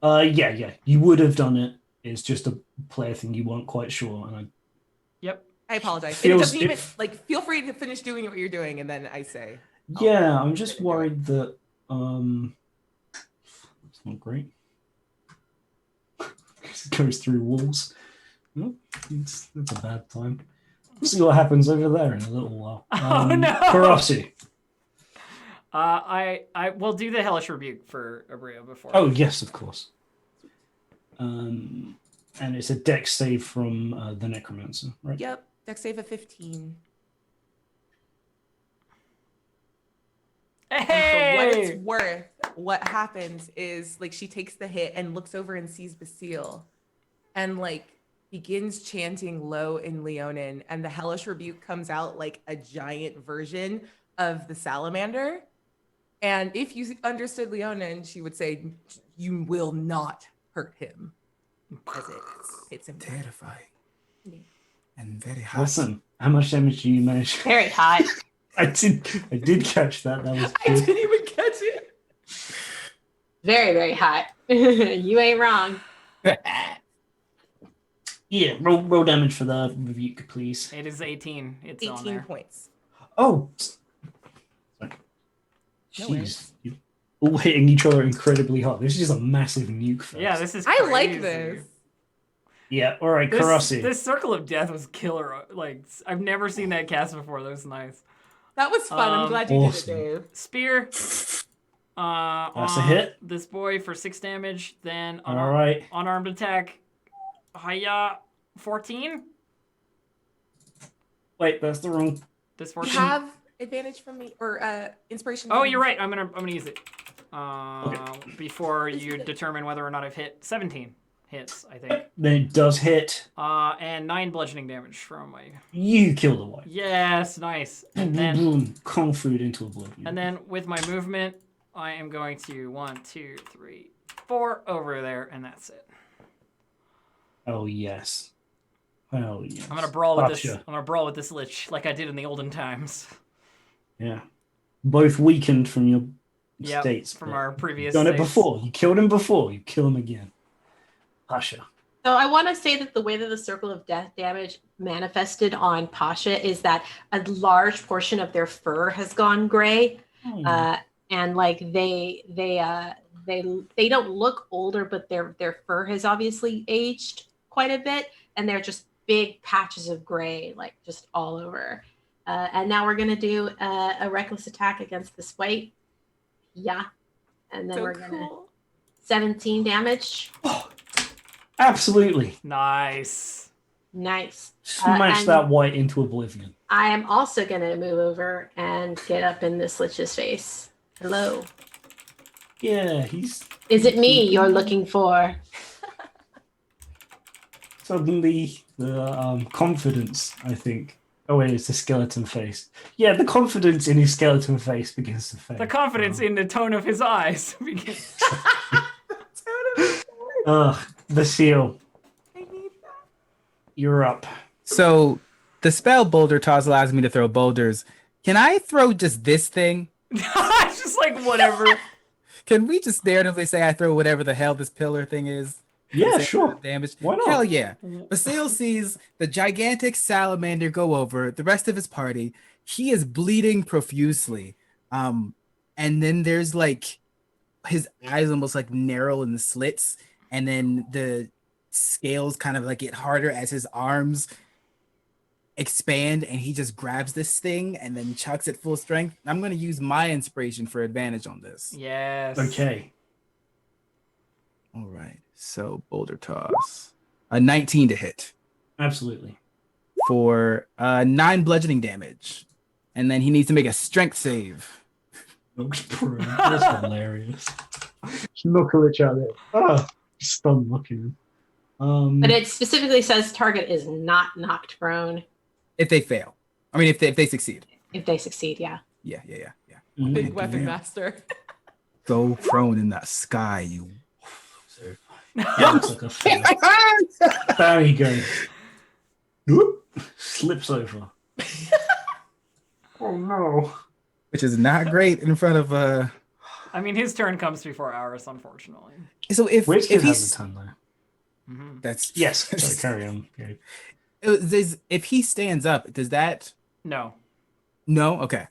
Yeah. You would have done it. It's just a player thing. You weren't quite sure, and Yep. I apologize. Feels- it doesn't even it- like. Feel free to finish doing what you're doing, and then I say. yeah, I'm just didn't do it. worried that it's not great. It goes through walls. Oh, it's a bad time. We'll see what happens over there in a little while. Oh, no! Karasu. I will do the Hellish Rebuke for Abria before. Oh yes, of course. And it's a dex save from the Necromancer, right? Yep. Dex save of 15. And for what Hey! it's worth, what happens is like she takes the hit and looks over and sees Basile and like begins chanting low in Leonin, and the Hellish Rebuke comes out like a giant version of the Salamander. And if you understood Leonin, she would say, "You will not hurt him," as it hits him. Terrifying. Yeah. And very hot. Listen, how much damage do you manage? Very hot. I did catch that. That was I good. didn't even catch it. Very, very hot. You ain't wrong. Yeah, roll damage for the rebuke, please. It is 18. It's on 18 there. points. Oh, sorry. No Jeez, worries. you all hitting each other incredibly hard. This is a massive nuke fest. Yeah, this is I like crazy. this. Yeah, all right, Karasi. This Circle of Death was killer. Like, I've never seen that cast before. That was nice. That was fun. I'm glad you Awesome. did it, Dave. Spear. That's a On hit. This boy for 6 damage. Then All right. unarmed attack. Hiya. 14. Wait, that's the wrong. This You 14. have advantage from me or inspiration. Oh, from you're me. right. I'm gonna use it. Before you determine whether or not I've hit 17 hits, I think. Then it does hit. And 9 bludgeoning damage from my. You kill the wife. Yes, nice. Boom, And boom, then boom. Kung fu into a blood. And then with my movement, I am going to 1, 2, 3, 4 over there, and that's it. Oh yes. Oh yes. I'm gonna brawl with this. Gotcha. I'm gonna brawl with this lich like I did in the olden times. Yeah. Both weakened from your Yep, states. from but our previous. Done it saves. before. You killed him before. You kill him again. Pasha. So I want to say that the way that the Circle of Death damage manifested on Pasha is that a large portion of their fur has gone gray, and like they don't look older, but their fur has obviously aged quite a bit, and they're just big patches of gray, like just all over. And now we're gonna do a reckless attack against this wight. Yeah. And then So we're gonna cool. 17 damage. Absolutely. Nice. Nice. Smash and that white into oblivion. I am also gonna move over and get up in this lich's face. Hello. Yeah, he's Is it me you're looking for? suddenly the confidence, I think. Oh wait, it's the skeleton face. Yeah, the confidence in his skeleton face begins to fade. The confidence in the tone of his eyes. The seal. I need that. You're up. So the spell Boulder Toss allows me to throw boulders. Can I throw just this thing? It's just like whatever. Can we just narratively say I throw whatever the hell this pillar thing is? Yeah, Same sure. amount of damage. Why not? Hell yeah. Basile sees the gigantic salamander go over, the rest of his party. He is bleeding profusely. And then there's like his eyes almost like narrow in the slits, and then the scales kind of like get harder as his arms expand, and he just grabs this thing and then chucks it full strength. I'm going to use my inspiration for advantage on this. Yes. Okay. All right. So boulder toss. A 19 to hit Absolutely. for 9 bludgeoning damage. And then he needs to make a strength save. Looks prone. That's hilarious. Knuckle each other. Oh, stunned looking. But it specifically says target is not knocked prone. If they fail. I mean, if they succeed. If they succeed, yeah. Yeah. Big weapon Yeah. master. Go prone in the sky, you. Yeah, looks like a fail. There he goes. Whoop. Slips over. Oh no. Which is not great in front of I mean, his turn comes before ours, unfortunately. So if Whiskey has he's a ton though. Mm-hmm. that's Yes. Sorry, carry on. Okay. If he stands up, does that No. no? Okay,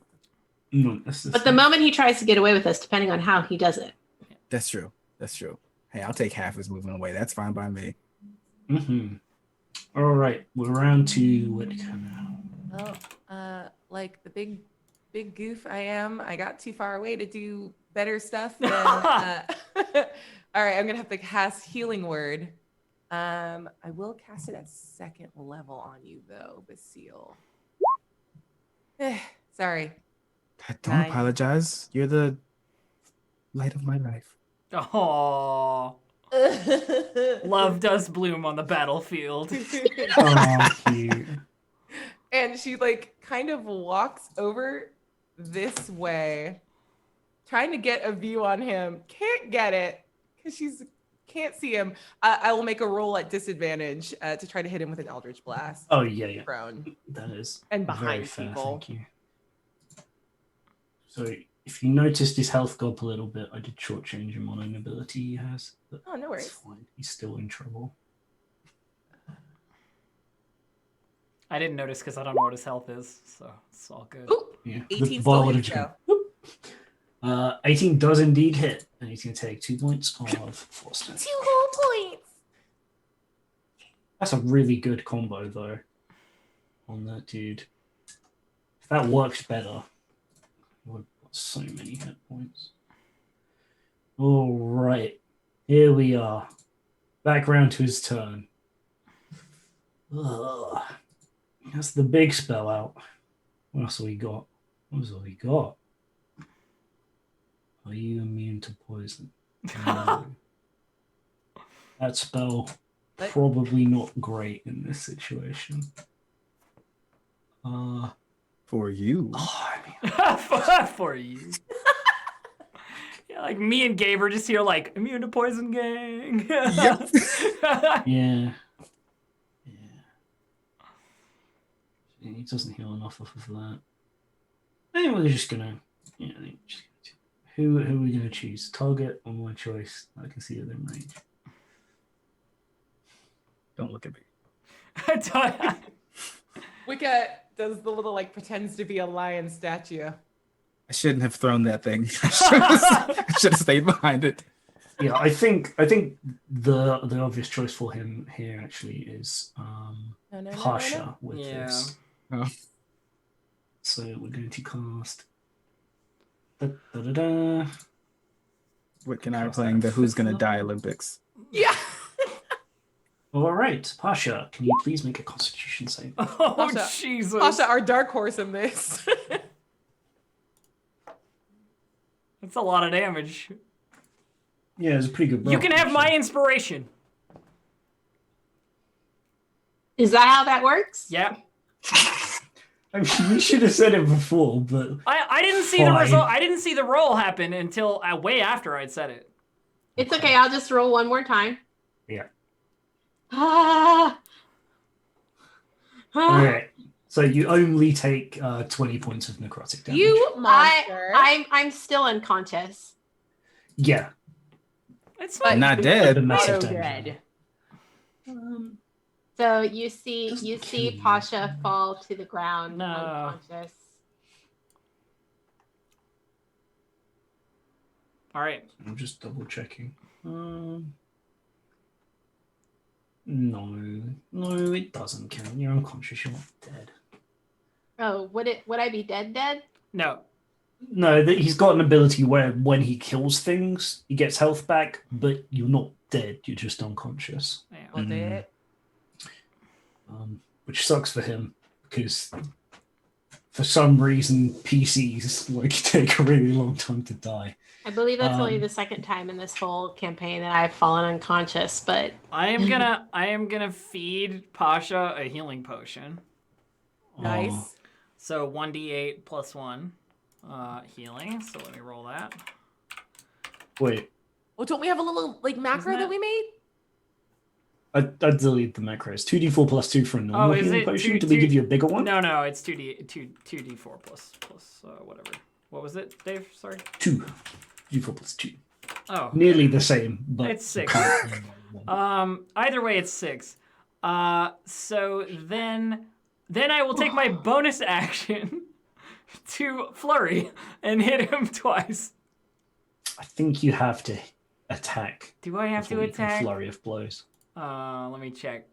No, that's But the moment he tries to get away with us, depending on how he does it. that's true. Hey, I'll take half his movement away. That's fine by me. Mm-hmm. All right, we're around to Whitaker now. Well, like the big goof I am, I got too far away to do better stuff than all right, I'm gonna have to cast healing word. I will cast it at 2nd level on you though, Basile. Sorry. Don't 9. apologize. You're the light of my life. Oh, love does bloom on the battlefield. Oh, cute. And she like kind of walks over this way, trying to get a view on him. Can't get it because she's can't see him. I will make a roll at disadvantage to try to hit him with an Eldritch Blast. Oh yeah. Prone That is and very behind fair, people. thank you. So if you noticed his health go up a little bit, I did shortchange him on an ability he has. But Oh, no worries. it's fine. He's still in trouble. I didn't notice because I don't know what his health is, so it's all good. Ooh, Yeah. 18 ball still would hits, have though. gone, 18 does indeed hit, and he's going to take 2 points of force damage. 2 whole points. That's a really good combo, though, on that dude. If that works better, we've got so many hit points. All right, here we are. Back round to his turn. Ugh. That's the big spell out. What else have we got? Are you immune to poison? No. That spell probably not great in this situation. For you. I mean, For you. Yeah, like me and Gabe are just here like, immune to poison gang. Yep. yeah. He doesn't heal enough off of that. Anyway, we're just gonna, who are we gonna choose? Target or my choice? I can see within range. Don't look at me. Wicca does the little like pretends to be a lion statue. I shouldn't have thrown that thing. I should have stayed behind it. Yeah, I think the obvious choice for him here actually is Pasha with this. Oh. So we're going to cast. Da, da, da, da. Wick and I are playing the Who's Gonna Die Olympics. Yeah. All right, Pasha, can you please make a Constitution save? Oh, Pasha. Jesus. Pasha, our dark horse in this. That's a lot of damage. Yeah, it's a pretty good roll. You can have my actually. inspiration. Is that how that works? Yeah. I mean, we should have said it before, but I didn't see the Fine. result. I didn't see the roll happen until way after I'd said it. It's okay. I'll just roll one more time. yeah. Ah. All right. So you only take 20 points of necrotic damage. You monster. I'm still unconscious. Yeah. It's But fine. Not The dead. massive so damage. good. So you see Doesn't you kill see you. Pasha fall to the ground No. unconscious. All right. I'm just double checking. No, it doesn't count. You're unconscious. You're not dead. Oh, would I be dead? No. No, he's got an ability where when he kills things, he gets health back, but you're not dead. You're just unconscious. Yeah. Was it? Which sucks for him because for some reason PCs like take a really long time to die. I believe that's only Um, the second time in this whole campaign that I've fallen unconscious, but I am gonna feed Pasha a healing potion. Nice. So 1d8 plus 1 healing. So let me roll that. Wait, Well, don't we have a little like macro Isn't that we made? I deleted the macros. 2d4 plus 2 for a normal is healing it potion. two- Did we two- give you a bigger one? No, it's 2d4 plus whatever. What was it, Dave? Sorry. 2. 2d4 plus 2. Oh. Nearly the same, but It's 6. Either Either way, it's 6. So then I will take my bonus action to flurry and hit him twice. I think you have to attack. Do I have to before you can attack? flurry of blows. Let me check.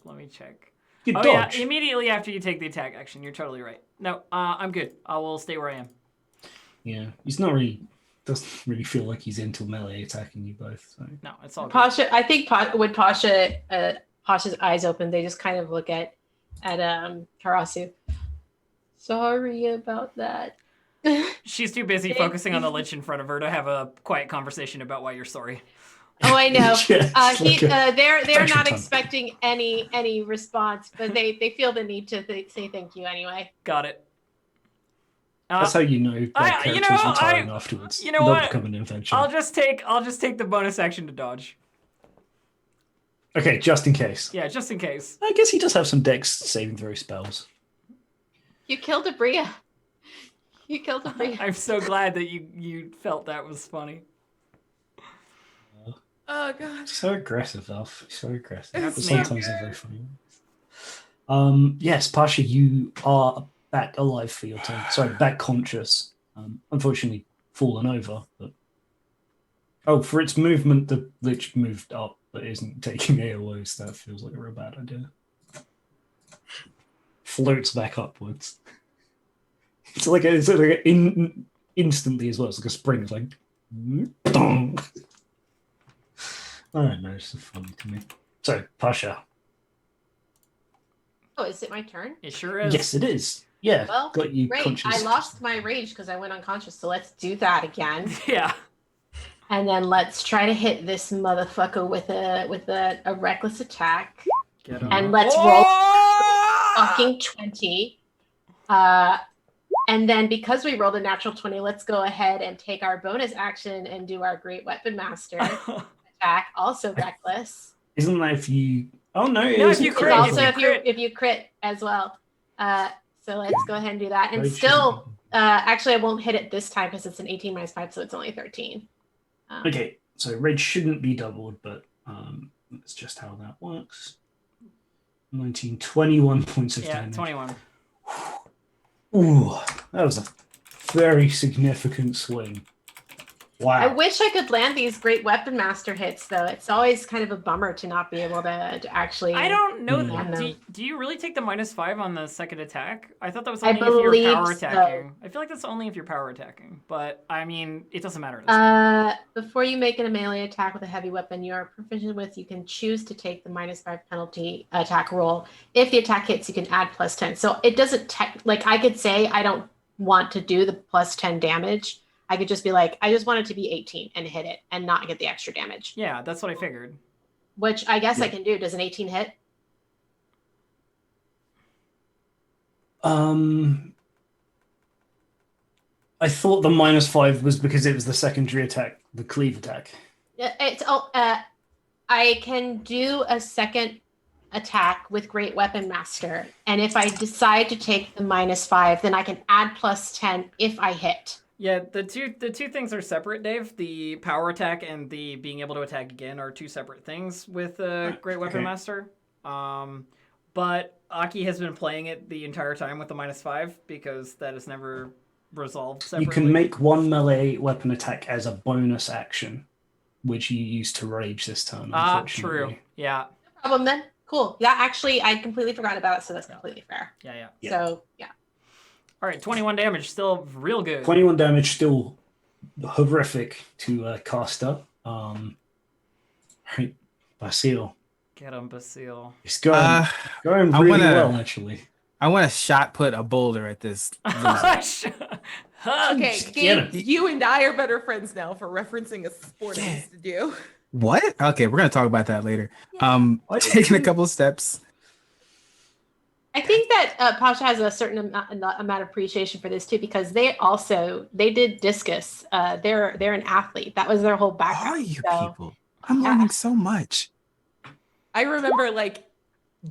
You Oh dodge. yeah, immediately after you take the attack action. You're totally right. No, I'm good. I will stay where I am. Yeah, he's not really. Doesn't really feel like he's into melee attacking you both. So. No, it's all good. Pasha, I think when Pasha's eyes open, they just kind of look at Karasu. Sorry about that. She's too busy focusing on the lich in front of her to have a quiet conversation about why you're sorry. Oh, I know. Yeah, it's like a They're touch not of tongue. expecting any response, but they feel the need to say thank you anyway. Got it. That's how you know that characters retiring afterwards. you know They'll what? become an invention. I'll just take the bonus action to dodge. Okay, just in case. Yeah, just in case. I guess he does have some dex saving throw spells. You killed a Bria. You killed a Bria. I'm so glad that you felt that was funny. Oh gosh. So aggressive, Elf. So aggressive. It's But so sometimes they're very funny. Yes, Pasha, you are back alive for your turn. Sorry, back conscious. Unfortunately, fallen over. But for its movement, the lich moved up, but isn't taking AOs. That feels like a real bad idea. Floats back upwards. It's like instantly as well. It's like a spring. It's like. Dong. I don't know. It's so funny to me. So, Pasha. Oh, is it my turn? It sure is. Yes, it is. Yeah, Well, got you great. conscious. I lost my rage because I went unconscious, so let's do that again. Yeah. And then let's try to hit this motherfucker with a reckless attack. Get him. And let's roll fucking 20. And then because we rolled a natural 20, let's go ahead and take our bonus action and do our Great Weapon Master attack, also reckless. Isn't that if you? Oh no! No, It if you It's crit, also if you crit. if you crit as well. So let's go ahead and do that. And Very still, true. actually, I won't hit it this time because it's an 18 minus 5, so it's only 13. Okay, so rage shouldn't be doubled, but that's just how that works. 19, 21 points of Yeah, damage. 21. Ooh, that was a very significant swing. Wow. I wish I could land these great weapon master hits, though. It's always kind of a bummer to not be able to actually. I don't know. land them. Do you really take the -5 on the second attack? I thought that was I only if you're believe power so. attacking. I feel like that's only if you're power attacking. But I mean, it doesn't matter. At this point. Before you make a melee attack with a heavy weapon you are proficient with, you can choose to take the -5 penalty attack roll. If the attack hits, you can add +10. So it doesn't I could say I don't want to do the +10 damage. I could just be like, I just want it to be 18 and hit it and not get the extra damage. Yeah, that's what I figured. Which I guess I can do. Does an 18 hit? I thought the -5 was because it was the secondary attack, the cleave attack. I can do a second attack with Great Weapon Master, and if I decide to take the -5, then I can add +10 if I hit. Yeah, the two things are separate, Dave. The power attack and the being able to attack again are two separate things with Great Weapon Master. But Aki has been playing it the entire time with the -5 because that is never resolved separately. You can make one melee weapon attack as a bonus action, which you use to rage this turn. True. Yeah. No problem then. Cool. Yeah, actually, I completely forgot about it, so that's completely fair. Yeah. So, yeah. All right, 21 damage, still real good. 21 damage, still horrific to caster. Right, Basile. Get him, Basile. It's going really well, actually. I want to shot put a boulder at this. Okay, get Gabe, you and I are better friends now for referencing a sport I used to do. What? Okay, we're gonna talk about that later. Taking a couple of steps. I think that Pasha has a certain amount of appreciation for this too, because they did discus. They're an athlete. That was their whole background. Are you people? I'm learning so much. I remember like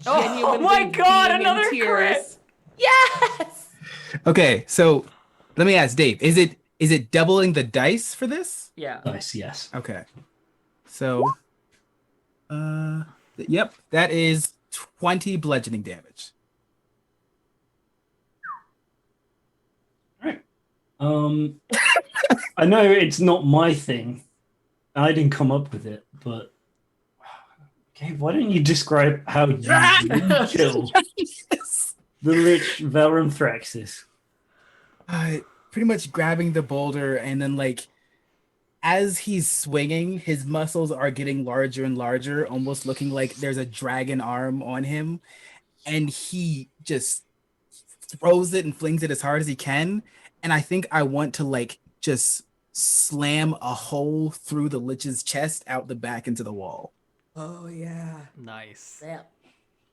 Oh genuinely my God, being in another tears. crit. Yes. Okay, so let me ask Dave: is it doubling the dice for this? Yeah. Nice, yes. Okay. So, yep, that is 20 bludgeoning damage. I know it's not my thing. I didn't come up with it, but okay, why don't you describe how you kill the Lich Varanthraxis? Pretty much grabbing the boulder, and then like as he's swinging, his muscles are getting larger and larger, almost looking like there's a dragon arm on him, and he just throws it and flings it as hard as he can. And I think I want to like just slam a hole through the Lich's chest out the back into the wall. Oh yeah. Nice. Yeah.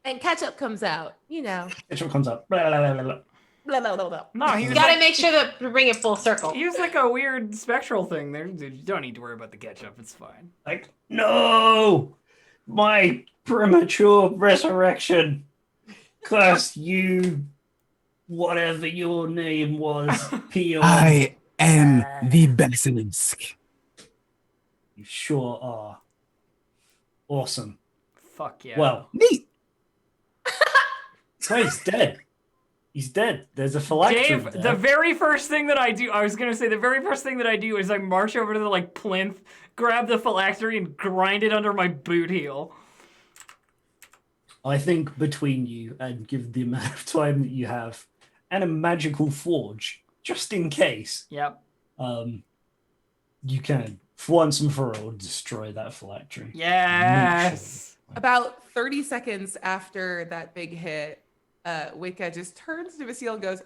And ketchup comes out. You know. Ketchup comes up. Blah, blah, blah, blah. Blah, blah, blah, blah. No, he You was gotta like, make sure that to bring it full circle. he was like a weird spectral thing there. Dude, you don't need to worry about the ketchup. It's fine. Like, no! My premature resurrection! Curse you, whatever your name was, Peon. I am the basilisk. You sure are. Awesome. Fuck yeah. Well, Neat. so he's dead. He's dead. There's a phylactery Dave, there. the very first thing that I do, the very first thing that I do is I march over to the like plinth, grab the phylactery, and grind it under my boot heel. I think between you and given the amount of time that you have and a magical forge, just in case, Yep. you can, for once and for all, destroy that phylactery. Yes. About 30 seconds after that big hit, Wicca just turns to Vasile and goes,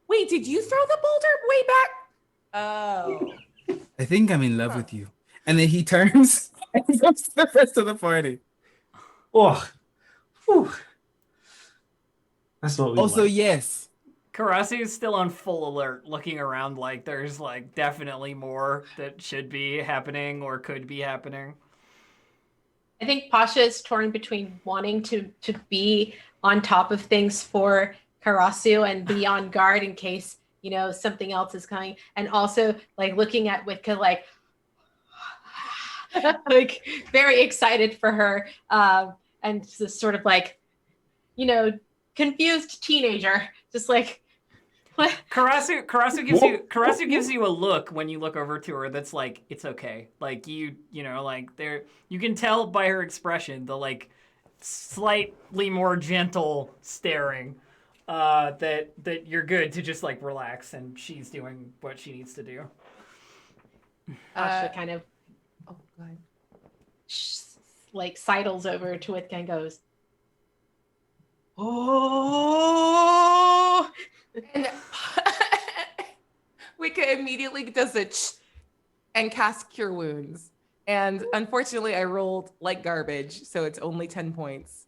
"Wait, did you throw the boulder way back?" Oh. I think I'm in love with you. And then he turns and goes to the rest of the party. Oh, whew. That's what we Also, like. yes. Karasi is still on full alert, looking around like there's like definitely more that should be happening or could be happening. I think Pasha is torn between wanting to be on top of things for Karasu and be on guard in case, you know, something else is coming. And also like looking at Witka like like very excited for her. And just sort of like, you know, confused teenager. Just like, What? Karasu gives you a look when you look over to her that's like, it's okay. Like you know, like there, you can tell by her expression, the like slightly more gentle staring, that you're good to just like relax, and she's doing what she needs to do. Asha kind of Oh, God. like sidles over to Witka and goes, "Oh!" And Wicca immediately does a and casts Cure Wounds. And unfortunately, I rolled like garbage, so it's only 10 points.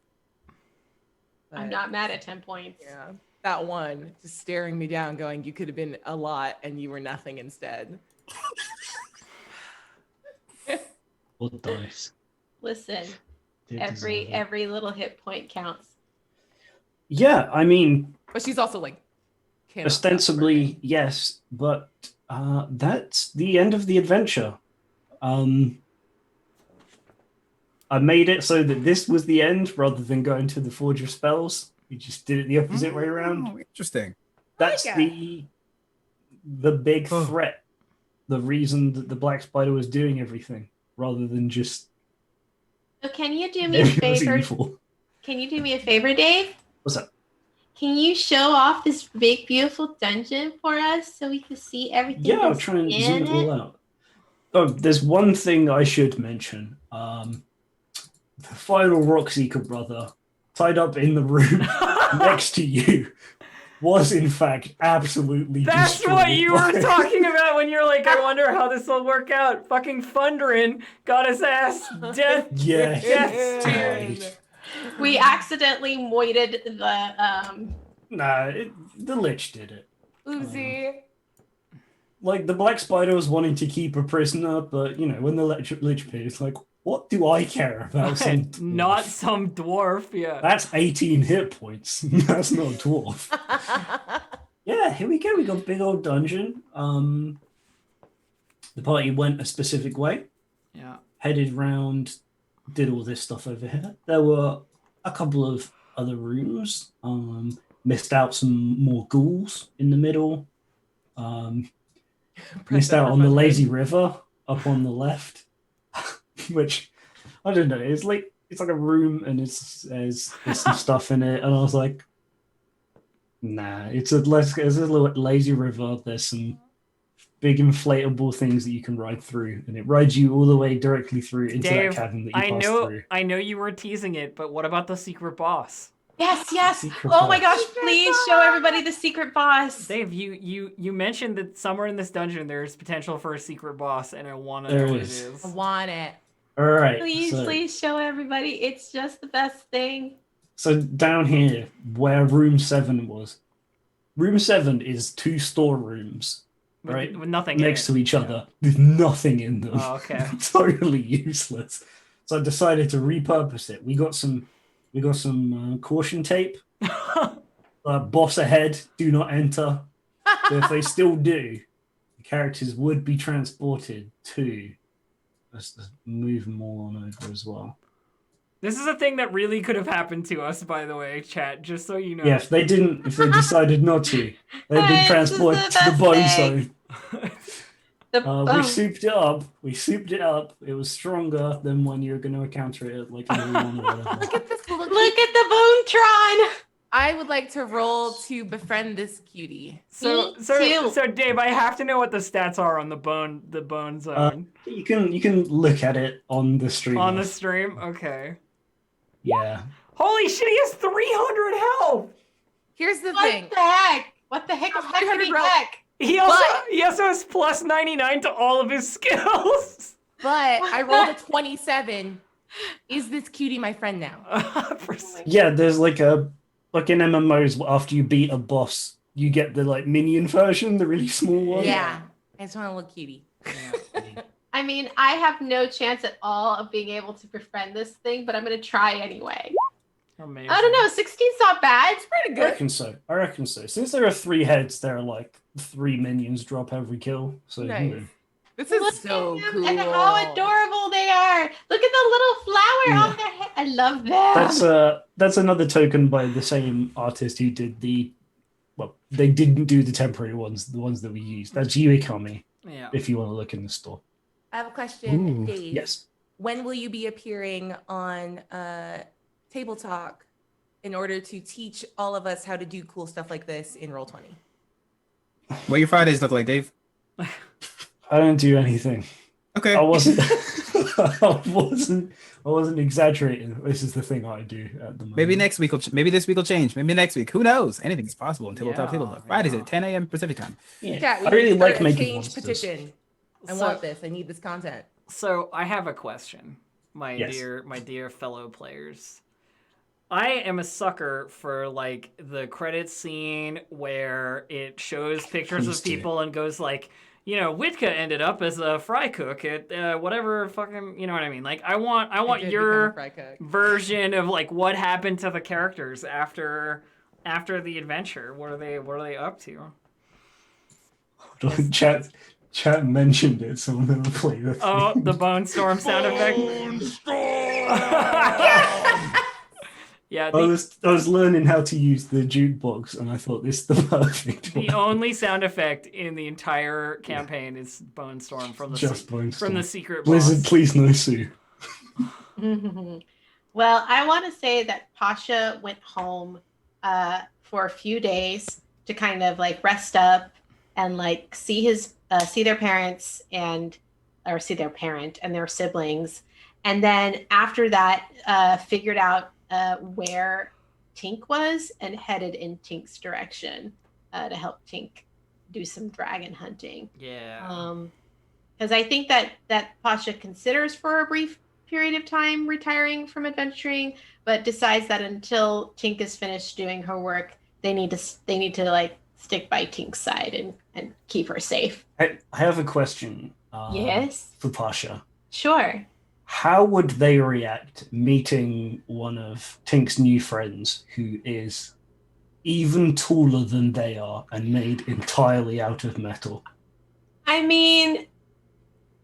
I'm But, not mad at 10 points. Yeah, that one just staring me down, going, "You could have been a lot, and you were nothing instead." What dice? Listen, Did every deserve it. every little hit point counts. Yeah, I mean, But she's also like, cannot stop ostensibly, yes, but that's the end of the adventure. I made it so that this was the end rather than going to the Forge of Spells. We just did it the opposite way around. Oh, interesting. That's like the big Oh. threat, the reason that the Black Spider was doing everything, rather than just So can you do me a it was favor? evil. Can you do me a favor, Dave? What's up? Can you show off this big, beautiful dungeon for us so we can see everything? Yeah, I'll that's try and in zoom it all out. Oh, there's one thing I should mention. The final Rockseeker brother, tied up in the room next to you, was in fact absolutely That's destroyed. what you were by- talking about when you're like, I wonder how this will work out. Fucking Thunderin got his ass death. Yeah, Yes, died. We accidentally moited the Nah, the Lich did it. Oopsie. Like, the Black Spider was wanting to keep a prisoner, but, you know, when the Lich appeared, it's like, what do I care about some Not dwarf? some dwarf, yeah. That's 18 hit points. That's not a dwarf. Yeah, here we go. We got a big old dungeon. The party went a specific way, Yeah. headed round, did all this stuff over here. There were a couple of other rooms. Missed out some more ghouls in the middle. Missed out on the lazy river up on the left, which I don't know. It's like a room and there's some stuff in it, and I was like, nah. It's a little lazy river. There's some big inflatable things that you can ride through, and it rides you all the way directly through into Dave, that cavern that you pass through. I know you were teasing it, but what about the secret boss? Yes. Secret Oh my boss. gosh, please show everybody the secret boss. Dave, you mentioned that somewhere in this dungeon there's potential for a secret boss, and I want to There know what is. it is. I want it. All right. Please show everybody. It's just the best thing. So down here, where room 7 was, room 7 is 2 storerooms, right? With nothing next in to it. each other. There's nothing in them. Oh, okay. Totally useless. So I decided to repurpose it. We got some caution tape. Boss ahead, do not enter. But if they still do, the characters would be transported to. Let's move them all on over as well. This is a thing that really could have happened to us, by the way, chat, just so you know. Yeah, if they decided not to, they'd been This is transported the to the best bone thing. zone. The, We souped it up. It was stronger than when you're going to encounter it at like level 1 or whatever. Look at this little look at the Boontron. I would like to roll to befriend this cutie. So Me too. Dave, I have to know what the stats are on the bone zone. You can look at it on the stream. On the stream? Okay. Yeah. Holy shit, he has 300 health! Here's the What thing. the heck? What the heck is 300 happening roll. heck? He also has plus 99 to all of his skills. But I rolled a 27. Is this cutie my friend now? Yeah, there's like in MMOs after you beat a boss, you get the like minion version, the really small one. Yeah. I just want a little cutie. I mean, I have no chance at all of being able to befriend this thing, but I'm going to try anyway. Amazing. I don't know. 16's not bad. It's pretty I good. reckon so. Since there are 3 heads, there are like 3 minions drop every kill. So you Nice. know. This is Look so at them cool. and how adorable they are. Look at the little flower on their head. I love them. That's another token by the same artist who did the well, they didn't do the temporary ones, the ones that we used. That's Uikami, Yeah. if you want to look in the store. I have a question, Ooh. Dave. Yes. When will you be appearing on Table Talk in order to teach all of us how to do cool stuff like this in Roll20? What your Fridays look like, Dave? I don't do anything. Okay. I wasn't I wasn't exaggerating. This is the thing I do at the moment. Maybe next week maybe this week will change. Maybe next week. Who knows? Anything is possible until Yeah, Table Talk. Fridays yeah. at 10 a.m. Pacific time. Yeah. Chat, we I really need to start like a making change monsters. petition. I So- want this. I need this content. So I have a question, my Yes. dear fellow players. I am a sucker for like the credits scene where it shows pictures Please of do. people and goes like, Witka ended up as a fry cook at whatever fucking, you know what I mean? Like I want I did become a your fry cook. version of like what happened to the characters after the adventure. What are they up to? Chat mentioned it, so I'm gonna play the Oh, thing. the Bone Storm sound effect. Yeah, I was learning how to use the jukebox, and I thought this is the perfect the one. only sound effect in the entire campaign is Bone Storm from the Just Bone from the Storm. secret Blizzard, boss. please no sue. Well, I want to say that Pasha went home for a few days to kind of like rest up and like see their parents or see their parent and their siblings, and then after that figured out where Tink was and headed in Tink's direction to help Tink do some dragon hunting. Yeah. Because I think that Pasha considers for a brief period of time retiring from adventuring, but decides that until Tink is finished doing her work, they need to like stick by Tink's side and keep her safe. I have a question. Yes, For Pasha. sure. How would they react meeting one of Tink's new friends who is even taller than they are and made entirely out of metal? I mean,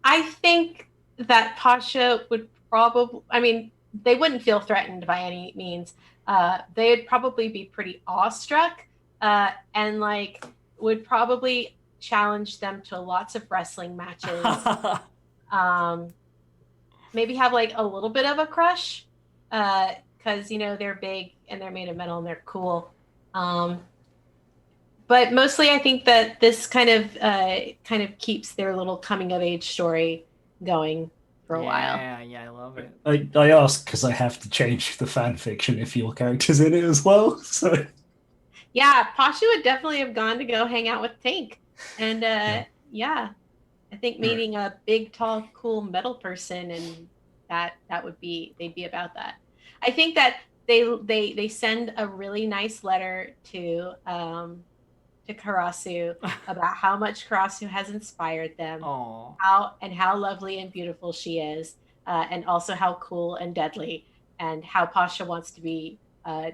I think that Pasha would they wouldn't feel threatened by any means. They'd probably be pretty awestruck and like would probably challenge them to lots of wrestling matches. Maybe have like a little bit of a crush because they're big and they're made of metal and they're cool. But mostly I think that this kind of keeps their little coming of age story going for a while. Yeah, I love it. I ask because I have to change the fan fiction if your character's in it as well. So Yeah, Pasha would definitely have gone to go hang out with Tank. And yeah, I think meeting a big, tall, cool metal person and they'd be about that. I think that they send a really nice letter to Karasu about how much Karasu has inspired them, Aww. how lovely and beautiful she is, and also how cool and deadly, and how Pasha wants to be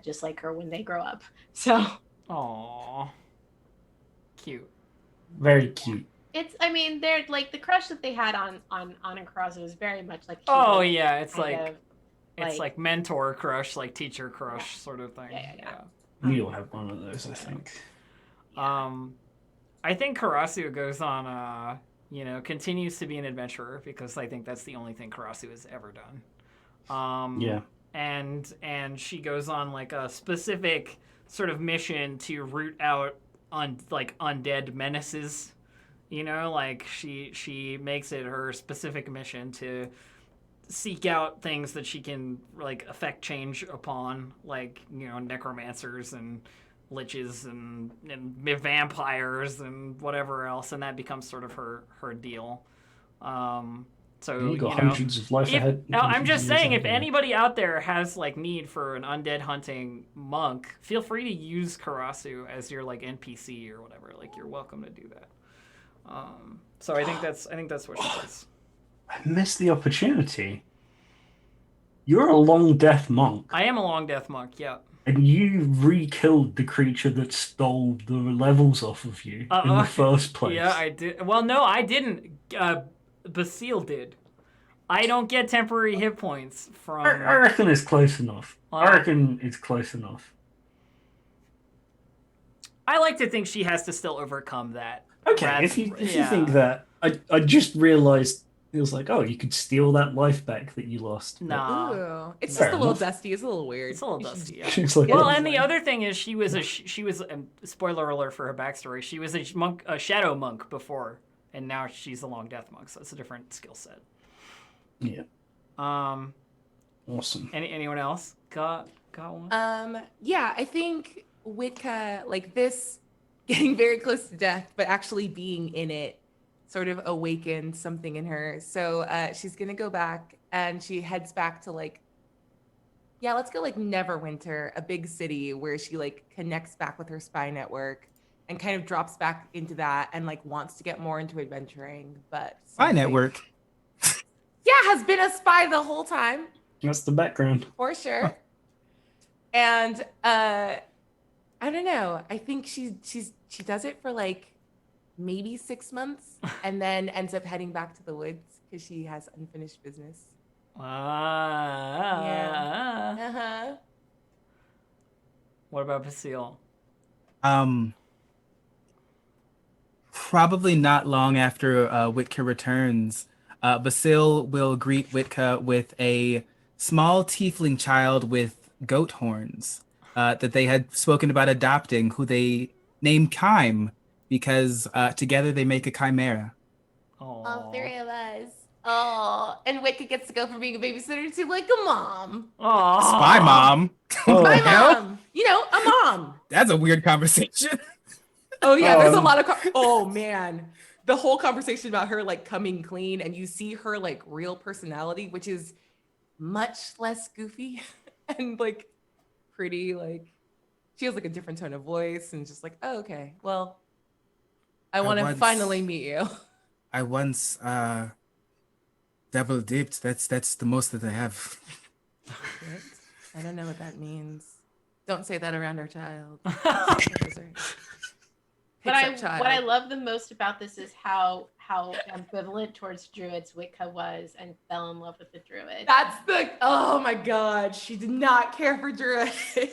just like her when they grow up. So Aww. Cute. very cute. they're like the crush that they had on and Karasu is very much like Oh yeah, it's kind like mentor crush, like teacher crush sort of thing. Yeah. We all have one of those, I think. I think Karasu goes on continues to be an adventurer because I think that's the only thing Karasu has ever done. Yeah. And she goes on like a specific sort of mission to root out undead menaces. Like she makes it her specific mission to seek out things that she can like affect change upon, like necromancers and liches and vampires and whatever else, and that becomes sort of her deal. So You got hundreds of life ahead. I'm just saying, if Yeah. anybody out there has like need for an undead hunting monk, feel free to use Karasu as your like NPC or whatever. Like you're welcome to do that. So I think that's what she does. I missed the opportunity. You're a long death monk, I am a long death monk. Yeah. and you re-killed the creature that stole the levels off of you in the first place. Yeah, I did. Well, no, I didn't. Basile did. I don't get temporary hit points from. I reckon it's close enough. I reckon it's close enough. I like to think she has to still overcome that. Okay, if you think that, I just realized it was like, oh, you could steal that life back that you lost. Nah. Ooh, it's Fair just a little enough. dusty. It's a little weird. It's a little You should dusty, just- yeah. It's like, Well, oh, and the other thing is, she was spoiler alert for her backstory. She was a shadow monk before, and now she's a long death monk. So it's a different skill set. yeah, awesome. Anyone else got one? Yeah, I think Witka, like this, getting very close to death, but actually being in it, sort of awakened something in her. So she's gonna go back, and she heads back to like, yeah, let's go like Neverwinter, a big city where she like connects back with her spy network, and kind of drops back into that, and like wants to get more into adventuring, but My something- network. Yeah, has been a spy the whole time. That's the background. For sure. And I don't know. I think she does it for like maybe 6 months and then ends up heading back to the woods because she has unfinished business. Uh-huh. What about Basile? Probably not long after Witka returns, Basil will greet Witka with a small tiefling child with goat horns that they had spoken about adopting, who they named Kime because together they make a chimera. All three of us. Oh, and Witka gets to go from being a babysitter to like a mom. Aww. Spy mom. Oh, My hell? mom. You know, a mom. That's a weird conversation. Oh yeah, there's a Um, lot of oh man. The whole conversation about her like coming clean, and you see her like real personality, which is much less goofy and like pretty, like she has like a different tone of voice and just like, oh, okay, well, I want to once- finally meet you. I once double dipped. That's the most that I have. What? I don't know what that means. Don't say that around our child. What Picks up I child. love the most about this is how ambivalent towards druids Witka was and fell in love with the druid. That's the oh my god, she did not care for druids. And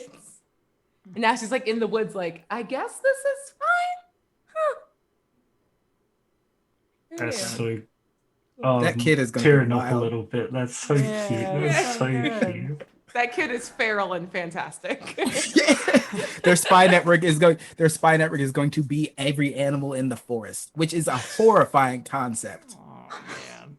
now she's like in the woods, like, I guess this is fine. Huh. That's Yeah. so. That kid is gonna tearing be up a wild. little bit. That's so Yeah, cute. yeah, That's so good. cute. That kid is feral and fantastic. Their spy network is going to be every animal in the forest, which is a horrifying concept. Oh man.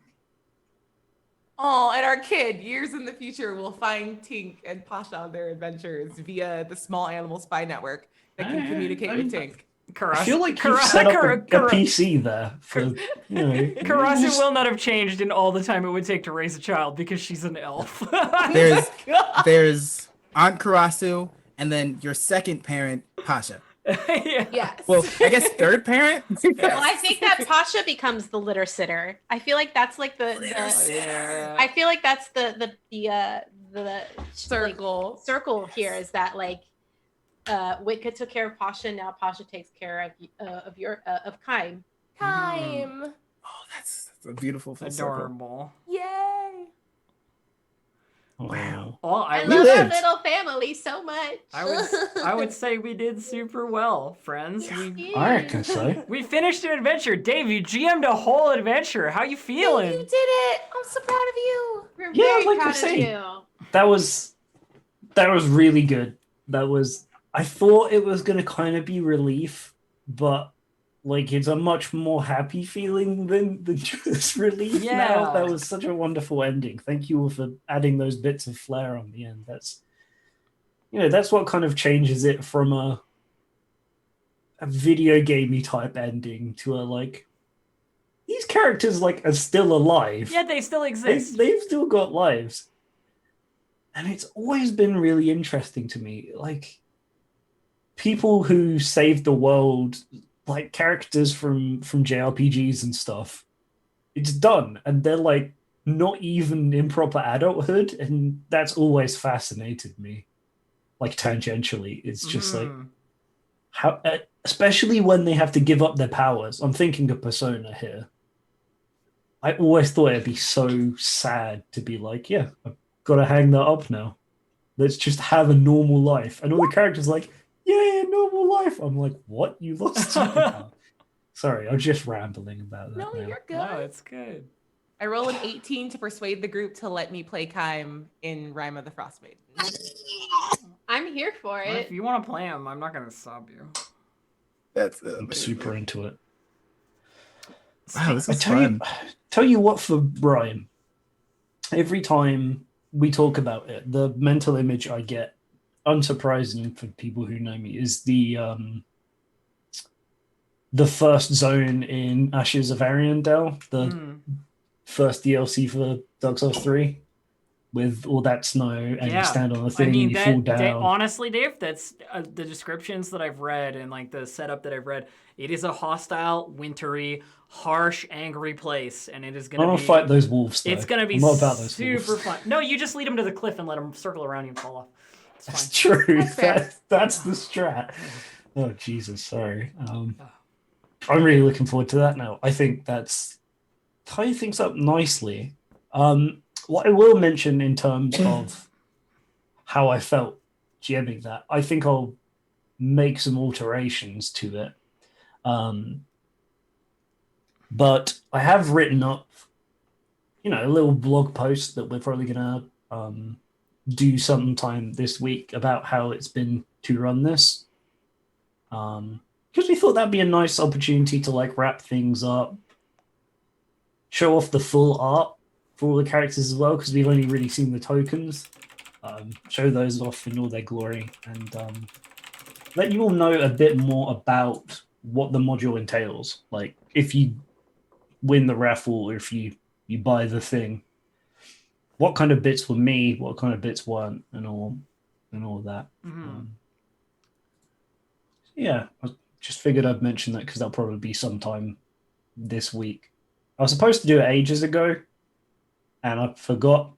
Oh, and our kid, years in the future, will find Tink and Pasha on their adventures via the small animal spy network that can communicate with Tink. I feel like you've set up a PC there for, you know. Karasu will not have changed in all the time it would take to raise a child because she's an elf. There's Aunt Karasu, and then your second parent, Pasha. Yeah. Yes. Well, I guess third parent. Well, I think that Pasha becomes the litter sitter. I feel like that's like the Yeah. I feel like that's the circle. like, circle here is that like Witka took care of Pasha, now Pasha takes care of Kime. Time. Oh, that's a beautiful full circle. Adorable. Yay. Wow. Well, I We love our lived. little family so much. I would say we did super well, friends. I reckon so. We finished an adventure. Dave, you GM'd a whole adventure. How you feeling? You did it. I'm so proud of you. We're Yeah, very like I proud of say. you. That was really good. I thought it was gonna kind of be relief, but like it's a much more happy feeling than just relief Yeah. now. That was such a wonderful ending. Thank you all for adding those bits of flair on the end. That's that's what kind of changes it from a video gamey type ending to a like these characters like are still alive. Yeah, they still exist. They've still got lives. And it's always been really interesting to me. Like, people who saved the world, like characters from JRPGs and stuff, it's done. And they're like not even in proper adulthood. And that's always fascinated me. Like, tangentially. It's just like, how, especially when they have to give up their powers. I'm thinking of Persona here. I always thought it'd be so sad to be like, yeah, I've got to hang that up now. Let's just have a normal life. And all the characters are like, yeah, normal life. I'm like, what? You lost superpower? Sorry, I'm just rambling about that No, now. you're good. No, it's good. I roll an 18 to persuade the group to let me play Kime in Rime of the Frost Maiden. I'm here for Well, it. if you want to play him, I'm not gonna sub you. That's I'm super into it. Wow, this I is tell you, fun. tell you what, for Brian, every time we talk about it, the mental image I get, unsurprising for people who know me, is the first zone in Ashes of Ariandel, the first DLC for Dark Souls 3, with all that snow, and you stand on the thing, and you fall down. Honestly, Dave, that's the descriptions that I've read and like the setup that I've read. It is a hostile, wintry, harsh, angry place, and it is I going to want be. to fight those wolves, though. It's going to be I'm not about those super wolves. fun. No, you just lead them to the cliff and let them circle around you and fall off. It's fine. That's true. That's fair. That's the strat. Oh, Jesus, sorry. I'm really looking forward to that now. I think that's tying things up nicely. What I will mention in terms of how I felt GMing that, I think I'll make some alterations to it. But I have written up, a little blog post that we're probably gonna do sometime this week about how it's been to run this. Because we thought that'd be a nice opportunity to like wrap things up, show off the full art for all the characters as well, because we've only really seen the tokens. Show those off in all their glory, and let you all know a bit more about what the module entails. Like, if you win the raffle, or if you buy the thing, what kind of bits were me, what kind of bits weren't, and all of that. Yeah, I just figured I'd mention that because that'll probably be sometime this week. I was supposed to do it ages ago, and I forgot,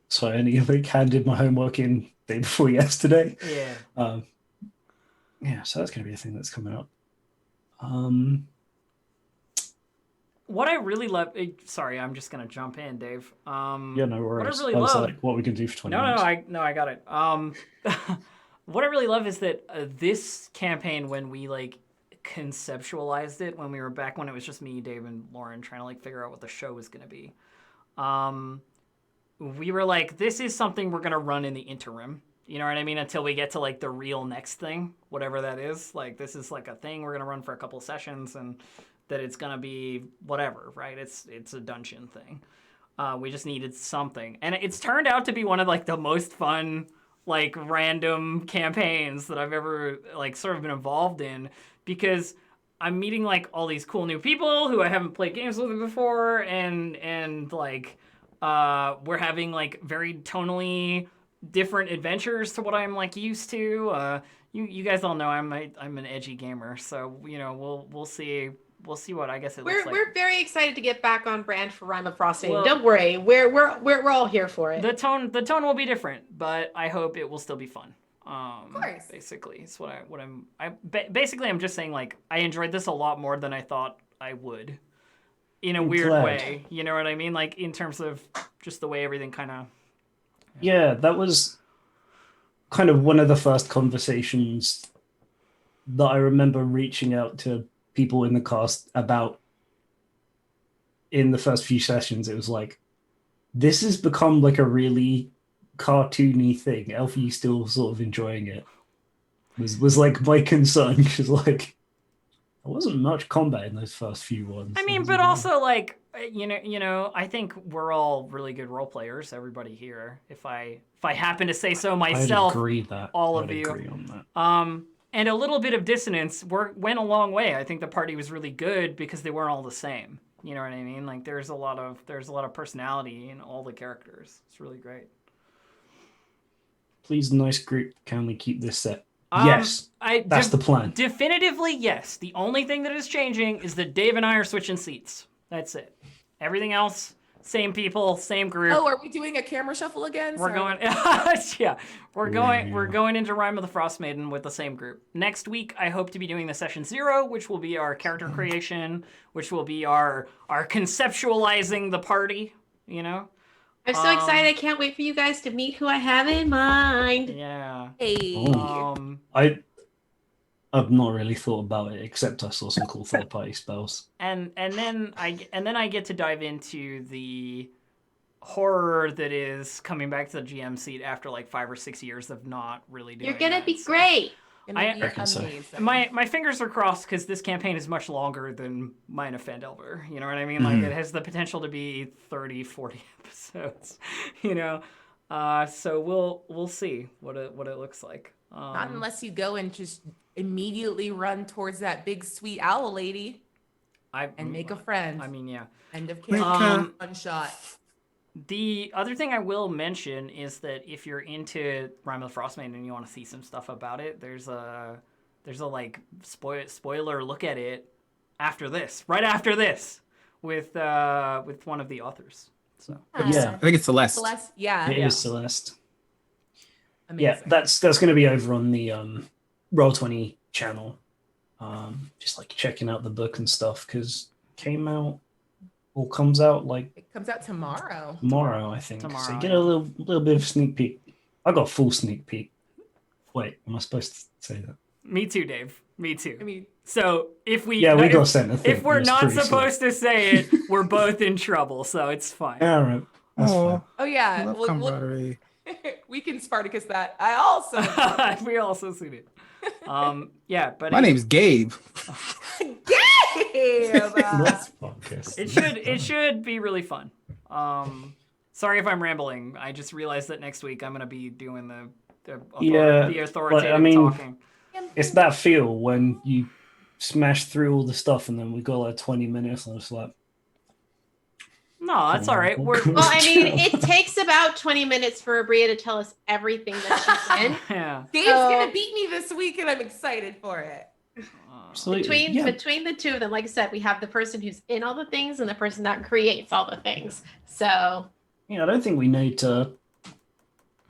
so I only handed my homework in day before yesterday. Yeah. Yeah, so that's going to be a thing that's coming up. What I really love... Sorry, I'm just going to jump in, Dave. Yeah, no worries. What I really was love... like, what we can do for 20 minutes. I got it. What I really love is that this campaign, when we like conceptualized it, when we were back when it was just me, Dave, and Lauren trying to like figure out what the show was going to be, we were like, this is something we're going to run in the interim. You know what I mean? Until we get to like the real next thing, whatever that is. Like, this is like a thing we're going to run for a couple sessions, and that it's going to be whatever, right? It's a dungeon thing. We just needed something. And it's turned out to be one of like the most fun, like, random campaigns that I've ever like sort of been involved in, because I'm meeting like all these cool new people who I haven't played games with before, and like we're having like very tonally different adventures to what I'm like used to. You guys all know I'm an edgy gamer, so we'll see. We'll see what I guess it looks like. We're very excited to get back on brand for Rime of Frost Maiden. Well, Don't worry, we're all here for it. The tone will be different, but I hope it will still be fun. Of course. Basically, it's basically I'm just saying, like, I enjoyed this a lot more than I thought I would, in a weird way. You know what I mean? Like, in terms of just the way everything kind of. Yeah, that was kind of one of the first conversations that I remember reaching out to people in the cast about. In the first few sessions, it was like, this has become like a really cartoony thing. Elf, are you still sort of enjoying it? Was like my concern, because like there wasn't much combat in those first few ones. I mean, but also like I think we're all really good role players. Everybody here, if I happen to say so myself, I'd agree that all I'd of you. agree on that. And a little bit of dissonance went a long way. I think the party was really good because they weren't all the same. You know what I mean? Like, there's a lot of personality in all the characters. It's really great. Please, nice group. Can we keep this set? Yes, that's the plan. Definitively, yes. The only thing that is changing is that Dave and I are switching seats. That's it. Everything else, same people, same group. Oh, are we doing a camera shuffle again? We're Sorry. going. We're going into Rime of the Frost Maiden with the same group. Next week, I hope to be doing the session 0, which will be our character creation, which will be our conceptualizing the party. I'm so excited. I can't wait for you guys to meet who I have in mind. Yeah. Hey. I've not really thought about it, except I saw some cool third party spells. And then I get to dive into the horror that is coming back to the GM seat after like 5 or 6 years of not really doing. You're gonna that, be so. great. I reckon so. Amazing. My fingers are crossed because this campaign is much longer than Mine of Phandelver. You know what I mean? Like, it has the potential to be 30, 40 episodes. You know, so we'll see what it looks like. Not unless you go and just immediately run towards that big sweet owl lady and make a friend. I mean, yeah. End of Make campaign. One shot. The other thing I will mention is that if you're into Rime of the Frostmaiden and you want to see some stuff about it, there's a like spoiler look at it right after this, with one of the authors. So Yeah. I think it's Celeste. Celeste, yeah. It is Celeste. Amazing. Yeah, that's going to be over on the Roll20 channel. Just like checking out the book and stuff, because comes out like It comes out tomorrow. tomorrow, I think. Tomorrow, So you get yeah. a little bit of a sneak peek. I got a full sneak peek. Wait, am I supposed to say that? me too, Dave. Me too. I mean, So if we Yeah, we got sent a thing. if we're It was not pretty supposed to say it, we're both in trouble. So it's fine. All right. That's fine. oh yeah, Love we'll- camaraderie. we can Spartacus that. I also We also seen it. Yeah, but My name's Gabe. Let's focus. it should be really fun. Sorry if I'm rambling. I just realized that next week I'm gonna be doing the authoritative I mean, talking. It's that feel when you smash through all the stuff and then we got like 20 minutes and it's like, No, that's all right. We're Well, I mean, it takes about 20 minutes for Abria to tell us everything that she's in. yeah. Dave's So- gonna beat me this week, and I'm excited for it. absolutely. Between the two of them, like I said, we have the person who's in all the things and the person that creates all the things. So Yeah, I don't think we need to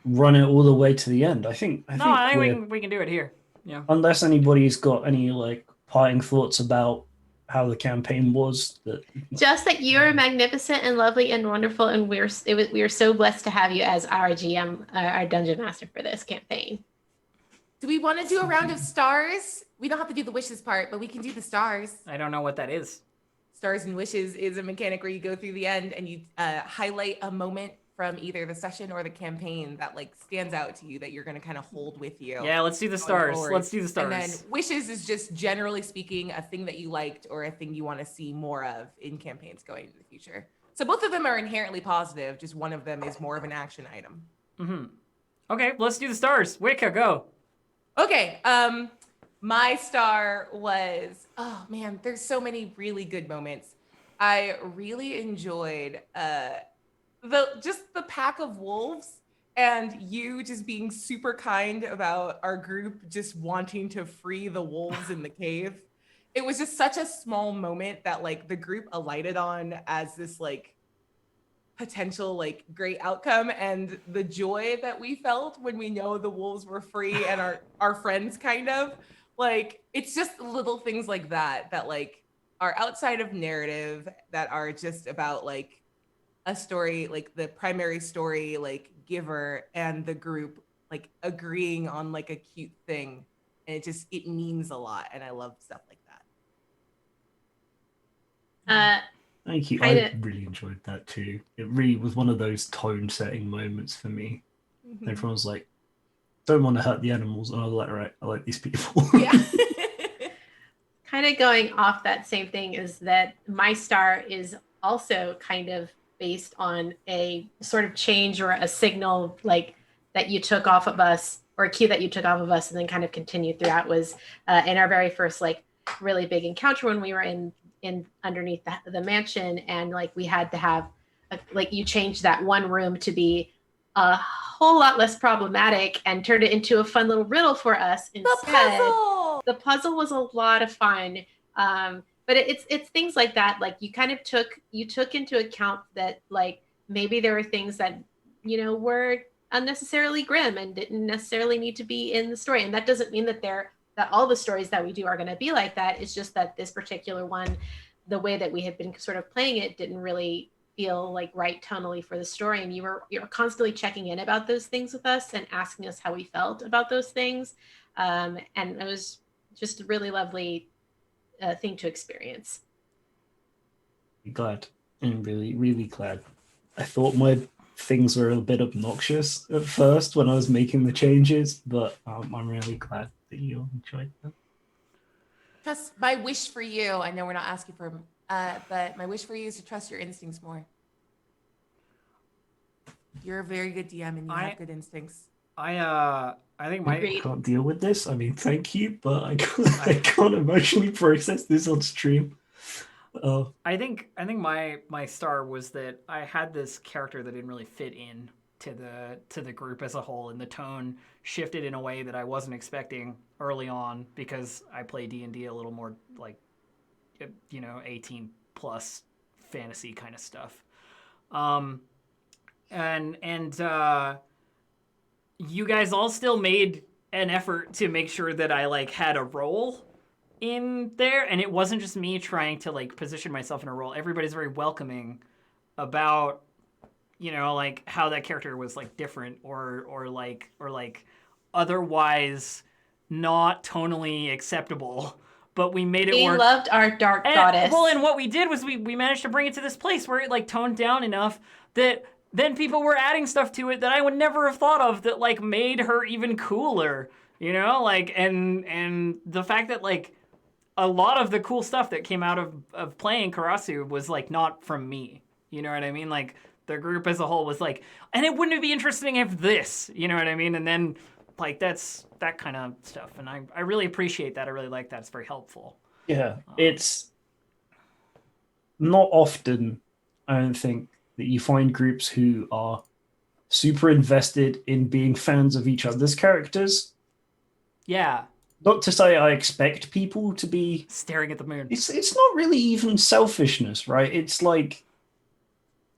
run it all the way to the end. I think No, I think we're- we can do it here. Yeah. unless anybody's got any like parting thoughts about how the campaign was, that just that you're magnificent and lovely and wonderful, and we are so blessed to have you as our GM, our dungeon master for this campaign. Do we want to do a round of stars? We don't have to do the wishes part, but we can do the stars. I don't know what that is. Stars and wishes is a mechanic where you go through the end and you highlight a moment from either the session or the campaign that like stands out to you that you're going to kind of hold with you. Yeah, let's do the going stars. forward. Let's do the stars. And then wishes is just generally speaking a thing that you liked or a thing you want to see more of in campaigns going into the future. So both of them are inherently positive. Just one of them is more of an action item. Mm-hmm. Okay, let's do the stars. Wicca, go. Okay. My star was, oh man, there's so many really good moments. I really enjoyed the pack of wolves and you just being super kind about our group just wanting to free the wolves in the cave. It was just such a small moment that like the group alighted on as this like potential like great outcome, and the joy that we felt when we know the wolves were free and our friends kind of like, it's just little things like that that like are outside of narrative, that are just about like a story, like the primary story like giver and the group like agreeing on like a cute thing, and it means a lot, and I love stuff like that. thank you. Kinda- I really enjoyed that too. It really was one of those tone setting moments for me. Mhm. Everyone was like, don't want to hurt the animals, and I was like, right, I like these people. Yeah. Kind of going off that same thing is that my star is also kind of based on a sort of change or a signal like that you took off of us, or a cue that you took off of us and then kind of continued throughout, was in our very first like really big encounter when we were in underneath the mansion, and like we had to have like you changed that one room to be a whole lot less problematic and turned it into a fun little riddle for us instead. The puzzle was a lot of fun, but it's things like that. Like you kind of took into account that like maybe there were things that were unnecessarily grim and didn't necessarily need to be in the story. And that doesn't mean that all the stories that we do are going to be like that. It's just that this particular one, the way that we had been sort of playing it, didn't really feel like right tonally for the story. And you're constantly checking in about those things with us and asking us how we felt about those things. And it was just a really lovely thing to experience. Glad. I'm really, really glad. I thought my things were a bit obnoxious at first when I was making the changes, but I'm really glad that you enjoyed them. Trust my wish for you. I know we're not asking for, but my wish for you is to trust your instincts more. You're a very good DM and you have good instincts. I think my I can't deal with this. I mean, thank you, but I can't emotionally process this on stream. I think my star was that I had this character that didn't really fit in to the group as a whole, and the tone shifted in a way that I wasn't expecting early on because I play D&D a little more like 18 plus fantasy kind of stuff. And you guys all still made an effort to make sure that I like had a role in there, and it wasn't just me trying to like position myself in a role. Everybody's very welcoming about like how that character was like different or like otherwise not tonally acceptable, but we made it work. We loved our dark goddess. Well, and what we did was we managed to bring it to this place where it like toned down enough that then people were adding stuff to it that I would never have thought of that like made her even cooler, like and the fact that like a lot of the cool stuff that came out of playing Karasu was like not from me. You know what I mean? Like the group as a whole was like, and it wouldn't be interesting if this, you know what I mean? And then like that's that kind of stuff. And I really appreciate that. I really like that. It's very helpful. Yeah, it's not often, I don't think, that you find groups who are super invested in being fans of each other's characters. Yeah. Not to say I expect people to be staring at the moon. It's not really even selfishness, right? It's like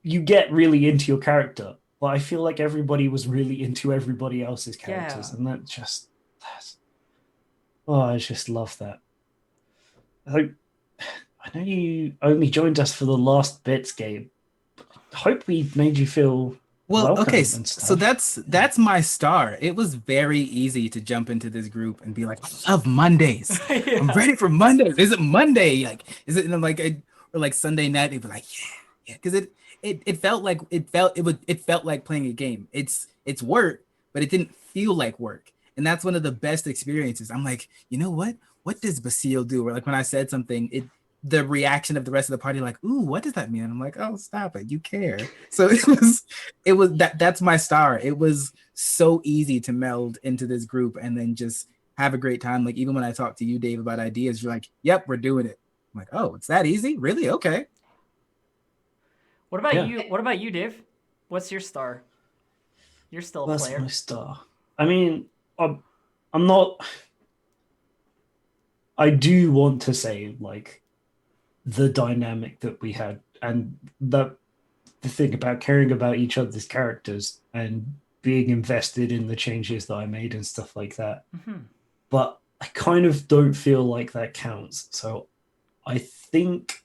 you get really into your character, but I feel like everybody was really into everybody else's characters, and I just love that. I know you only joined us for the last bits game. I hope we made you feel well. Okay, and stuff. So that's my star. It was very easy to jump into this group and be like, I love Mondays. Yeah. I'm ready for Mondays. Is it Monday? Like, is it like or like Sunday night? They'd be like, yeah, because it felt like playing a game. It's work, but it didn't feel like work, and that's one of the best experiences. I'm like, you know what? What does Basile do? Or like when I said something, the reaction of the rest of the party, like, ooh, what does that mean? And I'm like, oh, stop it, you care. So it was that's my star. It was so easy to meld into this group and then just have a great time. Like even when I talked to you, Dave, about ideas, you're like, yep, we're doing it. I'm like, oh, it's that easy? Really? Okay. What about you? What about you, Dave? What's your star? You're still a player. That's my star. I mean, I'm not. I do want to say like the dynamic that we had and the thing about caring about each other's characters and being invested in the changes that I made and stuff like that. Mm-hmm. But I kind of don't feel like that counts. So I think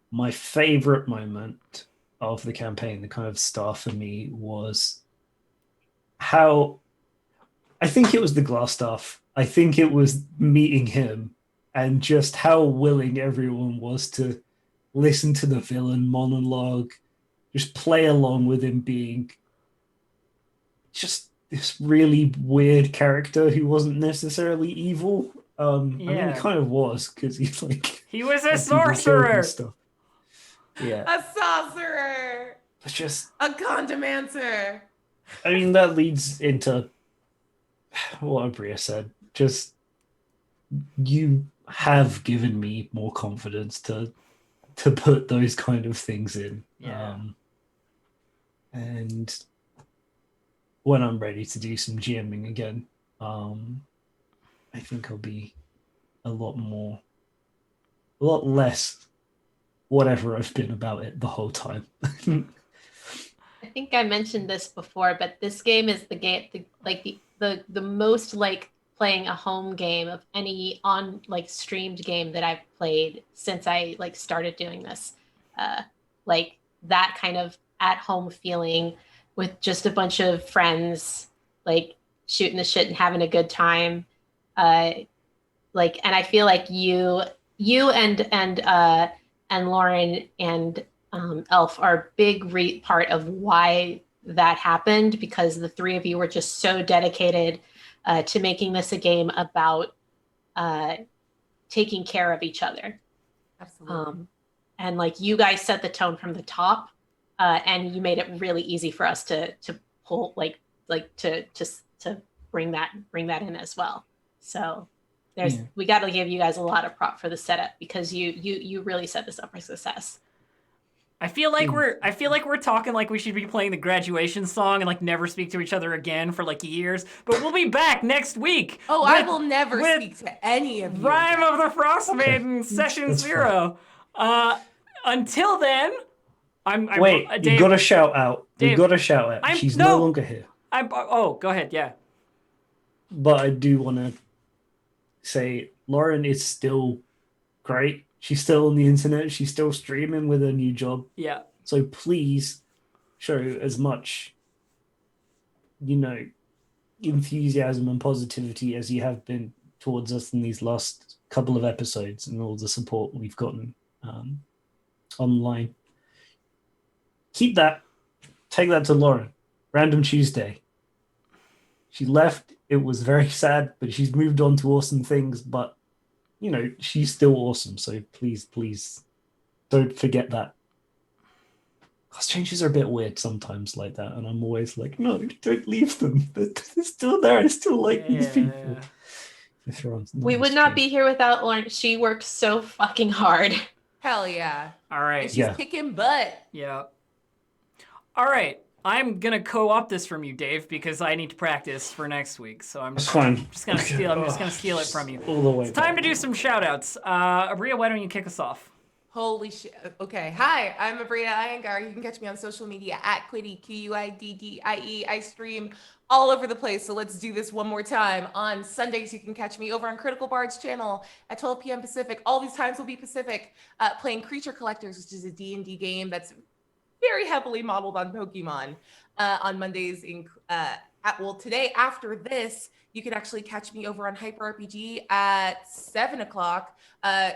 my favorite moment of the campaign, the kind of star for me, was how I think it was the glass stuff. I think it was meeting him and just how willing everyone was to listen to the villain monologue, just play along with him being just this really weird character who wasn't necessarily evil. I mean, he kind of was, because he's like... He was a sorcerer! Yeah. A sorcerer! It's just... A condomancer! I mean, that leads into what Abria said. Just, you have given me more confidence to put those kind of things in. Yeah. And when I'm ready to do some GMing again, I think I'll be a lot less whatever I've been about it the whole time. I think I mentioned this before, but this game is the most like playing a home game of any on like streamed game that I've played since I like started doing this. Like that kind of at home feeling with just a bunch of friends, like shooting the shit and having a good time. like, and I feel like you and Lauren and Elf are a big part of why that happened, because the three of you were just so dedicated to making this a game about taking care of each other. Absolutely. And like, you guys set the tone from the top, and you made it really easy for us to pull to bring that in as well. So we got to give you guys a lot of prop for the setup, because you really set this up for success. I feel like we're talking like we should be playing the graduation song and like never speak to each other again for like years. But we'll be back next week. Oh, I will never speak to any of you. Rime of the Frost Maiden Session 0. Until then, Wait, Dave, you gotta shout out. Dave, You gotta shout out. She's no longer here. Go ahead, yeah. But I do want to say Lauren is still great. She's still on the internet. She's still streaming with her new job. Yeah. So please show as much, enthusiasm and positivity as you have been towards us in these last couple of episodes and all the support we've gotten online. Keep that. Take that to Lauren. Random Tuesday. She left. It was very sad, but she's moved on to awesome things. But, she's still awesome. So please don't forget that. Class changes are a bit weird sometimes like that. And I'm always like, no, don't leave them. They're still there. I still like these people. We would not be here without Lauren. She worked so fucking hard. Hell yeah. All right. And she's kicking butt. Yeah. All right. I'm going to co-opt this from you, Dave, because I need to practice for next week. So I'm just going to steal it from you. All the way it's time to do some shout-outs. Abria, why don't you kick us off? Holy shit. Okay. Hi, I'm Abria Iyengar. You can catch me on social media at Quiddy, Quiddie. I stream all over the place. So let's do this one more time. On Sundays, you can catch me over on Critical Bard's channel at 12 p.m. Pacific. All these times will be Pacific, playing Creature Collectors, which is a D&D game that's very heavily modeled on Pokemon. On Mondays, today after this, you can actually catch me over on Hyper RPG at 7 o'clock,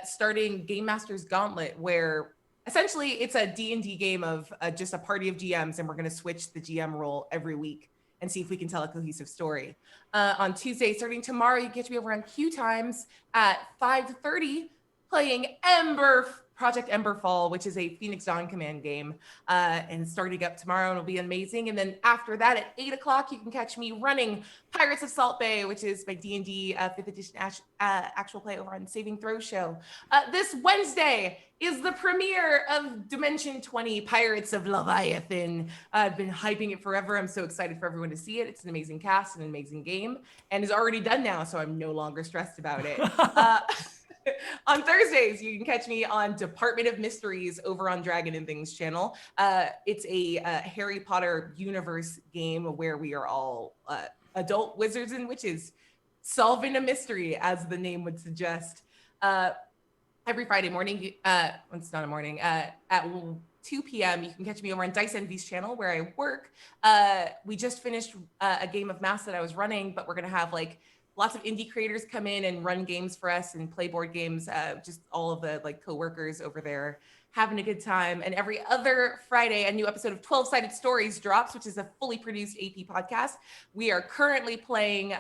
starting Game Master's Gauntlet, where essentially it's a D&D game of just a party of GMs, and we're going to switch the GM role every week and see if we can tell a cohesive story. On Tuesday, starting tomorrow, you get to be over on Q Times at 5:30, playing Project Emberfall, which is a Phoenix Dawn Command game, and starting up tomorrow, and it'll be amazing. And then after that, at 8 o'clock, you can catch me running Pirates of Salt Bay, which is my D&D 5th edition actual play over on Saving Throw show. This Wednesday is the premiere of Dimension 20, Pirates of Leviathan. I've been hyping it forever. I'm so excited for everyone to see it. It's an amazing cast, an amazing game, and is already done now, so I'm no longer stressed about it. On Thursdays, you can catch me on Department of Mysteries over on Dragon and Things channel. It's a Harry Potter universe game where we are all adult wizards and witches solving a mystery, as the name would suggest. Every Friday morning, it's not a morning, at 2 p.m., you can catch me over on Dice Envy's channel where I work. We just finished a game of Mass that I was running, but we're going to have lots of indie creators come in and run games for us and play board games. Just all of the co-workers over there having a good time. And every other Friday, a new episode of 12-Sided Stories drops, which is a fully produced AP podcast. We are currently playing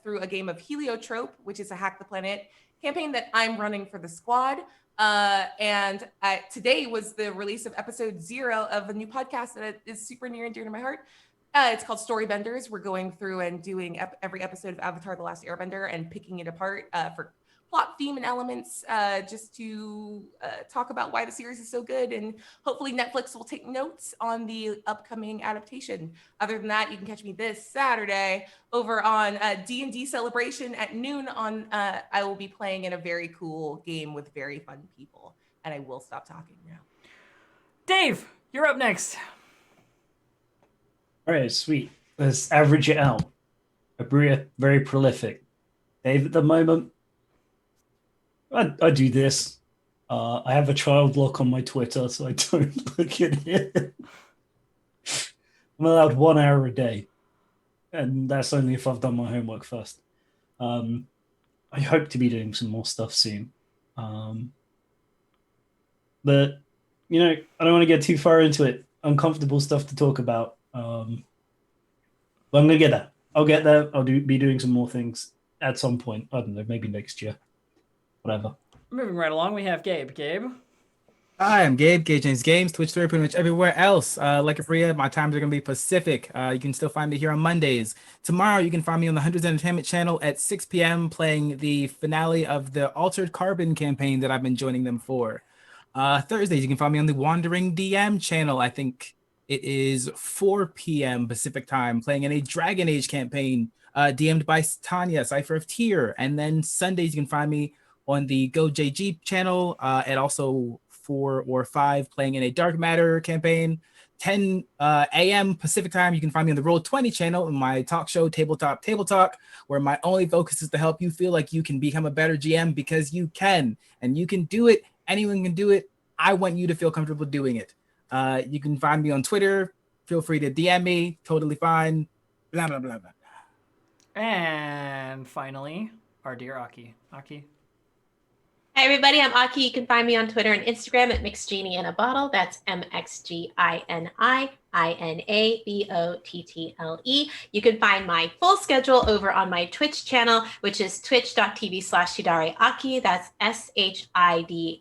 through a game of Heliotrope, which is a Hack the Planet campaign that I'm running for the squad. And today was the release of episode 0 of a new podcast that is super near and dear to my heart. It's called Story Benders. We're going through and doing every episode of Avatar: The Last Airbender and picking it apart for plot, theme, and elements, just to talk about why the series is so good. And hopefully Netflix will take notes on the upcoming adaptation. Other than that, you can catch me this Saturday over on D&D Celebration at noon. I will be playing in a very cool game with very fun people. And I will stop talking now. Dave, you're up next. All right, sweet. Let's average it out. Abria, very prolific. Dave, at the moment, I do this. I have a child lock on my Twitter, so I don't look at it. I'm allowed 1 hour a day, and that's only if I've done my homework first. I I hope to be doing some more stuff soon. But I don't want to get too far into it. Uncomfortable stuff to talk about. But I'm gonna get there. I'll get there. Be doing some more things at some point. I don't know, maybe next year. Whatever. Moving right along, we have Gabe. Gabe. Hi, I'm Gabe, Gage James Games, Twitch, Twitter, pretty much everywhere else. Like Afria, my times are going to be Pacific. You can still find me here on Mondays. Tomorrow, you can find me on the Hundreds Entertainment channel at 6 p.m. playing the finale of the Altered Carbon campaign that I've been joining them for. Thursdays, you can find me on the Wandering DM channel. I think it is 4 p.m. Pacific time, playing in a Dragon Age campaign DM'd by Tanya, Cypher of Tyr. And then Sundays, you can find me on the Go JG channel and also 4 or 5 playing in a Dark Matter campaign. 10 a.m. Pacific time, you can find me on the Roll20 channel in my talk show, Tabletop Table Talk, where my only focus is to help you feel like you can become a better GM because you can, and you can do it. Anyone can do it. I want you to feel comfortable doing it. You can find me on Twitter. Feel free to DM me. Totally fine. Blah, blah, blah, blah. And finally, our dear Aki. Aki. Hi, everybody. I'm Aki. You can find me on Twitter and Instagram at MixGenie in a Bottle. That's MXGINIINABOTTLE. You can find my full schedule over on my Twitch channel, which is twitch.tv/ShidareAki. That's SHIDAREAKI.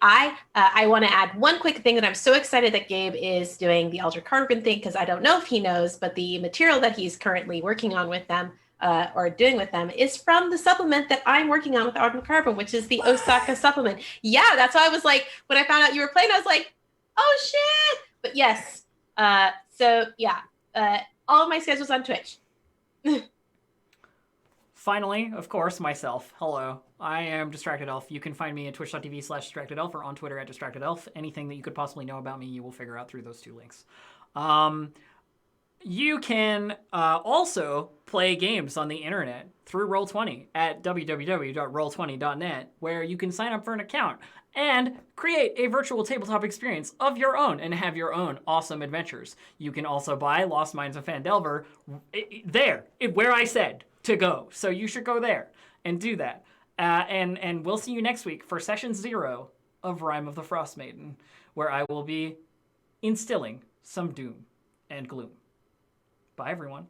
I want to add one quick thing that I'm so excited that Gabe is doing the Altered Carbon thing, because I don't know if he knows, but the material that he's currently working on with them or doing with them is from the supplement that I'm working on with Altered Carbon, which is the Osaka supplement. Yeah, that's why I was like, when I found out you were playing, I was like, oh shit. But yes, so yeah, all of my schedule's on Twitch. Finally, of course, myself. Hello. I am Distracted Elf. You can find me at twitch.tv/DistractedElf or on Twitter at DistractedElf. Anything that you could possibly know about me, you will figure out through those 2 links. You can also play games on the internet through Roll20 at www.roll20.net, where you can sign up for an account and create a virtual tabletop experience of your own and have your own awesome adventures. You can also buy Lost Mines of Phandelver where I said to go. So you should go there and do that. And we'll see you next week for session 0 of Rime of the Frost Maiden, where I will be instilling some doom and gloom. Bye, everyone.